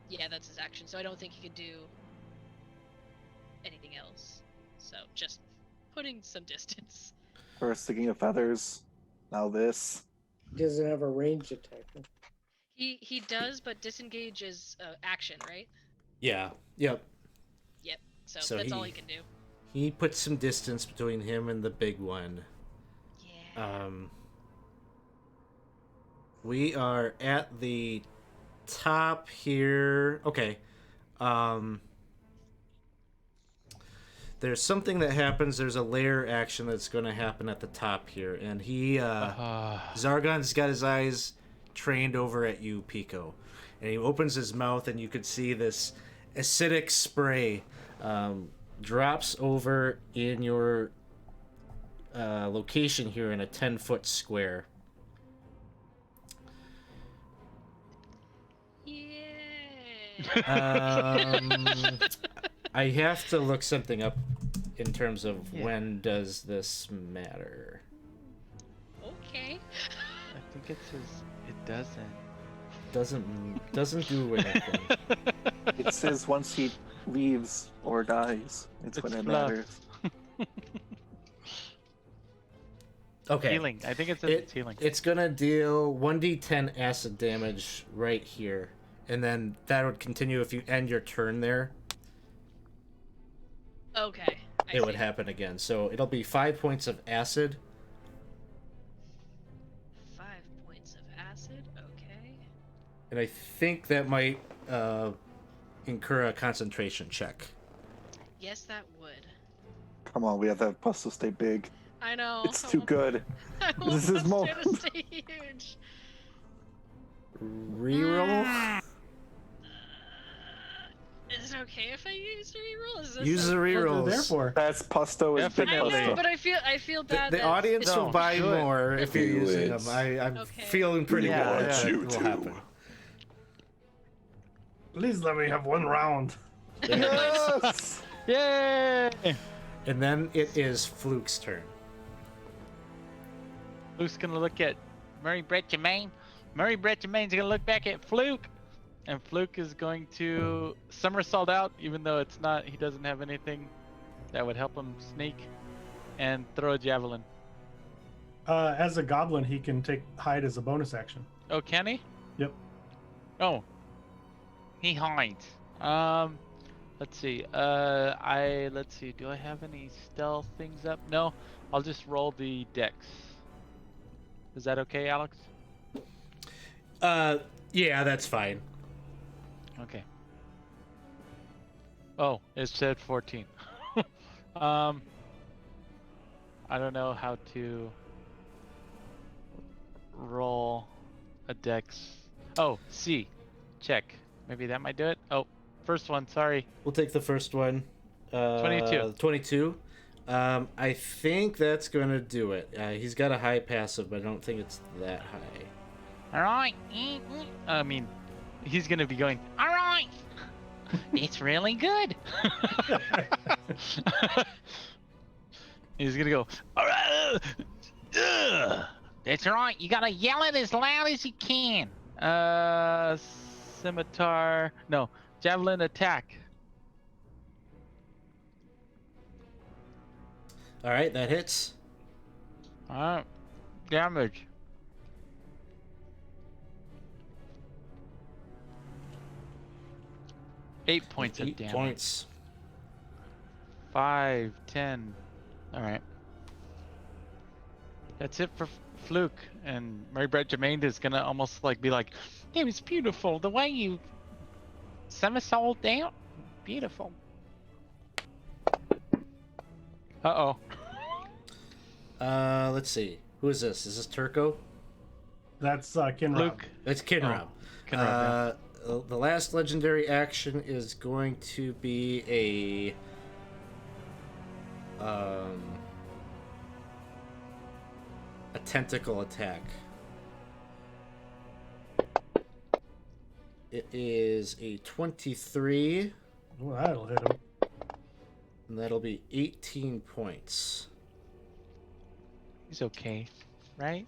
Yeah, that's his action. So I don't think he could do anything else. So just putting some distance. First sticking of feathers. Now this. He doesn't have a ranged attack. He does, but disengage is action, right? Yeah. Yep. Yep. So So that's all he- he can do. He puts some distance between him and the big one. Yeah. We are at the top here. Okay. There's something that happens. There's a layer action that's going to happen at the top here, and he Zargon's got his eyes trained over at you, Pico, and he opens his mouth, and you could see this acidic spray drops over in your location here in a 10-foot square. Yeah. I have to look something up in terms of Yeah. when does this matter. Okay. I think it says it doesn't. Doesn't do anything. It says once he leaves or dies, it's when It's it fluff. matters. Okay. Healing. I think it says it's healing. It's gonna deal 1d10 acid damage right here, and then that would continue if you end your turn there. Okay. I It would see. happen again. So it'll be 5 points of acid. 5 points of acid. Okay. And I think that might incur a concentration check. Yes, that would. Come on, we have to have Pusto stay big. I know. It's too good. I want This is Buster moment. to stay huge. Reroll. Is it okay if I use a reroll? Is this Use the a- What they're rerolls. there for. That's Pusto is big I know, Pusto. but I feel bad. The that audience No, will buy do it. more if you're Do using it. them. I'm Okay. feeling pretty Yeah, good yeah. that You will too. happen. Please let me have one round. Yes! Yay! And then it is Fluke's turn. Fluke's gonna look at Murray Brett Jermaine. Murray Brett Jermaine's gonna look back at Fluke, and Fluke is going to somersault out, even though it's not. He doesn't have anything that would help him sneak, and throw a javelin. As a goblin, he can take hide as a bonus action. Oh, can he? Yep. Oh, he hides. Let's see. Let's see. Do I have any stealth things up? No. I'll just roll the dex. Is that okay, Alex? Yeah, that's fine. Okay. Oh, it said 14. I don't know how to roll a dex. Oh, C. Check. Maybe that might do it. Oh, first one. Sorry. We'll take the first one. 22. 22. I think that's going to do it. He's got a high passive, but I don't think it's that high. All right. I mean, he's gonna be going. All right. It's really good. He's gonna go. All right. Ugh. That's right. You gotta yell it as loud as you can. Scimitar. No, javelin attack. All right, that hits. Alright. Damage. 8 points of 8 damage. points. 5, 10. Alright. That's it for Fluke. And Mary Brett Jermaine is gonna almost like be like, It was beautiful. The way you somersaulted down. Beautiful. uh-oh. Let's see. Who is this? Is this Turco? That's Kinrob. Luke. It's Kinrob. Kinrob, The last legendary action is going to be a tentacle attack. It is a 23, Oh, that'll hit him. and that'll be 18 points. He's okay, right?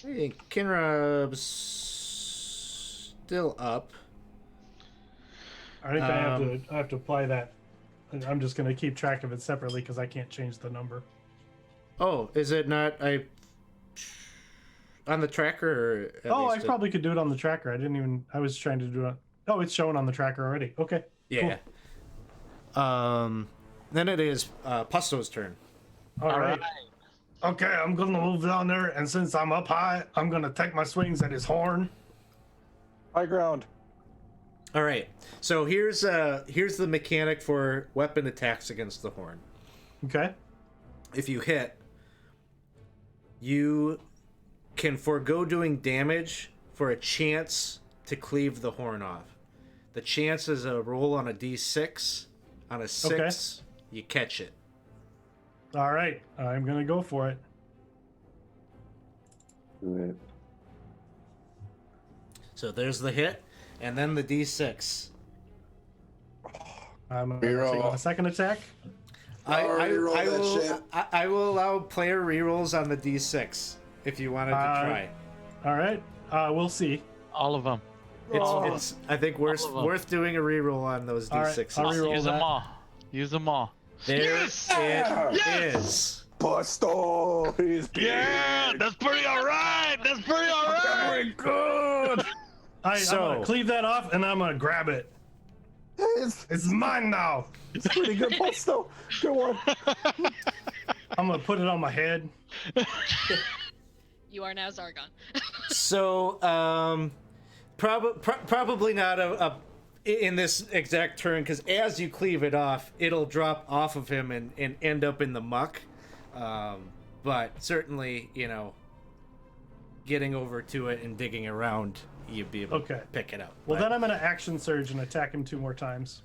I think Kinrob's still up. I think I have to apply that. I'm just going to keep track of it separately because I can't change the number. Oh, is it not on the tracker? Or at Oh, I least probably could do it on the tracker. I was trying to do it. Oh, it's showing on the tracker already. Okay. Yeah. Cool. Then it is Pusto's turn. All right. Okay, I'm gonna move down there, and since I'm up high, I'm gonna take my swings at his horn. High ground. All right. So here's the mechanic for weapon attacks against the horn. Okay. If you hit, you can forego doing damage for a chance to cleave the horn off. The chance is a roll on a d6. On a 6, you catch it. All right. I'm going to go for it. So there's the hit, and then the d6. I'm going to take Reroll. a second attack. I will allow player rerolls on the d6 if you wanted to try. All right. We'll see. All of them. It's I think worth doing a reroll on those All right, d6s. I'll reroll Use that. them all. Use them all. There it is. Busto! He's Yeah, that's pretty alright. That's pretty alright. Very good. I'm So- going to cleave that off and I'm going to grab it. It's mine now. It's pretty good, Busto. Go on. I'm going to put it on my head. You are now Zargon. So, probably not in this exact turn, because as you cleave it off, it'll drop off of him and end up in the muck. But certainly, getting over to it and digging around, you'd be able to pick it up. Well, But- then I'm going to action surge and attack him 2 more times.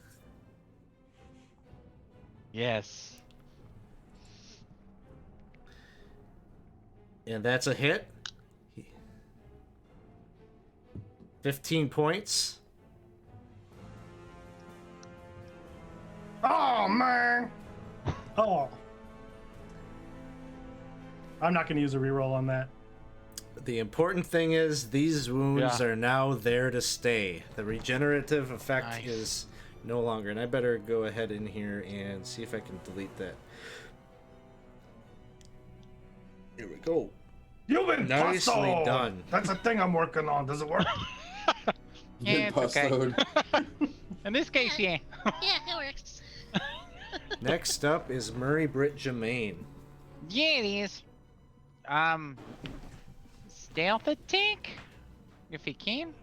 Yes. And that's a hit. 15 points. Oh man. Oh. I'm not going to use a reroll on that. The important thing is these wounds Yeah. are now there to stay. The regenerative effect Nice. is no longer. And I better go ahead in here and see if I can delete that. Here we go. You've been Nicely Busto. done. That's a thing I'm working on. Does it work? Yeah, it's okay. Bustoed. In this case, yeah. Yeah, that works. Next up is Murray Britt Jermaine. Yeah, it is. Stealth attack, if he can.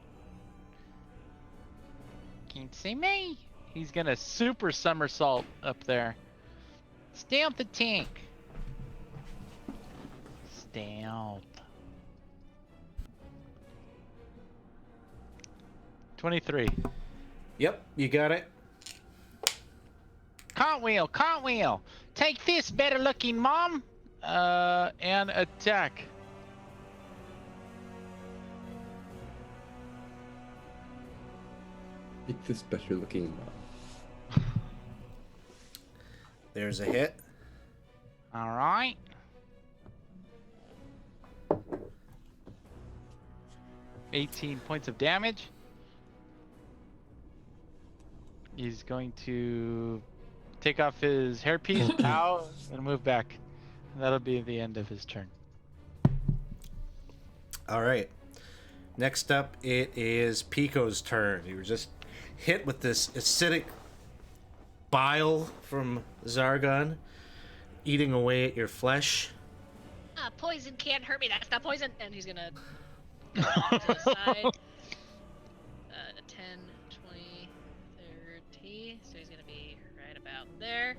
Can't see me. He's gonna super somersault up there. Stealth attack. Stealth. 23. Yep, you got it. Cartwheel, cartwheel. Take this, better looking mom. And attack. Make this better looking. There's a hit. All right. 18 points of damage. He's going to take off his hairpiece, bow, and move back. That'll be the end of his turn. All right. Next up, it is Pico's turn. You were just hit with this acidic bile from Zargon, eating away at your flesh. Poison can't hurt me. That's not poison. And he's gonna go to the side. 10, 20, 30. So he's gonna be right about there.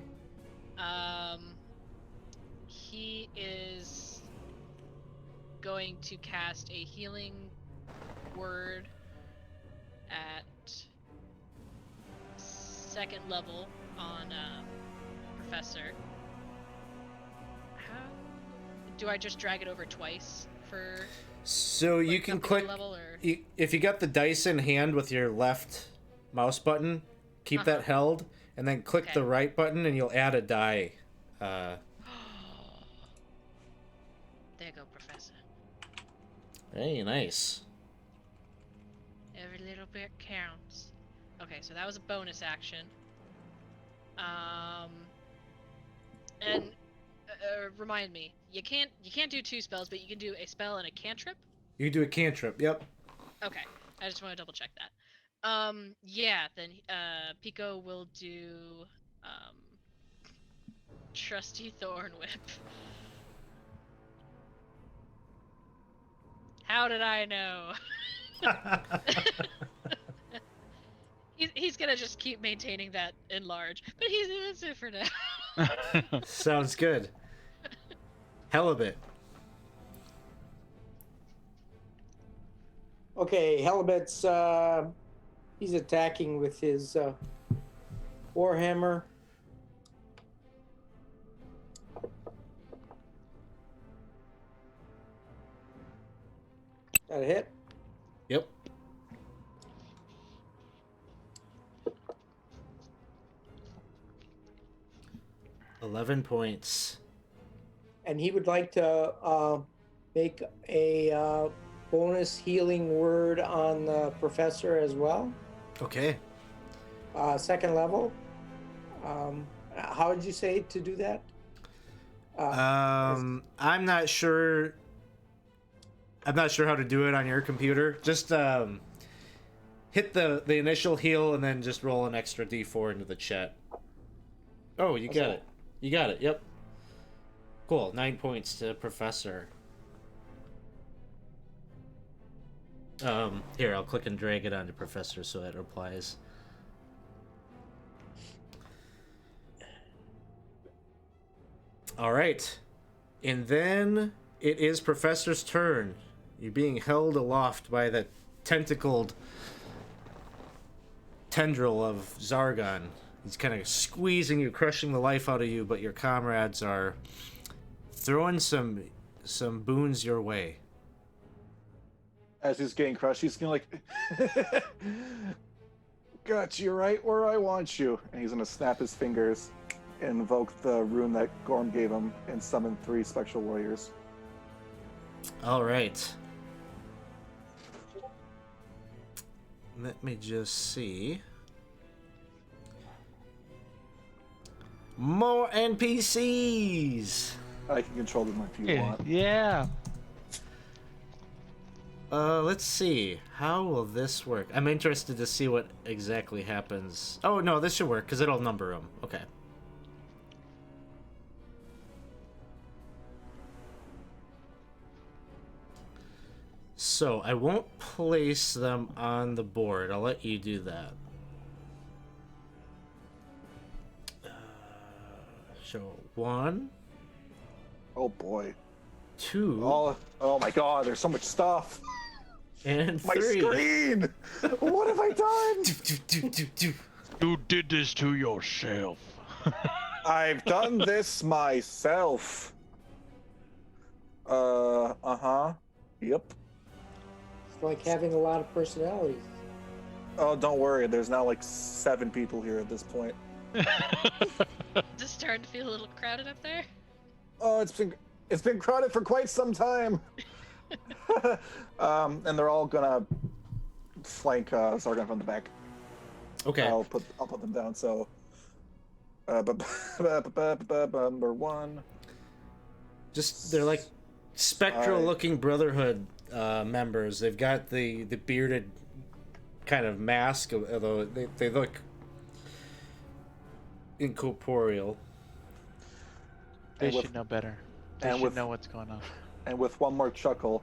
He is going to cast a healing word at 2nd level on Professor. How do I just drag it over twice for? So you can click level, or? If you got the dice in hand with your left mouse button, keep that held, and then click the right button, and you'll add a die. There you go, Professor. Hey, nice. Every little bit counts. Okay, so that was a bonus action. And remind me, you can't do 2 spells, but you can do a spell and a cantrip. You can do a cantrip. Yep. Okay, I just want to double check that. Yeah, then Pico will do Trusty Thorn Whip. How did I know? He's gonna just keep maintaining that in large, but that's it for now. Sounds good. Halibut. Okay, Halibut's he's attacking with his warhammer. That a hit? Yep. $11 points. And he would like to make a bonus healing word on the professor as well. Okay. 2nd level. How did you say to do that? I'm not sure. I'm not sure how to do it on your computer. Just hit the initial heal and then just roll an extra D4 into the chat. Oh, you got it. You got it. Yep. Cool. 9 points to Professor. Here, I'll click and drag it onto Professor so it applies. All right. And then it is Professor's turn. You're being held aloft by the tentacled tendril of Zargon. He's kind of squeezing you, crushing the life out of you, but your comrades are throwing some boons your way. As he's getting crushed, he's gonna got you right where I want you. And he's gonna snap his fingers, invoke the rune that Gorm gave him, and summon 3 spectral warriors. All right. Let me just see. More NPCs. I can control them if you want. Yeah. Let's see. How will this work? I'm interested to see what exactly happens. Oh, no, this should work because it'll number them. Okay. So I won't place them on the board. I'll let you do that. So 1. Oh boy. 2. Oh my god, there's so much stuff. And My 3. screen! What have I done? You did this to yourself. I've done this myself. Yep. It's like having a lot of personalities. Oh, don't worry. There's now like 7 people here at this point. Just starting to feel a little crowded up there. Oh, it's been crowded for quite some time. And they're all gonna flank Zargon from the back. Okay. I'll put them down. So, number one. Just they're like spectral-looking Brotherhood members. They've got the bearded kind of mask, although they look incorporeal. They And with- should know better. They and should with- know what's going on. And with one more chuckle,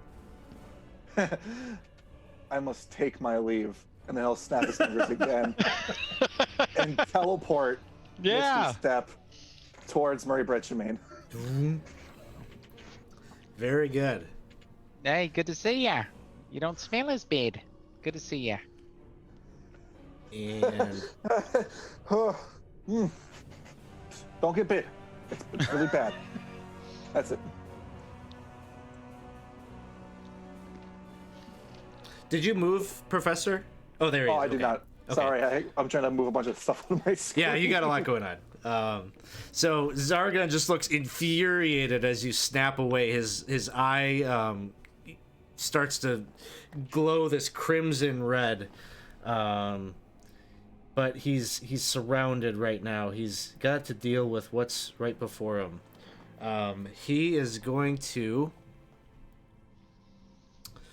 I must take my leave. And then he'll snap his fingers again and teleport Yeah. Misty Step towards Murray Brett Tremaine. Very good. Hey, good to see ya. You don't smell as bad. Good to see ya. And Don't get bit. It's really bad. That's it. did you move, Professor? Oh, there he is. I did Okay. not. Okay. Sorry, I'm trying to move a bunch of stuff on my screen. Yeah, you got a lot going on. So Zargon just looks infuriated as you snap away. His eye starts to glow this crimson red. But he's surrounded right now. He's got to deal with what's right before him. He is going to.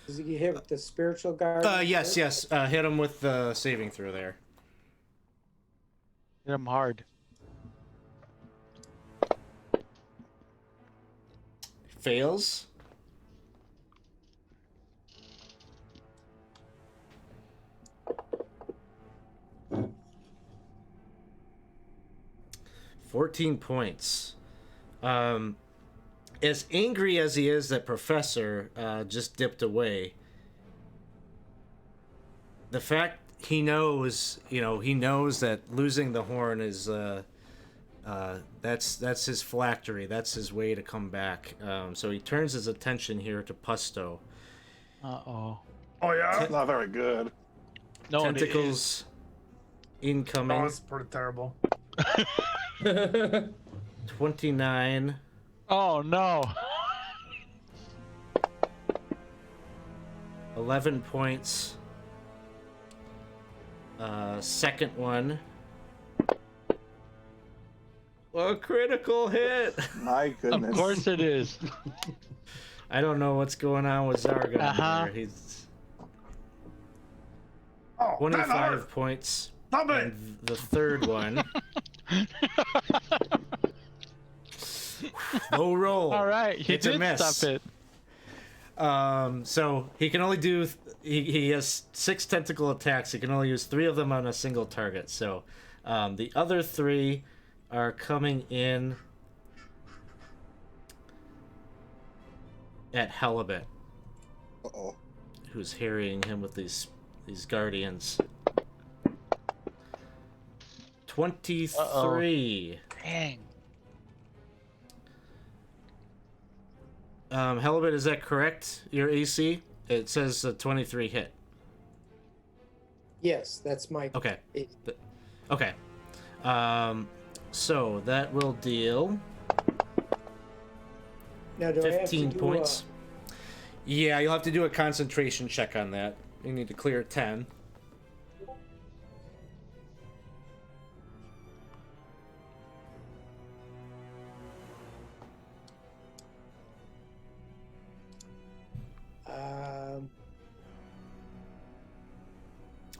Does he get hit with the spiritual guard? Yes. Hit him with the saving throw there. Hit him hard. Fails. $14 points. As angry as he is that Professor just dipped away, the fact he knows that losing the horn is that's his phylactery. That's his way to come back. So he turns his attention here to Pusto. Uh-oh. Oh yeah. It's not very good. No, Tentacles incoming. Oh, it's pretty terrible. 29. Oh, no. 11 points. Second one. A critical hit. My goodness. Of course it is. I don't know what's going on with Zargon Uh-huh. here. He's Oh, 25 points. Stop it! And the third one. Low roll. All right, he It's a did miss. stop it. So he can only do. He has 6 tentacle attacks. He can only use 3 of them on a single target. So the other 3 are coming in at Halibut, Uh-oh. who's harrying him with these guardians. 23. Dang. Halibut, is that correct? Your AC? It says a 23 hit. Yes, that's my. Okay. It, Okay. So that will deal now, do I have to 15 do points. Yeah, you'll have to do a concentration check on that. You need to clear 10.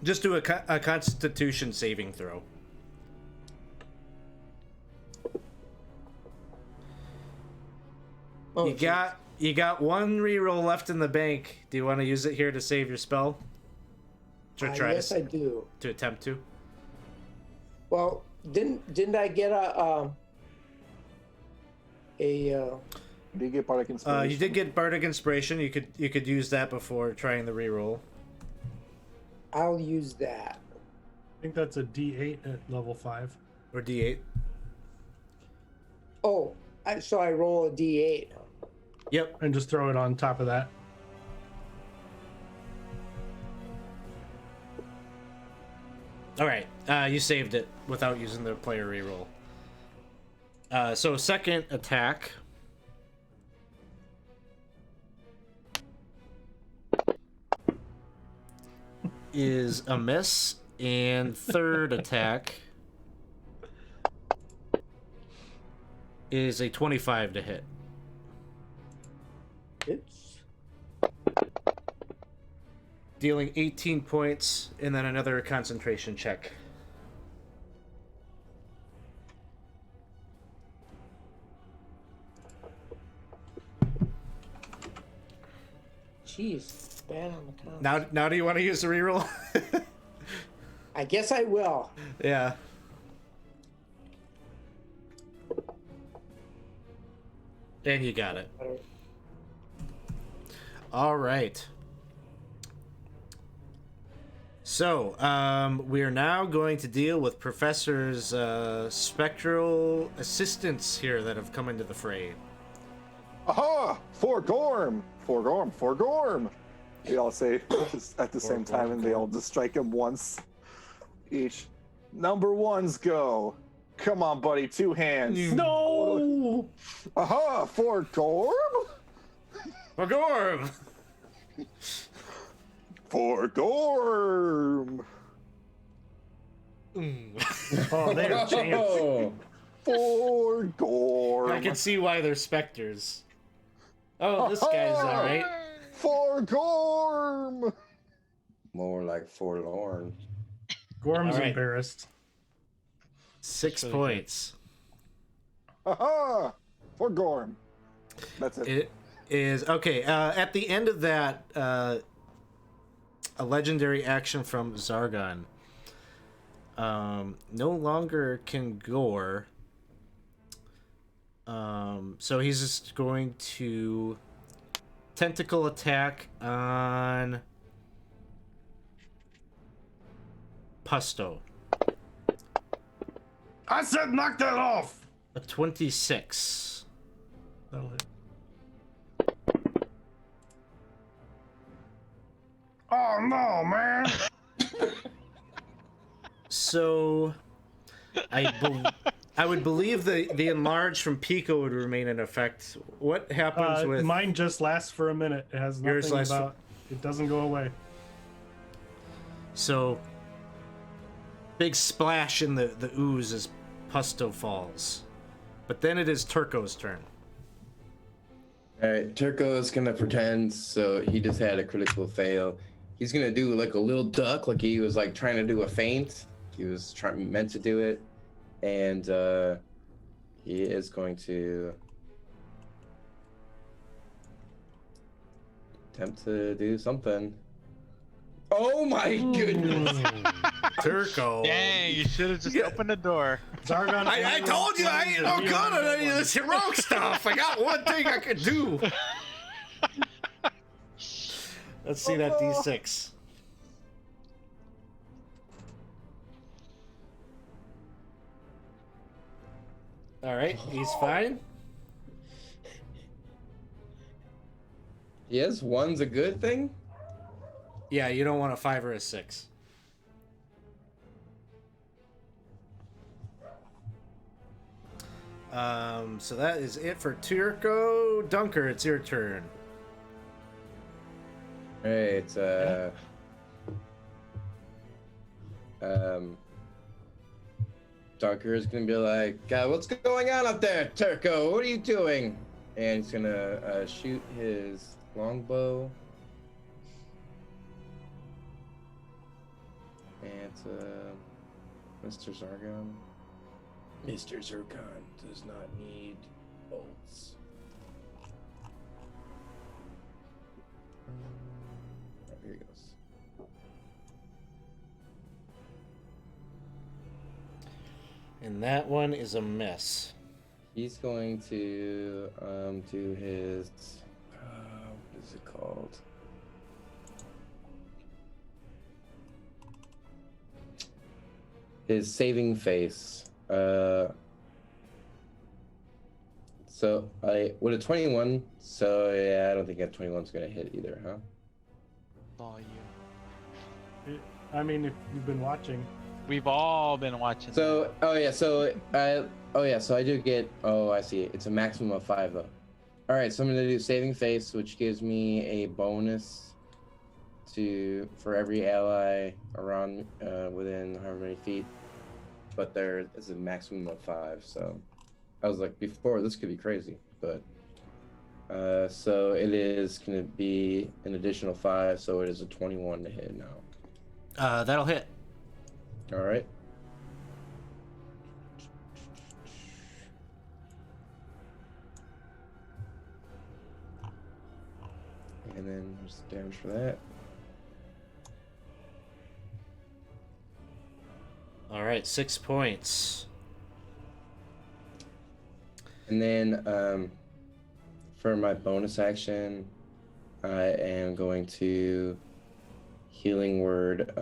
Just do a Constitution saving throw. Oh, You got 1 reroll left in the bank. Do you want to use it here to save your spell? To try yes, I do. to attempt to. Well, didn't I get a Do you get Bardic Inspiration? You did get Bardic Inspiration. You could use that before trying the reroll. I'll use that. I think that's a D8 at level 5. Or D8. Oh, so I roll a D8. Yep. And just throw it on top of that. All right. You saved it without using the player reroll. So second attack. is a miss, and third attack is a 25 to hit. It's Dealing 18 points, and then another concentration check. jeez, bad on the count. Now do you want to use the reroll? I guess I will. Yeah. And you got it. All right. So, we are now going to deal with Professor's spectral assistants here that have come into the fray. Aha! For Gorm! For Gorm! For Gorm! They all say at the same time, and they all just strike him once each. Number ones go. Come on, buddy. 2 hands. No! Aha! For Gorm! For Gorm! For Gorm! Oh, they're champs. Oh, For Gorm! I can see why they're specters. Oh, this guy's alright. For Gorm! more like forlorn. Gorm's All right. embarrassed. 6 Really points. Aha! For Gorm. That's it. It is okay. At the end of that, a legendary action from Zargon. No longer can gore. So he's just going to tentacle attack on Pusto. I said knock that off. A 26. That'll hit. Oh no, man. So, I would believe the enlarge from Pico would remain in effect. What happens with Mine just lasts for a minute. It has Yours nothing lasts for- about. It doesn't go away. So, big splash in the ooze as Pusto falls. But then it is Turco's turn. All right, Turco is gonna pretend so he just had a critical fail. He's gonna do like a little duck, like he was like trying to do a feint. He was meant to do it, and he is going to attempt to do something. Oh my goodness! Turco. Dang, you should have just opened the door. Zargon. I told you I ain't no good at any of this heroic stuff. I got one thing I could do. Let's see that D6. All right, he's fine. Yes, one's a good thing. Yeah, you don't want a 5 or a 6. So that is it for Turco. Dunker, it's your turn. All right, Dunker is gonna be like, "What's going on up there, Turco? What are you doing?" And he's gonna shoot his longbow. And Mr. Zargon. Mr. Zircon does not need bolts. Oh, here he goes. And that one is a miss. He's going to do his what is it called? His saving face. So I would a 21. So yeah, I don't think a 21's gonna hit either, huh? All you. I mean, if you've been watching. We've all been watching. So so I do get. Oh, I see. It's a maximum of 5 though. All right, so I'm gonna do saving face, which gives me a bonus for every ally around within however many feet, but there is a maximum of 5. So I was like, before this could be crazy, but so it is going to be an additional 5, so it is a 21 to hit now. That'll hit. All right. And then there's the damage for that. All right, 6 points. And then for my bonus action, I am going to healing word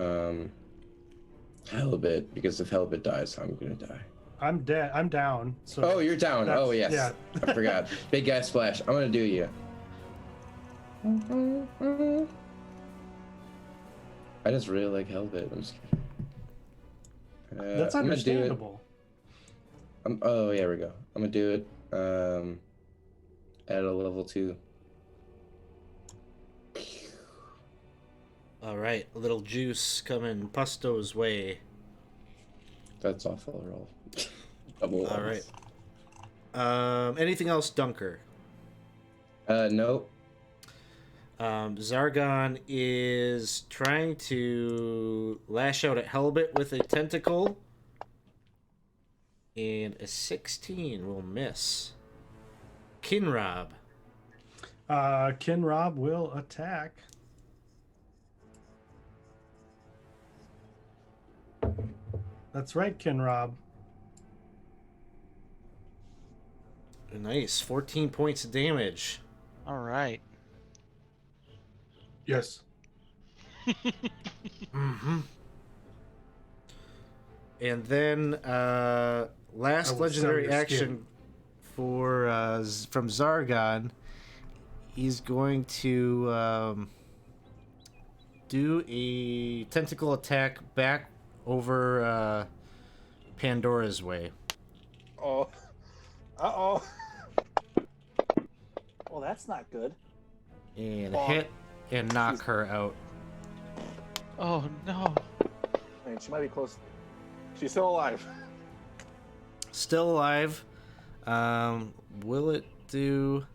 Helbit, because if Helbit dies, I'm gonna die. I'm dead. I'm down. So Oh, you're down. Oh, yes. Yeah. I forgot. Big guy splash. I'm gonna do you. I just really like Helbit. I'm just kidding. That's I'm gonna do it. understandable. Oh, yeah, we go. I'm gonna do it at a level 2. All right, a little juice coming Pusto's way. That's awful roll. Double All ones. right. Anything else, Dunker? Nope. Zargon is trying to lash out at Helbit with a tentacle. And a 16 will miss. Kinrob. Kinrob will attack. That's right, Kinrob. Nice. 14 points of damage. All right. Yes. Mm-hmm. And then last will legendary sell your action skin. for from Zargon. He's going to do a tentacle attack back over Pandora's way. Oh. Uh-oh. Well, that's not good. And Oh. hit and knock her out. Oh no. I mean, she might be close. She's still alive. Still alive. Will it do...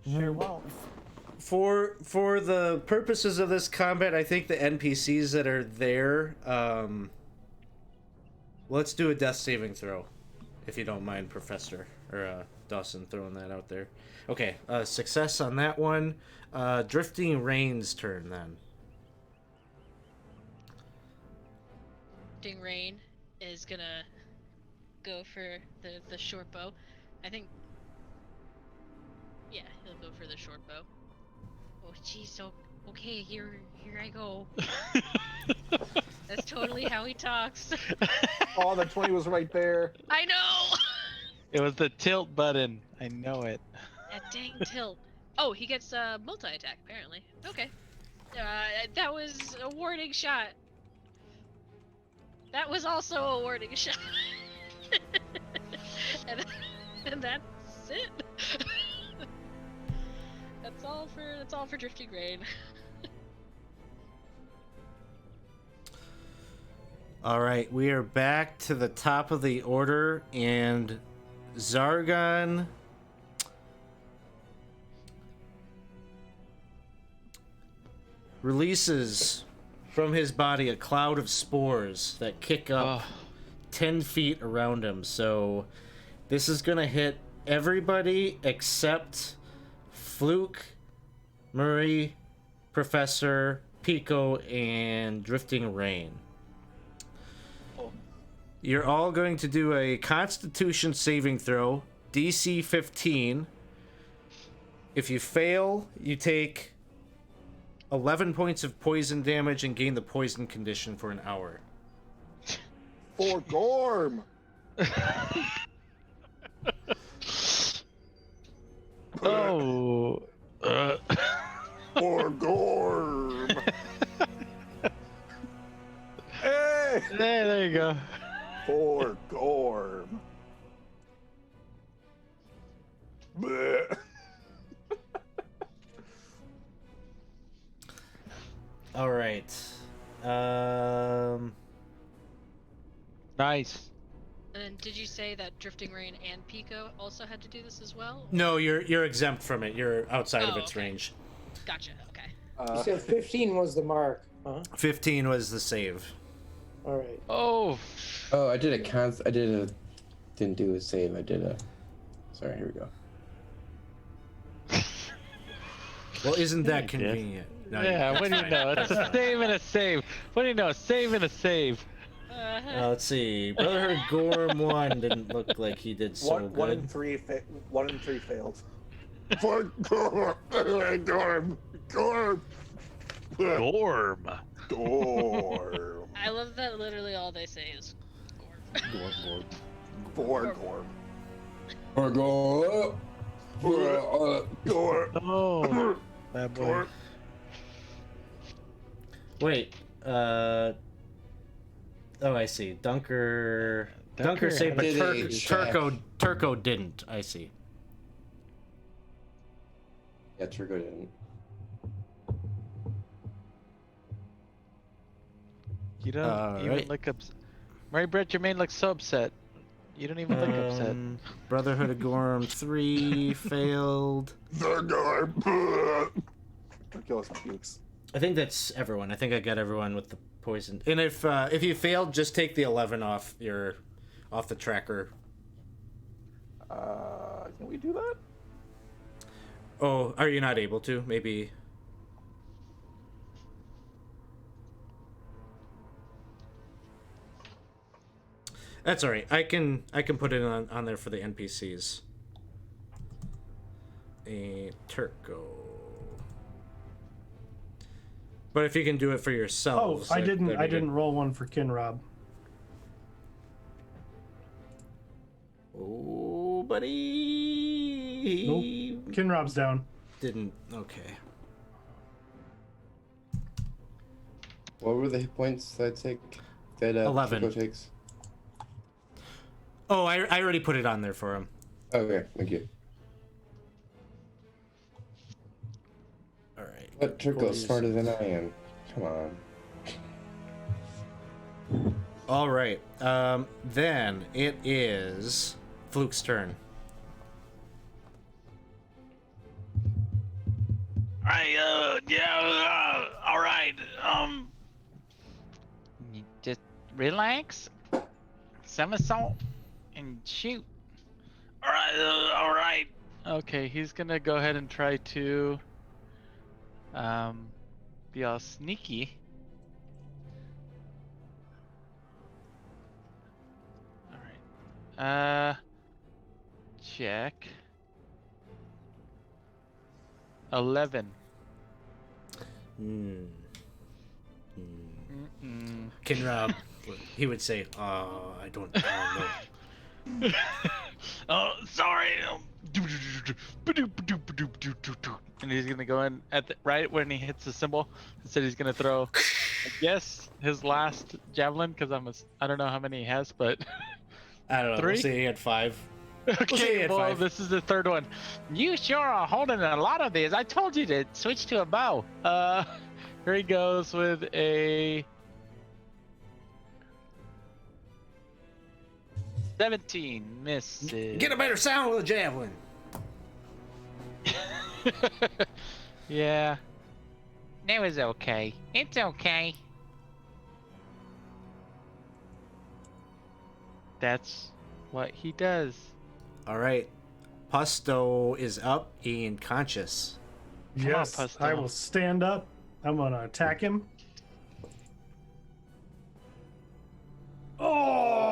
Sure won't. For the purposes of this combat, I think the NPCs that are there, let's do a death saving throw, if you don't mind, Professor, or Dawson throwing that out there. Okay, success on that one. Drifting Rain's turn then. Drifting Rain is gonna go for the short bow. I think. Yeah, he'll go for the short bow. Oh, jeez. So okay, here I go. That's totally how he talks. Oh, the 20 was right there. I know. It was the tilt button. I know it. That dang tilt. Oh, he gets multi-attack apparently. Okay. That was a warning shot. That was also a warning shot. and that's it. That's all for Drifting Rain. All right, we are back to the top of the order, and Zargon releases from his body a cloud of spores that kick up 10 feet around him. So this is going to hit everybody except Fluke, Murray, Professor, Pico, and Drifting Rain. You're all going to do a Constitution saving throw, DC 15. If you fail, you take 11 points of poison damage and gain the poison condition for an hour. For Gorm. Oh. For Gorm. Hey! There you go. For Gorm. Bleh. right. Nice. And then did you say that Drifting Rain and Pico also had to do this as well? No, you're exempt from it. You're outside of Oh, its okay. range. Gotcha. Okay. You said 15 was the mark, huh? 15 was the save. All right. Oh. Oh, I did a didn't do a save. I did a. Sorry, here we go. Well, isn't that Yeah. convenient? No, Yeah, what do you know? It's a save and a save. What do you know? A save and a save. Let's see. Brotherhood Gorm 1 didn't look like he did so good. One in three failed. Gorm. Gorm. Gorm. Gorm. I love that literally all they say is Gorm. Gorm. Or go. Gorm. Oh. Bad boy. Gorm. Wait. Oh, I see. Dunker saved, but did a check. Turco didn't. I see. Yeah, Turco didn't. You don't even right. look upset. Mary Brett Jermaine looks so upset. You don't even look upset. Brotherhood of Gorm 3 failed. The Gorm. Ridiculous pukes. I think that's everyone. I think I got everyone with the poison. And if you failed, just take the 11 off the tracker. Can we do that? Oh, are you not able to? Maybe. That's all right. I can put it on there for the NPCs. A Turco. But if you can do it for Oh, yourselves, I that'd be didn't good. roll one for Kinrob. Oh, buddy. Nope. Kinrob's down. Didn't. Okay. What were the hit points that take? That 11. Turco takes? Oh, I already put it on there for him. Okay, thank you. All right. But Turco's smarter than I am. Come on. All right. Then it is Fluke's turn. All right. You just relax, somersault, and shoot. All right. Okay, he's gonna go ahead and try to be all sneaky. All right. Check. 11. Kinrob, he would say, I don't know. Oh, sorry. And he's gonna go in at right when he hits the symbol. Instead, he's gonna throw, I guess, his last javelin because I don't know how many he has, but I don't know. 3? We'll say he had 5. We'll say he okay. had Well, 5. this is the third one. You sure are holding a lot of these. I told you to switch to a bow. Here he goes with a 17. Misses. Get a better sound with a javelin. Yeah. That was okay. It's okay. That's what he does. All right. Pusto is up and conscious. Come on, Yes, Pusto. I will stand up. I'm gonna attack him.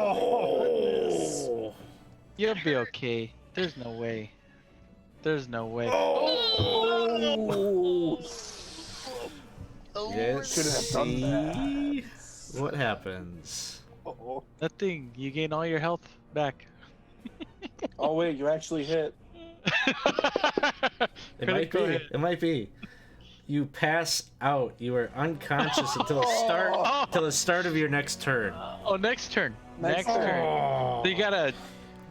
Oh! You'll be okay. There's no way. There's no way. Let's Shouldn't have done see what happens. Uh-oh. Nothing. You gain all your health back. Oh wait, you actually hit. It might be. Critical hit. It might be. You pass out. You are unconscious until the start of your next turn. Oh, next turn. Next Next turn. turn. So you gotta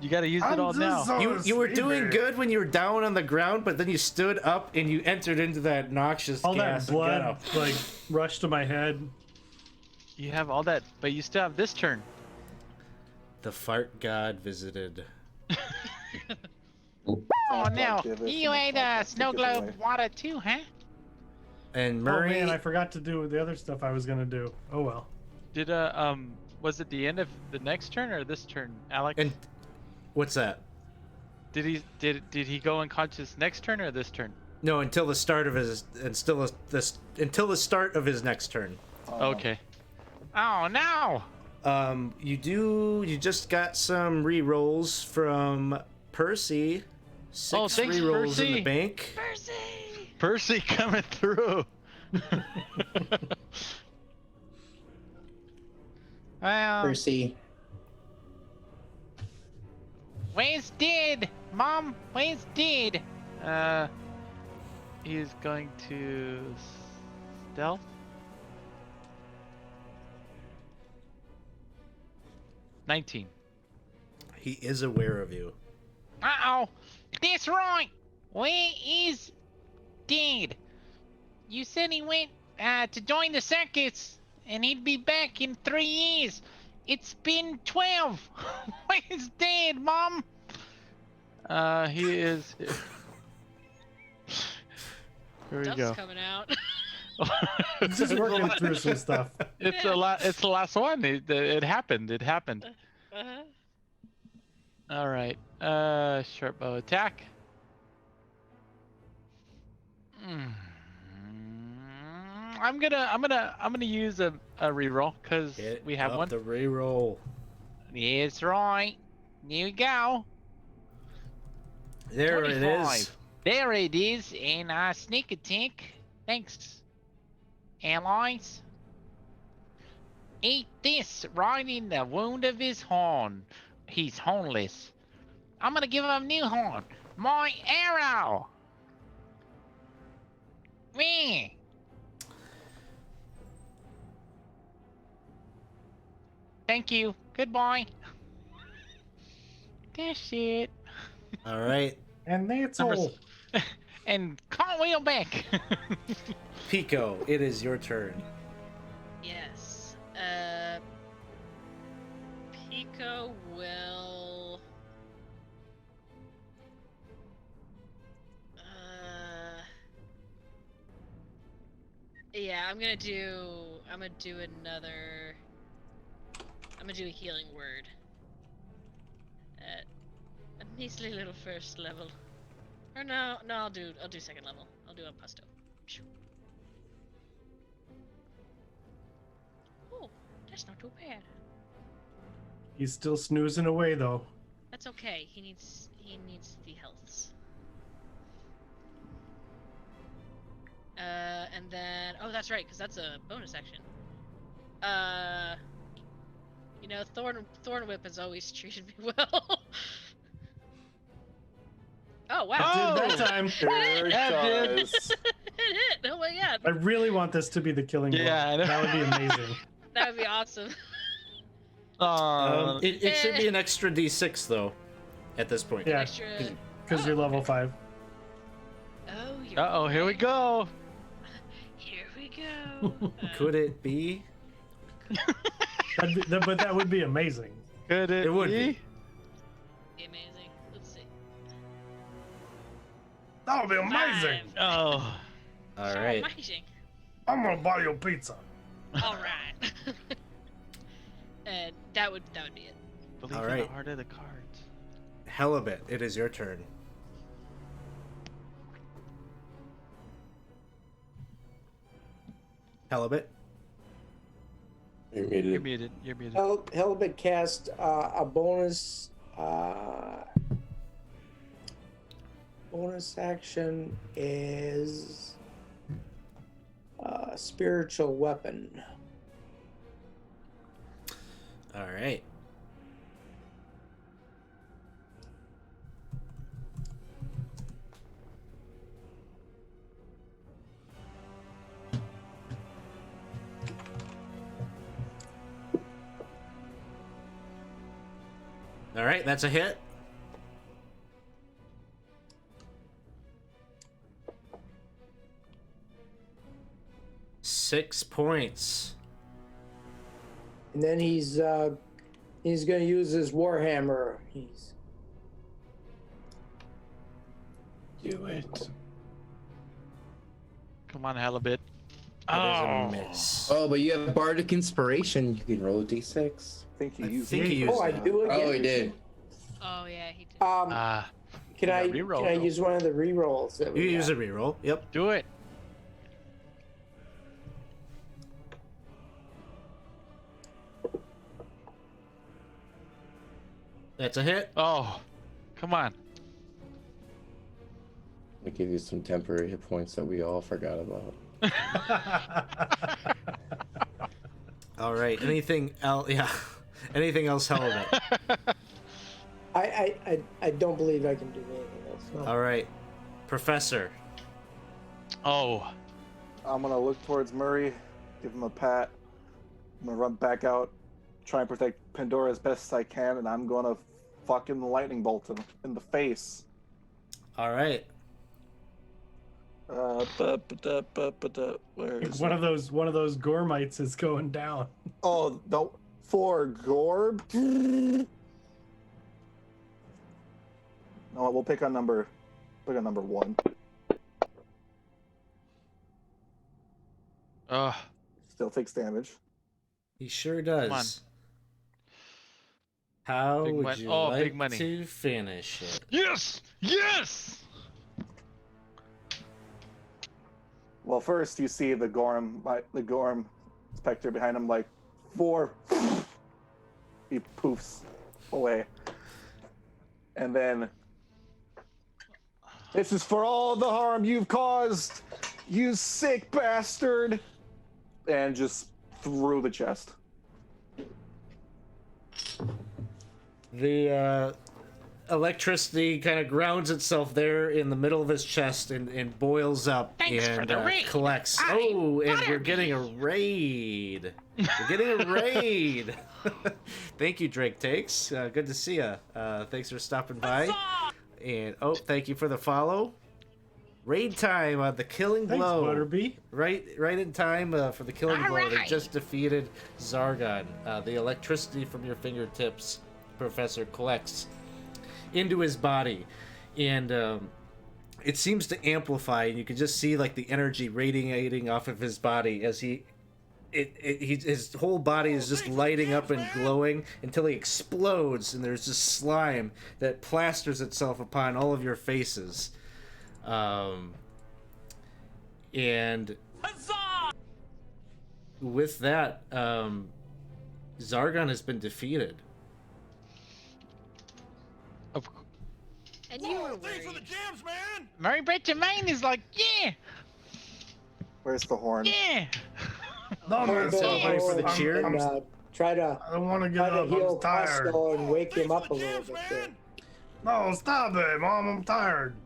You gotta use it all now. You were doing good when you were down on the ground, but then you stood up and you entered into that noxious All gas. that blood like rushed to my head. You have all that, but you still have this turn. The fart god visited. Oh, no. give it You some ate fuck, snow take it globe away. water too, huh? And Oh Murray, man, I forgot to do the other stuff I was gonna do. Oh well. Did was it the end of the next turn or this turn, Alex? and what's that? Did he go unconscious next turn or this turn? No, until the start of his until the start of his next turn. Okay. Oh, no. You just got some re-rolls from Percy. 6 Oh, thanks, re-rolls in the Percy. bank. Percy! Percy coming through. Well, Percy. where's Did? Mom, where's Did? He's going to stealth. $19. He is aware of you. Uh-oh. That's right. Where is Did? You said he went to join the circus, and he'd be back in 3 years. It's been 12. Where's Dad, Mom? He is. Here we Stuff's go. coming out. Just working through some stuff. It's the last one. It happened. It happened. Uh-huh. All right. Short bow attack. I'm gonna use a reroll because Hit we have up one. the re-roll. That's right. Here we go. There it 25. is. There it is, and sneak attack. Thanks, allies. Eat this right in the wound of his horn. He's hornless. I'm gonna give him a new horn. My arrow. Me. Thank you. Goodbye. That's it. All right, And that's Number all. And cartwheel back. Pico, it is your turn. Yes. Pico will. Yeah, I'm gonna do another. I'm gonna do a healing word. At a measly little first level. Or no, I'll do second level. I'll do a pesto. Oh, that's not too bad. He's still snoozing away though. That's okay. He needs the healths. And then that's right, because that's a bonus action. You know, Thorn Whip has always treated me well. Oh wow! Did that time. Here it does. It hit! Oh my god! I really want this to be the killing blow. Yeah, I know. That would be amazing. That would be awesome. It should be an extra d6 though, at this point. Yeah, Extra. because you're level 5. Oh, you're Uh-oh, here we right. go. Here we go. Could it be? But that would be amazing. Could it, It would be. Be amazing. Let's see. That would be amazing. 5. Oh. All So right. amazing. I'm gonna buy you a pizza. All right. And that would be it. Believe All in right. the heart of the cards. Halibut, it is your turn. Halibut. You're You're muted. muted. You're muted. Helbit cast a bonus action is spiritual weapon. All right. All right, that's a hit. 6 points. And then he's gonna use his warhammer. Do it. Come on, Halibut. That is a miss. Oh, but you have Bardic Inspiration. You can roll a d6. I think he I used think it. he used I that. do again. Oh, he did. Oh yeah, he did. Can Yeah, I reroll, can I though. use one of the rerolls? That You we use got? a reroll. Yep. Do it. That's a hit. Oh, come on. We give you some temporary hit points that we all forgot about. All right. Anything else? Yeah. Anything else, Halibut? I don't believe I can do anything else. No. All right. Professor. Oh, I'm gonna look towards Murray, give him a pat. I'm gonna run back out, try and protect Pandora as best as I can, and I'm gonna fucking lightning bolt him in the face. All right. Where is One it? of those Gormites is going down. Oh, no, for Gorb. No, we'll pick on number 1. Still takes damage. He sure on. does. How Big would mon- you oh, like big money. to finish it? yes, yes. Well, first you see the Gorm specter behind him, like 4. He poofs away, and then this is for all the harm you've caused, you sick bastard, and just through the chest. The electricity kind of grounds itself there in the middle of his chest and boils up Thanks for and the raid. collects. I Oh, and we're butterbean. getting a raid. We're getting a raid. Thank you, Drake Takes. Good to see you. Thanks for stopping by. And thank you for the follow. Raid time on the Killing Thanks, Blow. Butterby. Right in time for the Killing Blow. They Alright. just defeated Zargon. The electricity from your fingertips, Professor, collects into his body, and it seems to amplify, and you can just see like the energy radiating off of his body as his whole body is just lighting up and glowing until he explodes, and there's just slime that plasters itself upon all of your faces. And with that, Zargon has been defeated. Of And you were worried. Mary Brett Jermaine is like, yeah, Where's the horn? yeah. No, man, Go Ready for the and, cheer? try to I don't want to get up. heal I'm tired. Costo and wake him up a little bit there. No, stop it, Mom. I'm tired.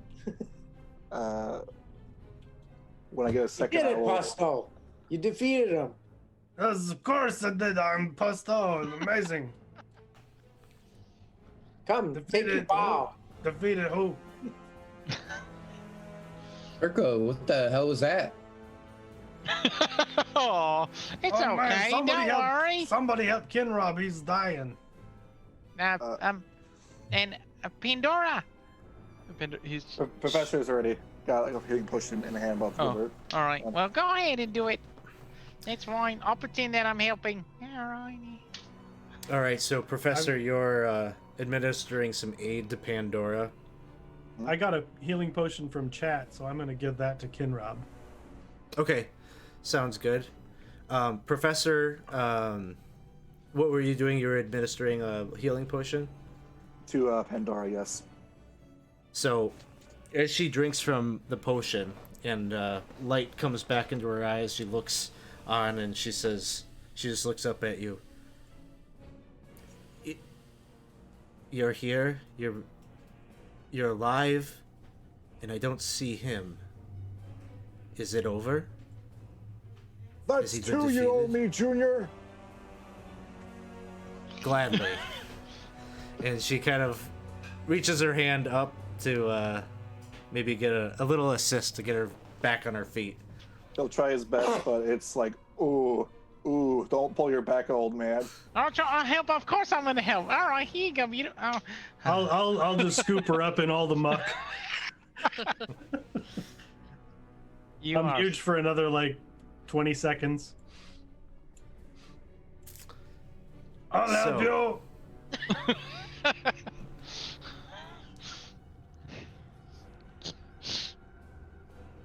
When I get a You second, did I it, will. Costo. You defeated him. Yes, of course I did. I'm Pasto. It's amazing. Come, take your Defeated bow. who? Defeated who? Urko, what the hell was that? Oh, it's Oh, man, okay. Don't help, worry. Somebody help Kinrob. He's dying. And Pandora. he's Professor's already got like a healing potion in hand about to Oh. deliver it. All right. Well, go ahead and do it. It's fine. I'll pretend that I'm helping. All righty. All right, so Professor, you're administering some aid to Pandora. I got a healing potion from chat, so I'm gonna give that to Kinrob. Okay, sounds good. Professor, what were you doing? You were administering a healing potion? To Pandora, yes. So, as she drinks from the potion and light comes back into her eyes, she looks on and she says, she just looks up at you. You're here, you're alive, and I don't see him. Is it over? That's he been 2 you owe defeated? me, Junior. Gladly. And she kind of reaches her hand up to maybe get a little assist to get her back on her feet. He'll try his best, but it's like, ooh, don't pull your back, old man. I'll help. Of course, I'm gonna help. All right, here you go. You know, I'll just scoop her up in all the muck. You I'm are huge for another like 20 seconds. I'll help you.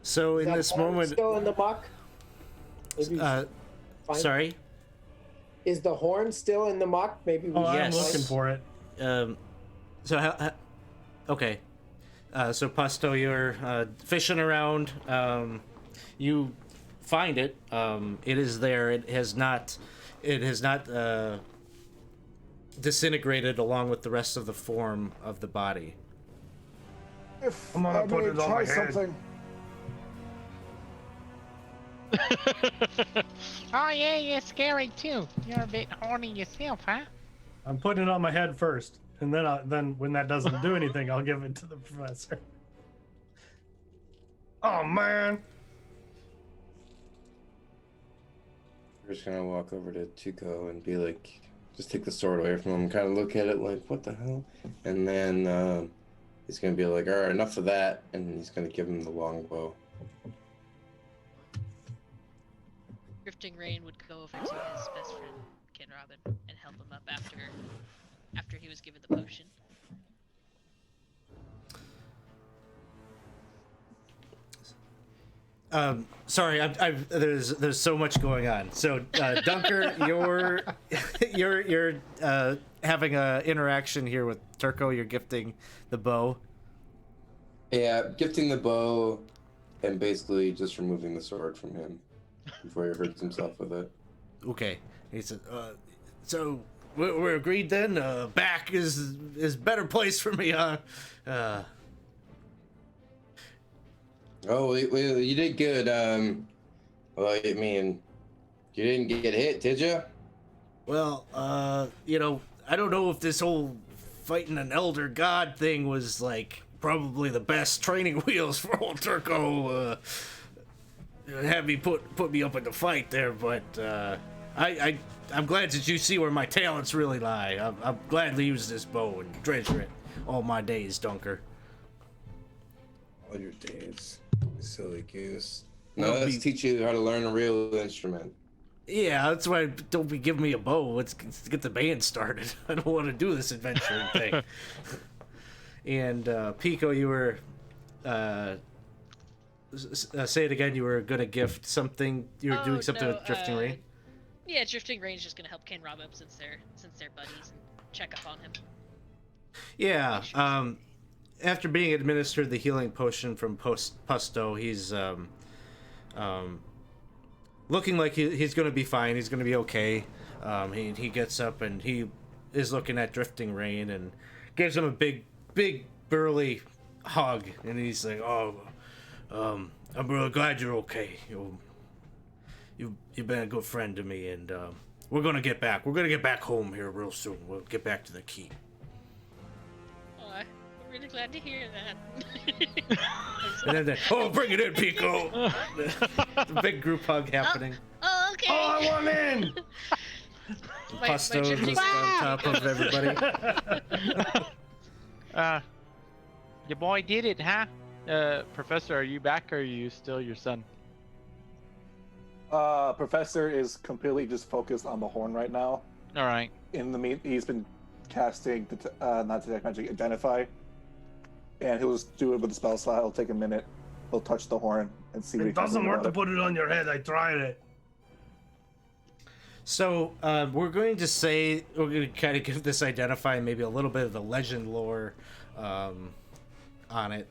So in Is that this horn moment, still in the muck? Maybe find- sorry. Is the horn still in the muck? Maybe we Oh, should Yes. I'm looking for it. So okay. So Pasto, you're fishing around. You find it. It is there. It has not disintegrated along with the rest of the form of the body. If I'm gonna I put may it on try my head. something, oh yeah, you're scary too. You're a bit horny yourself, huh? I'm putting it on my head first, and then when that doesn't do anything, I'll give it to the professor. Oh man. We're just gonna walk over to Tuco and be like, just take the sword away from him, kind of look at it like, what the hell? And then he's gonna be like, all right, enough of that, and he's gonna give him the longbow. Drifting Rain would go over to his best friend, Ken Robin, and help him up after he was given the potion. Sorry, there's so much going on. So Dunker, you're having a interaction here with Turco. You're gifting the bow. Yeah, gifting the bow and basically just removing the sword from him before he hurts himself with it. Okay. He said, so we're agreed then. Back is better place for me, huh? Oh, well, you did good. Well, I mean, you didn't get hit, did you? Well, I don't know if this whole fighting an elder god thing was like probably the best training wheels for old Turco. Have me put me up in the fight there, but I'm glad that you see where my talents really lie. I'm gladly use this bow and treasure it all my days, Dunker. All your days, you silly goose. No, Well, let's teach you how to learn a real instrument. Yeah, that's why don't be giving me a bow. Let's get the band started. I don't want to do this adventuring thing. And Pico, you were say it again. You were gonna gift something. You were doing something with Drifting Rain. Yeah, Drifting Rain's just gonna help Ken Rob up since they're buddies and check up on him. Yeah. After being administered the healing potion from Pusto, he's looking like he's going to be fine. He's going to be okay. He gets up and he is looking at Drifting Rain and gives him a big burly hug. And he's like, "Oh, I'm really glad you're okay. You've been a good friend to me, and we're gonna get back. We're gonna get back home here real soon. We'll get back to the keep." Oh, I'm really glad to hear that. And then, oh, bring it in, Pico. The big group hug happening. Oh, okay. Oh, I want in. Pusto drifting- just on top of everybody. Your boy did it, huh? Professor, are you back or are you still your son? Professor is completely just focused on the horn right now. All right. He's been casting, not detect magic, identify, and he'll just do it with the spell slot. It'll take a minute. He'll touch the horn and see. What he It can doesn't do work about to it. put it on your head. I tried it. So we're going to say we're going to kind of give this identify maybe a little bit of the legend lore on it.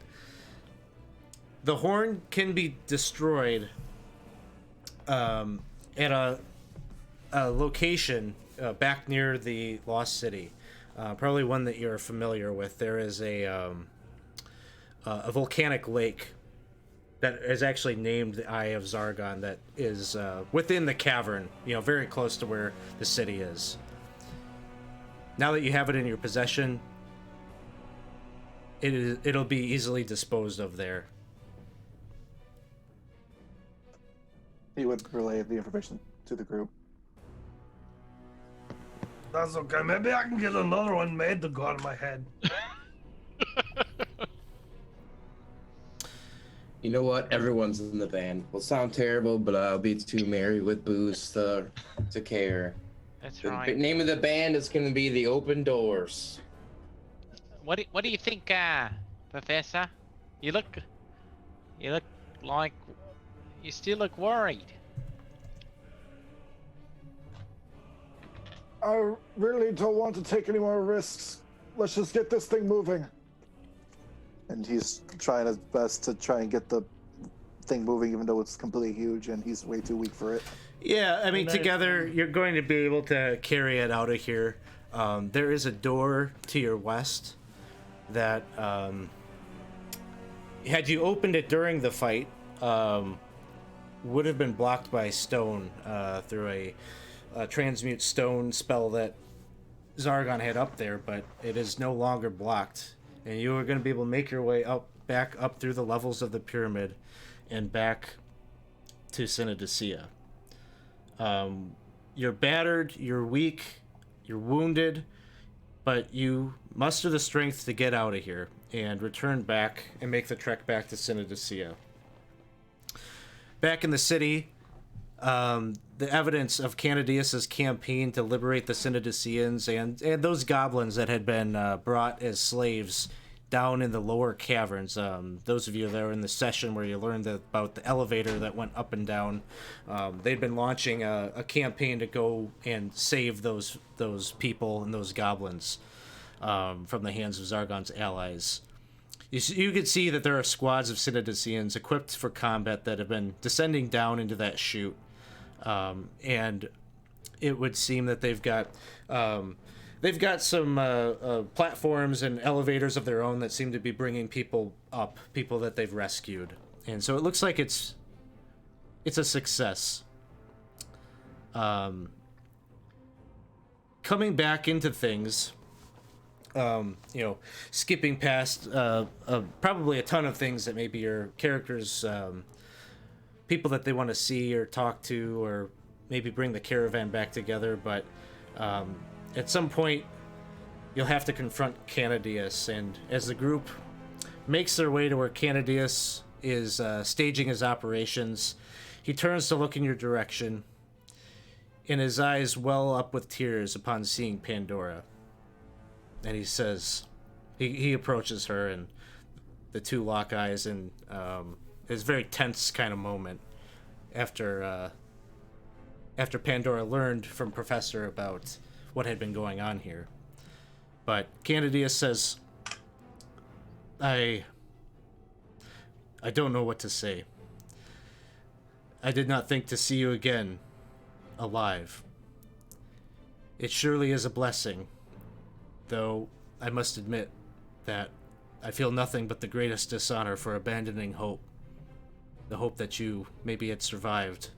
The horn can be destroyed at a location back near the Lost City, probably one that you're familiar with. There is a volcanic lake that is actually named the Eye of Zargon that is within the cavern, very close to where the city is. Now that you have it in your possession, it'll be easily disposed of there. He would relay the information to the group. That's okay. Maybe I can get another one made to go out of my head. You know what? Everyone's in the band. Will sound terrible, but I'll be too merry with booze to care. That's The right. name of the band is going to be the Open Doors. What do you think, Professor? You look like you still look worried. I really don't want to take any more risks. Let's just get this thing moving. And he's trying his best to try and get the thing moving, even though it's completely huge and he's way too weak for it. Yeah, I mean, And together you're going to be able to carry it out of here. There is a door to your west that, had you opened it during the fight, would have been blocked by stone through a transmute stone spell that Zargon had up there, but it is no longer blocked. And you are going to be able to make your way back up through the levels of the pyramid and back to Synodicea. You're battered, you're weak, you're wounded, but you muster the strength to get out of here and return back and make the trek back to Synodicea. Back in the city, the evidence of Candidius's campaign to liberate the Synodiceans and those goblins that had been brought as slaves down in the lower caverns. Those of you that were in the session where you learned about the elevator that went up and down, they'd been launching a campaign to go and save those people and those goblins from the hands of Zargon's allies. You could see that there are squads of Synodiceans equipped for combat that have been descending down into that chute. And it would seem that they've got some platforms and elevators of their own that seem to be bringing people up, people that they've rescued. And so it looks like it's a success. Coming back into things, skipping past probably a ton of things that maybe your characters, people that they want to see or talk to, or maybe bring the caravan back together, but at some point you'll have to confront Candidius, and as the group makes their way to where Candidius is staging his operations, he turns to look in your direction, and his eyes well up with tears upon seeing Pandora. And he says, he approaches her, and the two lock eyes, and it's a very tense kind of moment after Pandora learned from Professor about what had been going on here. But Candidius says, I don't know what to say. I did not think to see you again, alive. It surely is a blessing, though I must admit that I feel nothing but the greatest dishonor for abandoning hope. The hope that you maybe had survived.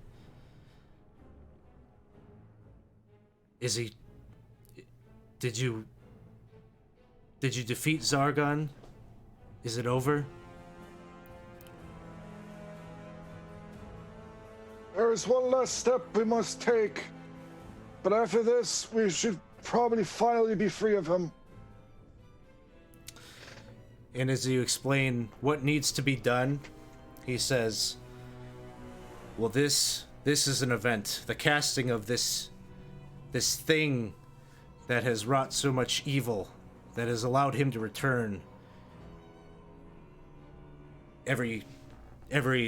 Did you defeat Zargon? Is it over? There is one last step we must take, but after this, we should probably finally be free of him. And as you explain what needs to be done, he says, well, this is an event. The casting of this thing that has wrought so much evil, that has allowed him to return every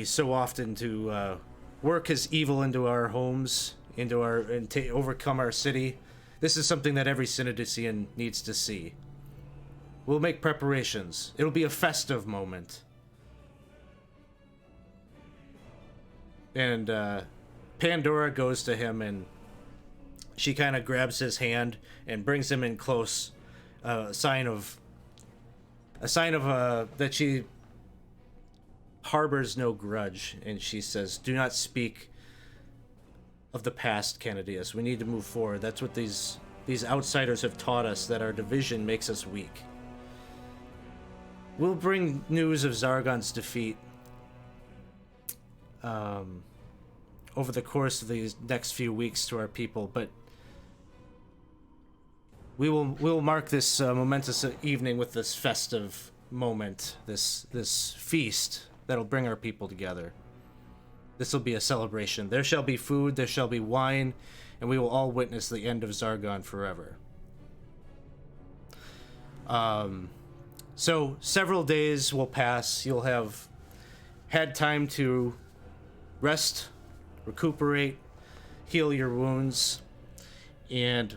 so often to work his evil into our homes, and to overcome our city. This is something that every Synodician needs to see. We'll make preparations. It'll be a festive moment. And Pandora goes to him, and she kind of grabs his hand and brings him in close. A sign of that she harbors no grudge, and she says, "Do not speak of the past, Candidius. We need to move forward. That's what these outsiders have taught us, that our division makes us weak. We'll bring news of Zargon's defeat over the course of these next few weeks to our people, but we will mark this momentous evening with this festive moment, this feast that'll bring our people together. This will be a celebration. There shall be food, there shall be wine, and we will all witness the end of Zargon forever. So several days will pass. You'll have had time to rest, recuperate, heal your wounds, and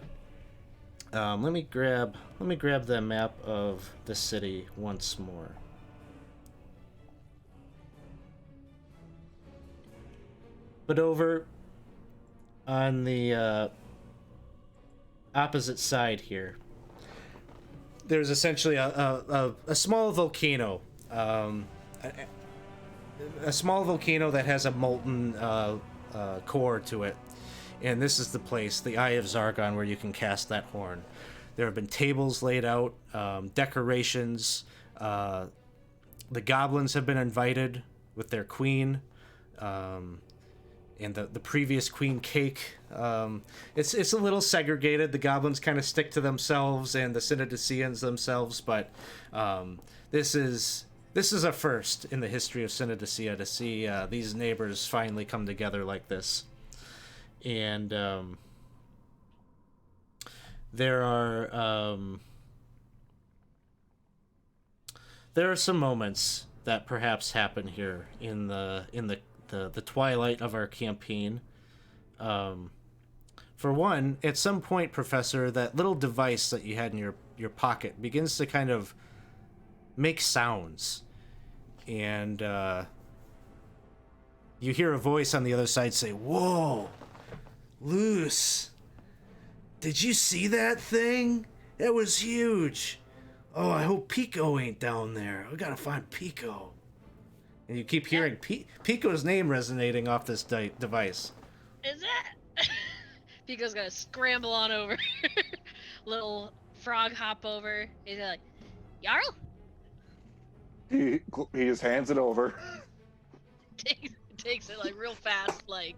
let me grab the map of the city once more. But over on the opposite side here, there's essentially a small volcano, a small volcano that has a molten core to it, and this is the place, the Eye of Zargon, where you can cast that horn. There have been tables laid out, decorations. The goblins have been invited with their queen, and the previous queen cake. It's a little segregated. The goblins kind of stick to themselves, and the Synodeseans themselves. But this is a first in the history of Synodicea to see these neighbors finally come together like this. And there are some moments that perhaps happen here in the twilight of our campaign. For one, at some point, Professor, that little device that you had in your pocket begins to kind of make sounds, and you hear a voice on the other side say, "Whoa, Luce, did you see that thing? That was huge. Oh, I hope Pico ain't down there. We gotta find Pico." And you keep hearing Pico's name resonating off this device. Is it? Pico's gonna scramble on over. Little frog hop over. He's like, Jarl? He just hands it over. takes it like real fast, like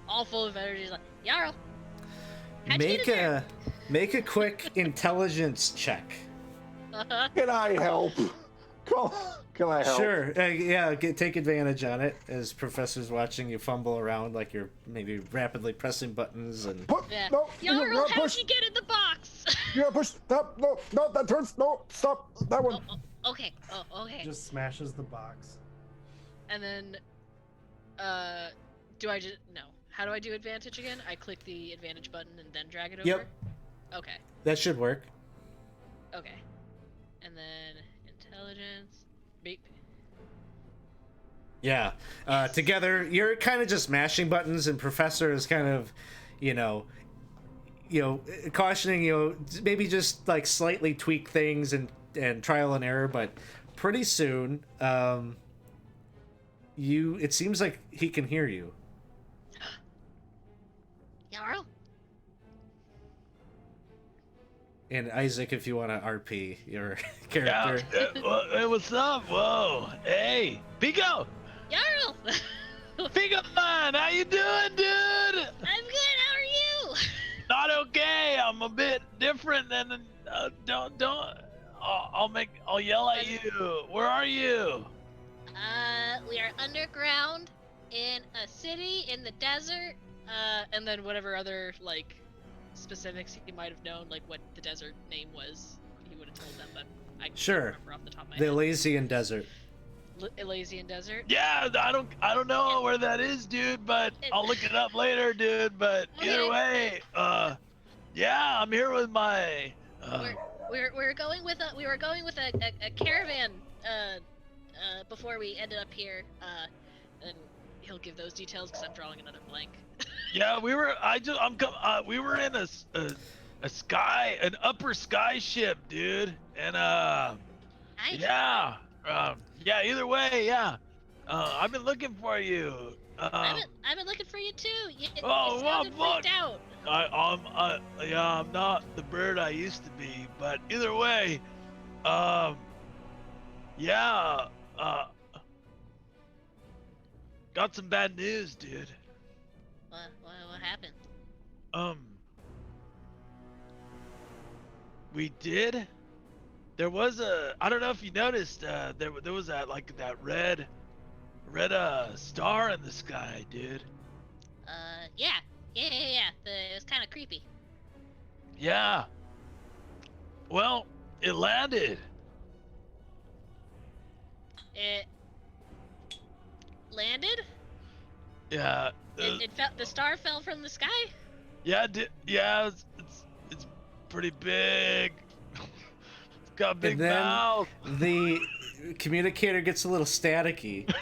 all full of energy. He's like, Jarl. How'd you get in there? Make a quick intelligence check. Can I help? Can I help? Sure. Take advantage on it as Professor's watching you fumble around like you're maybe rapidly pressing buttons and. Yeah. No, Jarl, how'd you get in the box? You gotta push. Stop. No, that turns. No, stop. That one. Okay. Oh, okay. Just smashes the box. And then, do I just no? How do I do advantage again? I click the advantage button and then drag it over. Yep. Okay. That should work. Okay. And then intelligence. Beep. Yeah. Together, you're kind of just mashing buttons, and Professor is kind of, cautioning you, maybe just like slightly tweak things and trial and error, but pretty soon, it seems like he can hear you. Jarl? And Isaac, if you want to RP your character. Hey, what's up? Whoa. Hey, Pico! Jarl! Pico, man, how you doing, dude? I'm good, how are you? Not okay. I'm a bit different than I'll yell at you. Where are you? We are underground in a city in the desert, and then whatever other, like, specifics he might have known, like what the desert name was, he would have told them, but I can't remember off the top of my The head. Elysian Desert. Elysian Desert? Yeah, I don't know where that is, dude, but I'll look it up later, dude, but either way, yeah, I'm here with my, we were going with a caravan, before we ended up here, and he'll give those details because I'm drawing another blank. Yeah, we were in an upper sky ship, dude, and Nice. yeah, either way, yeah, I've been looking for you. I've been looking for you too. You Oh, sounded well, freaked out. I'm not the bird I used to be, but either way, got some bad news, dude. happened? We did. There was I don't know if you noticed. There was that red star in the sky, dude. Yeah. It was kind of creepy. Yeah. Well, it landed. It landed? Yeah. It fell. The star fell from the sky. Yeah. Yeah. It's pretty big. It's got a big And then mouth. the communicator gets a little staticky.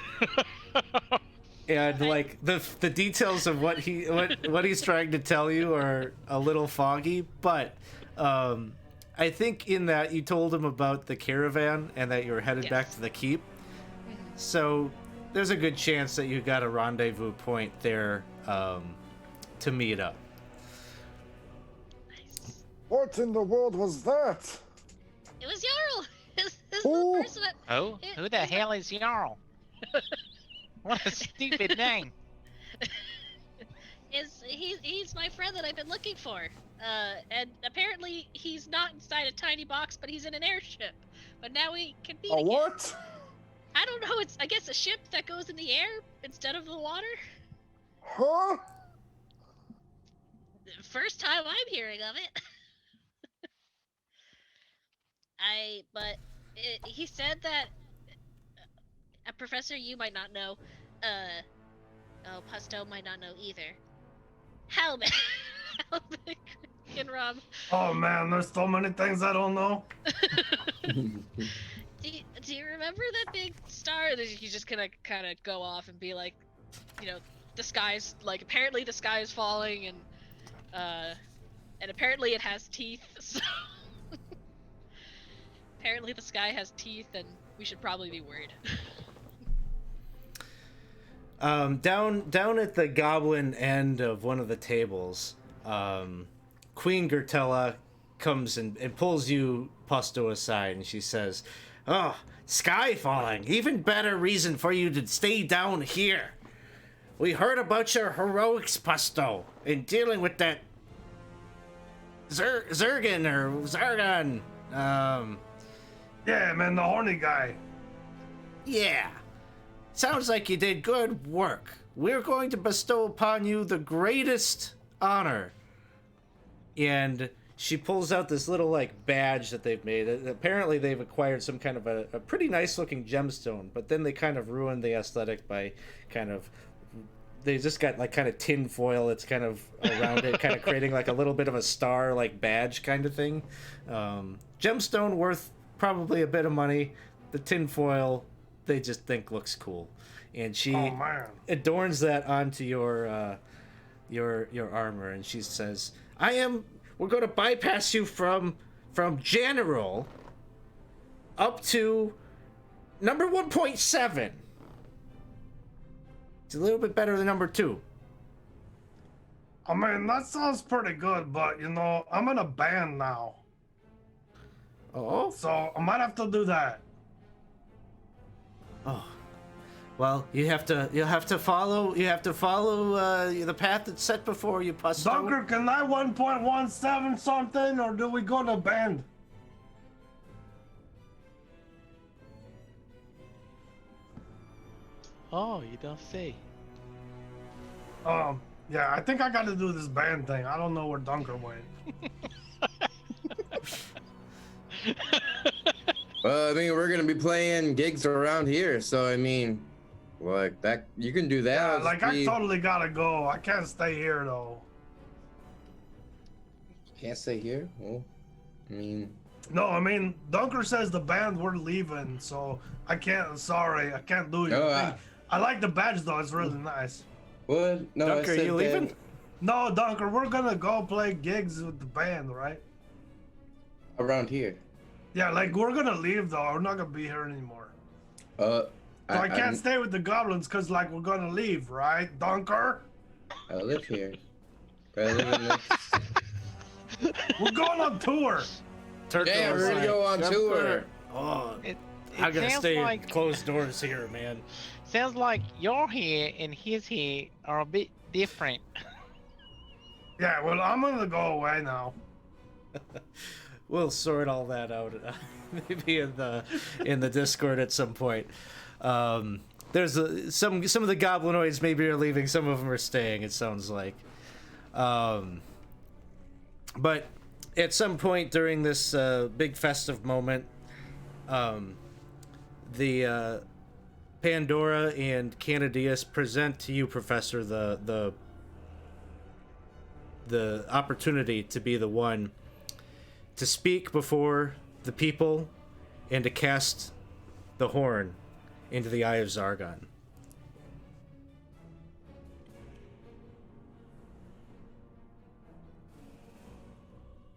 And like the details of what he's trying to tell you are a little foggy, but I think in that you told him about the caravan and that you were headed back to the keep. So there's a good chance that you got a rendezvous point there to meet up. Nice. What in the world was that? It was Jarl. It's the Who? person that- Oh, who the hell is Jarl? What a stupid name. He's my friend that I've been looking for. And apparently he's not inside a tiny box, but he's in an airship. But now we can meet A again. what? I don't know. It's I guess a ship that goes in the air instead of the water. Huh? First time I'm hearing of it. He said that Professor, you might not know. Pusto might not know either. Helmet and Rob. Oh man, there's so many things I don't know. Do you remember that big star? He's just gonna kind of go off and be like, the sky's like apparently the sky is falling and apparently it has teeth. So apparently the sky has teeth and we should probably be worried. Down at the goblin end of one of the tables, Queen Gertella comes and pulls you, Pusto, aside, and she says, "Oh, sky falling. Even better reason for you to stay down here. We heard about your heroics, Pusto, in dealing with that Zergan. Yeah, man, the horny guy. Yeah. Sounds like you did good work. We're going to bestow upon you the greatest honor." And she pulls out this little badge that they've made. Apparently they've acquired some kind of a pretty nice looking gemstone, but then they kind of ruined the aesthetic by they just got kind of tin foil that's kind of around it, kind of creating a little bit of a star badge kind of thing. Gemstone worth probably a bit of money. The tin foil they just think looks cool, and she adorns that onto your armor, and she says, we're going to bypass you from general up to number 1.7. It's a little bit better than number 2. I mean, that sounds pretty good, but I'm in a band now. Oh? So I might have to do that. Oh. Well, you'll have to follow the path that's set before you, Pusto. Dunker, can I 1.17 something, or do we go to band? Oh, you don't say. Yeah, I think I got to do this band thing. I don't know where Dunker went. Well, I mean, we're gonna be playing gigs around here, so I mean, that you can do that. Yeah, I totally gotta go. I can't stay here though. Can't stay here. Well, I mean. No, I mean Dunker says the band we're leaving, so I can't. Sorry, I can't do your thing. I like the badge though; it's really nice. What? No, Dunker, you leaving? No, Dunker, we're gonna go play gigs with the band, right? Around here. Yeah, we're gonna leave though. We're not gonna be here anymore. So I can't stay with the goblins because we're gonna leave, right, Dunker? I live here. I live in this. We're going on tour. Yeah, we're gonna go on tour. Oh, It I'm gonna sounds stay like closed doors here, man. sounds like your hair and his hair are a bit different. Yeah, well, I'm gonna go away now. We'll sort all that out maybe in the Discord at some point. There's some of the goblinoids maybe are leaving, some of them are staying. It sounds like, but at some point during this big festive moment, the Pandora and Canadius present to you, Professor, the opportunity to be the one to speak before the people and to cast the horn into the Eye of Zargon.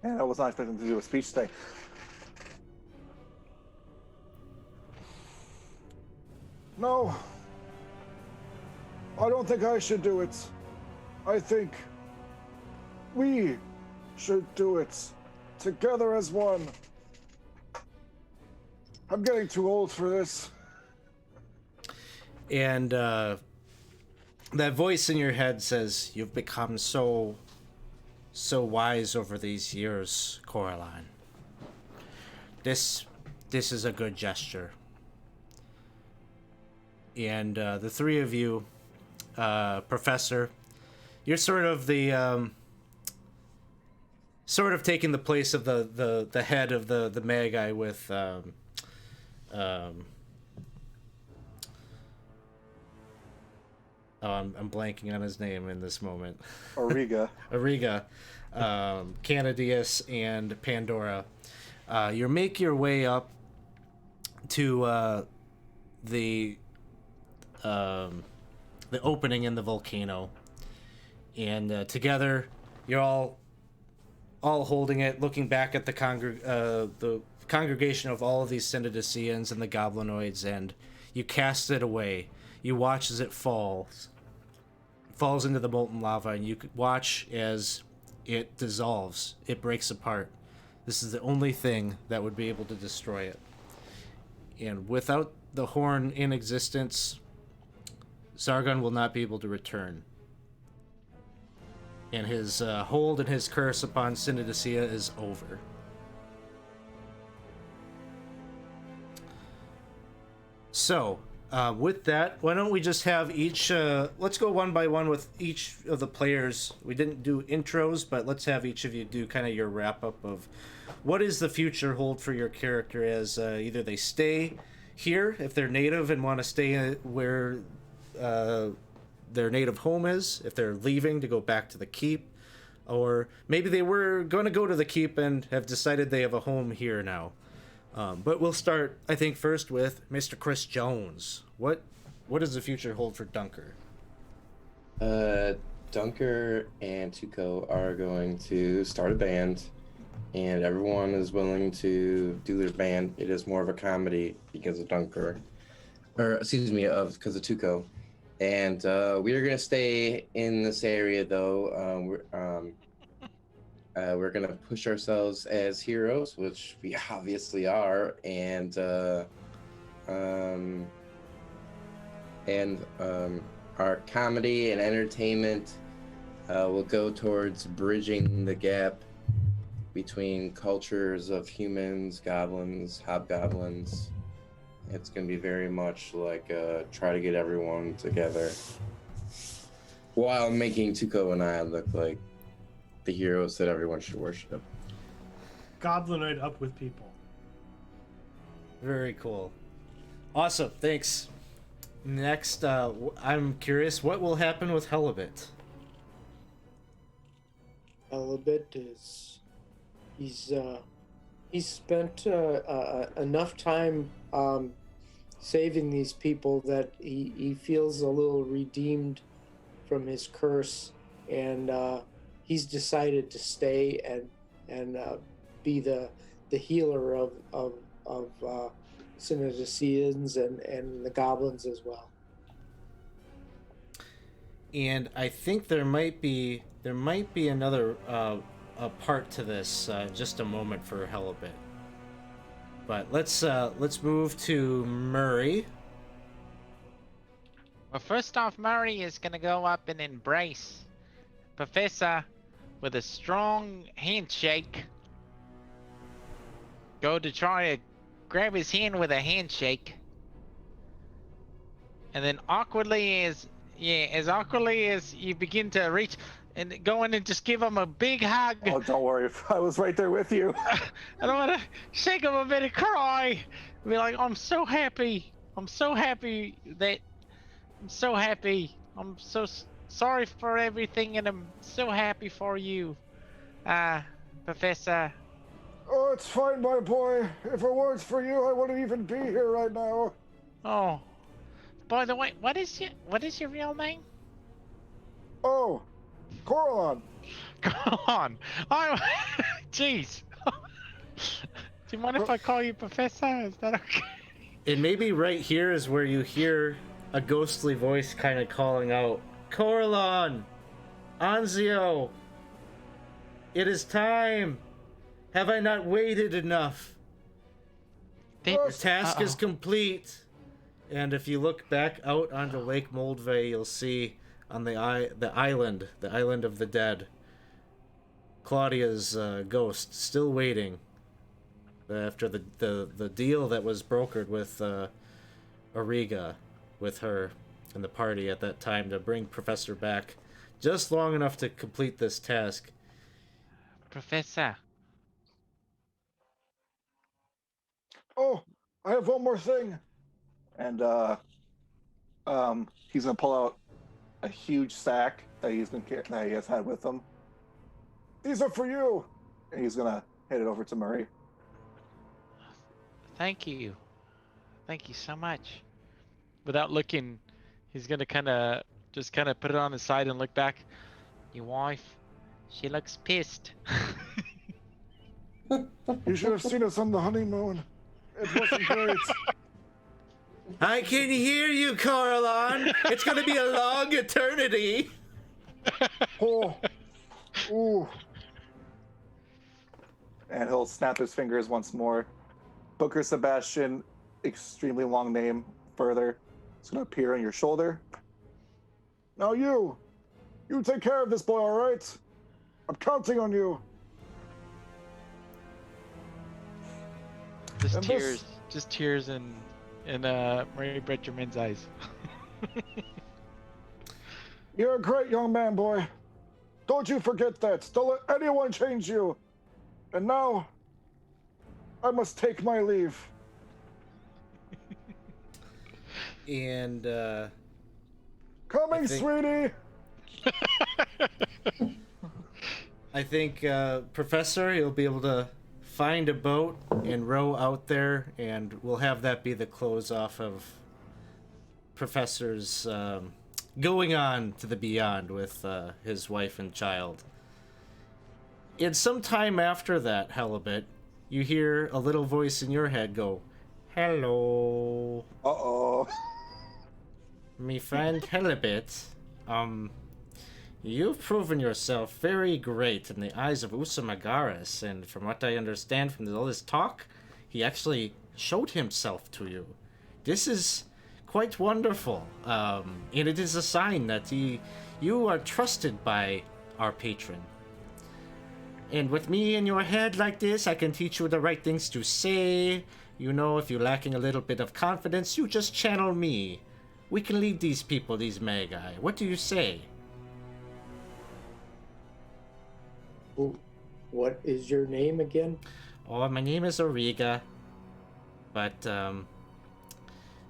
Man, I was not expecting to do a speech today. No. I don't think I should do it. I think we should do it. Together as one. I'm getting too old for this. And that voice in your head says, "You've become so wise over these years, Coraline. This is a good gesture." And the three of you, Professor, you're sort of the sort of taking the place of the head of the Magi with I'm blanking on his name in this moment. Auriga. Auriga, Canadius, and Pandora. You make your way up to the opening in the volcano, and together you're all holding it, looking back at the congregation of all of these Synodicians and the goblinoids, and you cast it away. You watch as it falls into the molten lava, and you watch as it dissolves. It breaks apart. This is the only thing that would be able to destroy it. And without the horn in existence, Zargon will not be able to return. And his hold and his curse upon Synodicia is over. So, with that, why don't we just have each... let's go one by one with each of the players. We didn't do intros, but let's have each of you do kind of your wrap-up of what does the future hold for your character as either they stay here, if they're native and want to stay where their native home is, if they're leaving to go back to the keep, or maybe they were going to go to the keep and have decided they have a home here now. But we'll start, I think, first with Mr. Chris Jones. What does the future hold for Dunker? Dunker and Tuco are going to start a band, and everyone is willing to do their band. It is more of a comedy because of Dunker, because of Tuco. And we are going to stay in this area, though. We're going to push ourselves as heroes, which we obviously are, and our comedy and entertainment will go towards bridging the gap between cultures of humans, goblins, hobgoblins. It's going to be very much like try to get everyone together while making Tuco and I look like the heroes that everyone should worship. Goblinoid up with people. Very cool. Awesome, thanks. Next, I'm curious, what will happen with Helibit? Helibit is... He's spent enough time saving these people that he feels a little redeemed from his curse, and he's decided to stay and be the healer of Synodicians and the goblins as well. And I think there might be another a part to this. Just a moment for Helibit. But let's move to Murray. Well, first off, Murray is gonna go up and embrace Professor with a strong handshake. Go to try to grab his hand with a handshake. And then awkwardly as awkwardly as you begin to reach and go in and just give him a big hug. Oh, don't worry. I was right there with you. I don't want to shake him a bit and cry. Be like, I'm so happy. I'm so happy that I'm so happy. I'm so sorry for everything, and I'm so happy for you, Professor. Oh, it's fine, my boy. If it weren't for you, I wouldn't even be here right now. Oh, by the way, what is your real name? Oh, Coralon. Come on. Jeez. Do you mind if I call you Professor? Is that okay? And maybe right here is where you hear a ghostly voice kind of calling out, Coralon! Anzio! It is time! Have I not waited enough? Your task is complete. And if you look back out onto Lake Moldvay, you'll see on the island of the dead, Claudia's ghost still waiting after the deal that was brokered with Auriga, with her and the party at that time to bring Professor back just long enough to complete this task. Professor. Oh, I have one more thing. And he's gonna pull out a huge sack that he has had with him. These are for you. And he's gonna hand it over to Murray. Thank you. Thank you so much. Without looking, he's gonna kind of put it on his side and look back. Your wife, she looks pissed. You should have seen us on the honeymoon. It wasn't great. I can hear you, Coralon. It's going to be a long eternity. Oh. Ooh. And he'll snap his fingers once more. Booker Sebastian, extremely long name, further. It's going to appear on your shoulder. Now you take care of this boy, all right? I'm counting on you. Just tears in Murray Brett Germain's eyes. You're a great young man, boy. Don't you forget that. Don't let anyone change you. And now, I must take my leave. And, Coming, sweetie! I think, Professor, you'll be able to find a boat and row out there, and we'll have that be the close off of Professor's going on to the beyond with his wife and child. And sometime after that, Halibut, you hear a little voice in your head go, "Hello." Uh-oh. Me friend Halibut, you've proven yourself very great in the eyes of Usamagaras, and from what I understand from all this talk, he actually showed himself to you. This is quite wonderful, and it is a sign that you are trusted by our patron. And with me in your head like this, I can teach you the right things to say. You know, if you're lacking a little bit of confidence, you just channel me. We can lead these people, these magi. What do you say? What is your name again? Oh, my name is Auriga. But,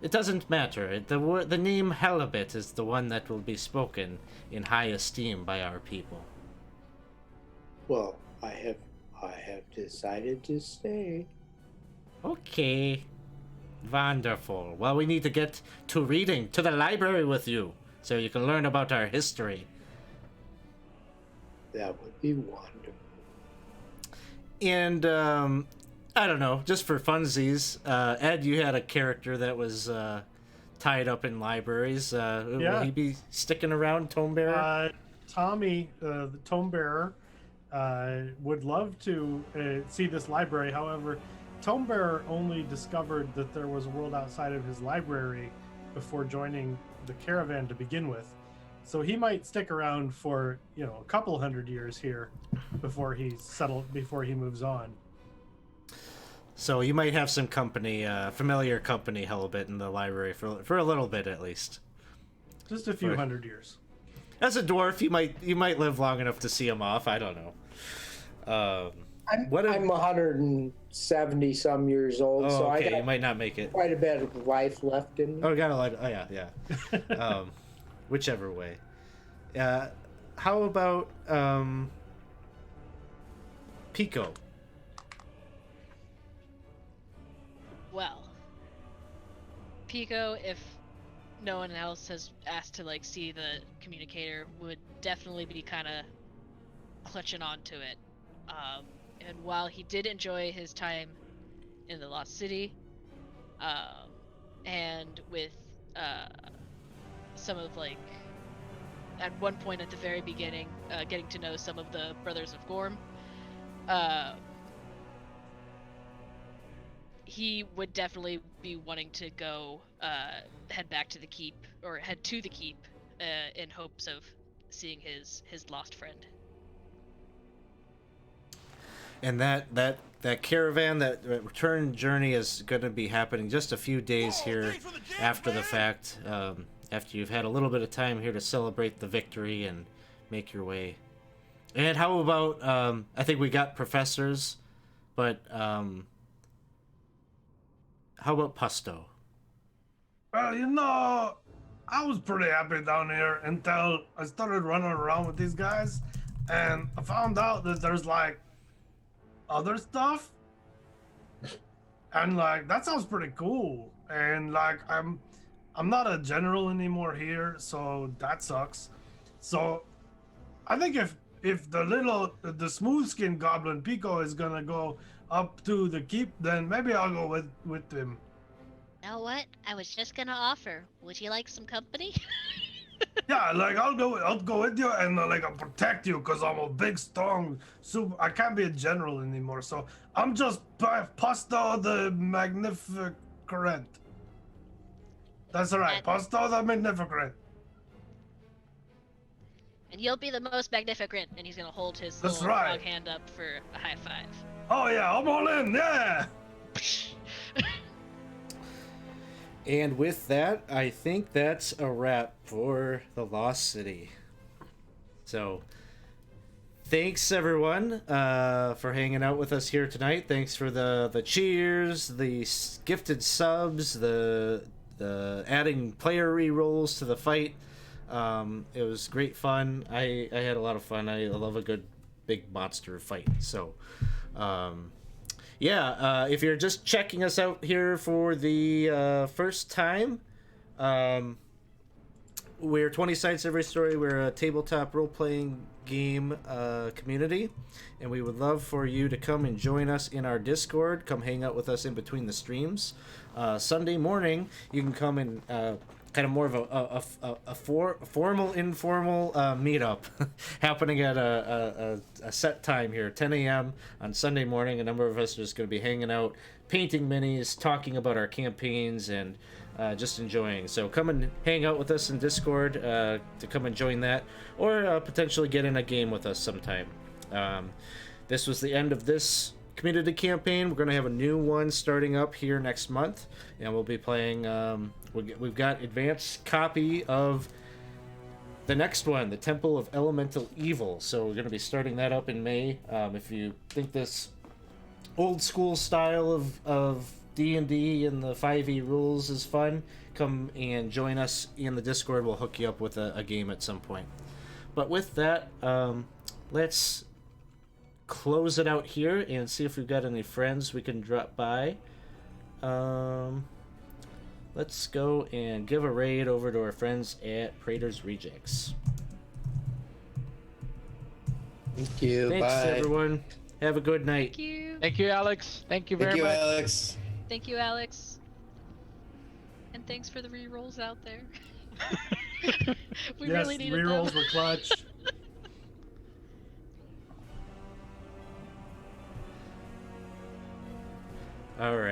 it doesn't matter. The name Halibut is the one that will be spoken in high esteem by our people. Well, I have decided to stay. Okay. Wonderful. Well, we need to get to reading, to the library with you, so you can learn about our history. That would be wonderful. And, I don't know, just for funsies, Ed, you had a character that was tied up in libraries. Will he be sticking around, Tome Bearer? Tommy, the Tome Bearer, would love to see this library. However, Tome Bearer only discovered that there was a world outside of his library before joining the caravan to begin with. So he might stick around for, a couple hundred years here before he moves on. So you might have some company, familiar company, Hellbit, in the library for a little bit at least. Just a few hundred years. As a dwarf, you might live long enough to see him off. I don't know. I'm 170 some years old, so I got you might not make it. quite a bit of life left in me. Oh, got a lot. Oh, yeah. Whichever way. How about Pico? Well, Pico, if no one else has asked to see the communicator, would definitely be kind of clutching onto it. And while he did enjoy his time in the Lost City, and with some of at one point at the very beginning, getting to know some of the Brothers of Gorm, he would definitely be wanting to go head back to the keep, or head to the keep, in hopes of seeing his lost friend. And that caravan, that return journey is going to be happening just a few days here after the fact, after you've had a little bit of time here to celebrate the victory and make your way. And how about, I think we got professors, but how about Pusto? Well, I was pretty happy down here until I started running around with these guys, and I found out that there's other stuff, and that sounds pretty cool. And I'm not a general anymore here, so that sucks. So I think if the smooth skin goblin Pico is gonna go up to the keep, then maybe I'll go with him. Know what? I was just gonna offer. Would you like some company? Yeah, I'll go with you, and I'll protect you, because I'm a big, strong, super. I can't be a general anymore, so I'm just Pasto the Magnificent. That's right, Pasto the Magnificent. And you'll be the most magnificent. And he's gonna hold his That's little right. dog hand up for a high five. Oh yeah, I'm all in. Yeah. And with that, I think that's a wrap for the Lost City. So, thanks everyone for hanging out with us here tonight. Thanks for the cheers, the gifted subs, the adding player rerolls to the fight. It was great fun. I had a lot of fun. I love a good big monster fight. So, if you're just checking us out here for the first time, we're 20 Sites Every Story. We're a tabletop role-playing game community, and we would love for you to come and join us in our Discord. Come hang out with us in between the streams. Sunday morning, you can come and kind of more of a formal, informal meetup happening at a set time here, 10 a.m. on Sunday morning. A number of us are just going to be hanging out, painting minis, talking about our campaigns, and just enjoying. So come and hang out with us in Discord to come and join that, or potentially get in a game with us sometime. This was the end of this community campaign. We're going to have a new one starting up here next month, and we'll be playing we've got advanced copy of the next one, the Temple of Elemental Evil, so we're going to be starting that up in May. If you think this old school style of D&D and the 5e rules is fun, come and join us in the Discord. We'll hook you up with a game at some point. But with that, let's close it out here and see if we've got any friends we can drop by. Let's go and give a raid over to our friends at Praetor's Rejects. Thank you. Thanks, Bye. everyone. Have a good night. Thank you. Thank you, Alex. Thank you very much. Alex. Thank you, Alex. And thanks for the rerolls out there. We Yes, really needed rerolls them. were clutch. All right.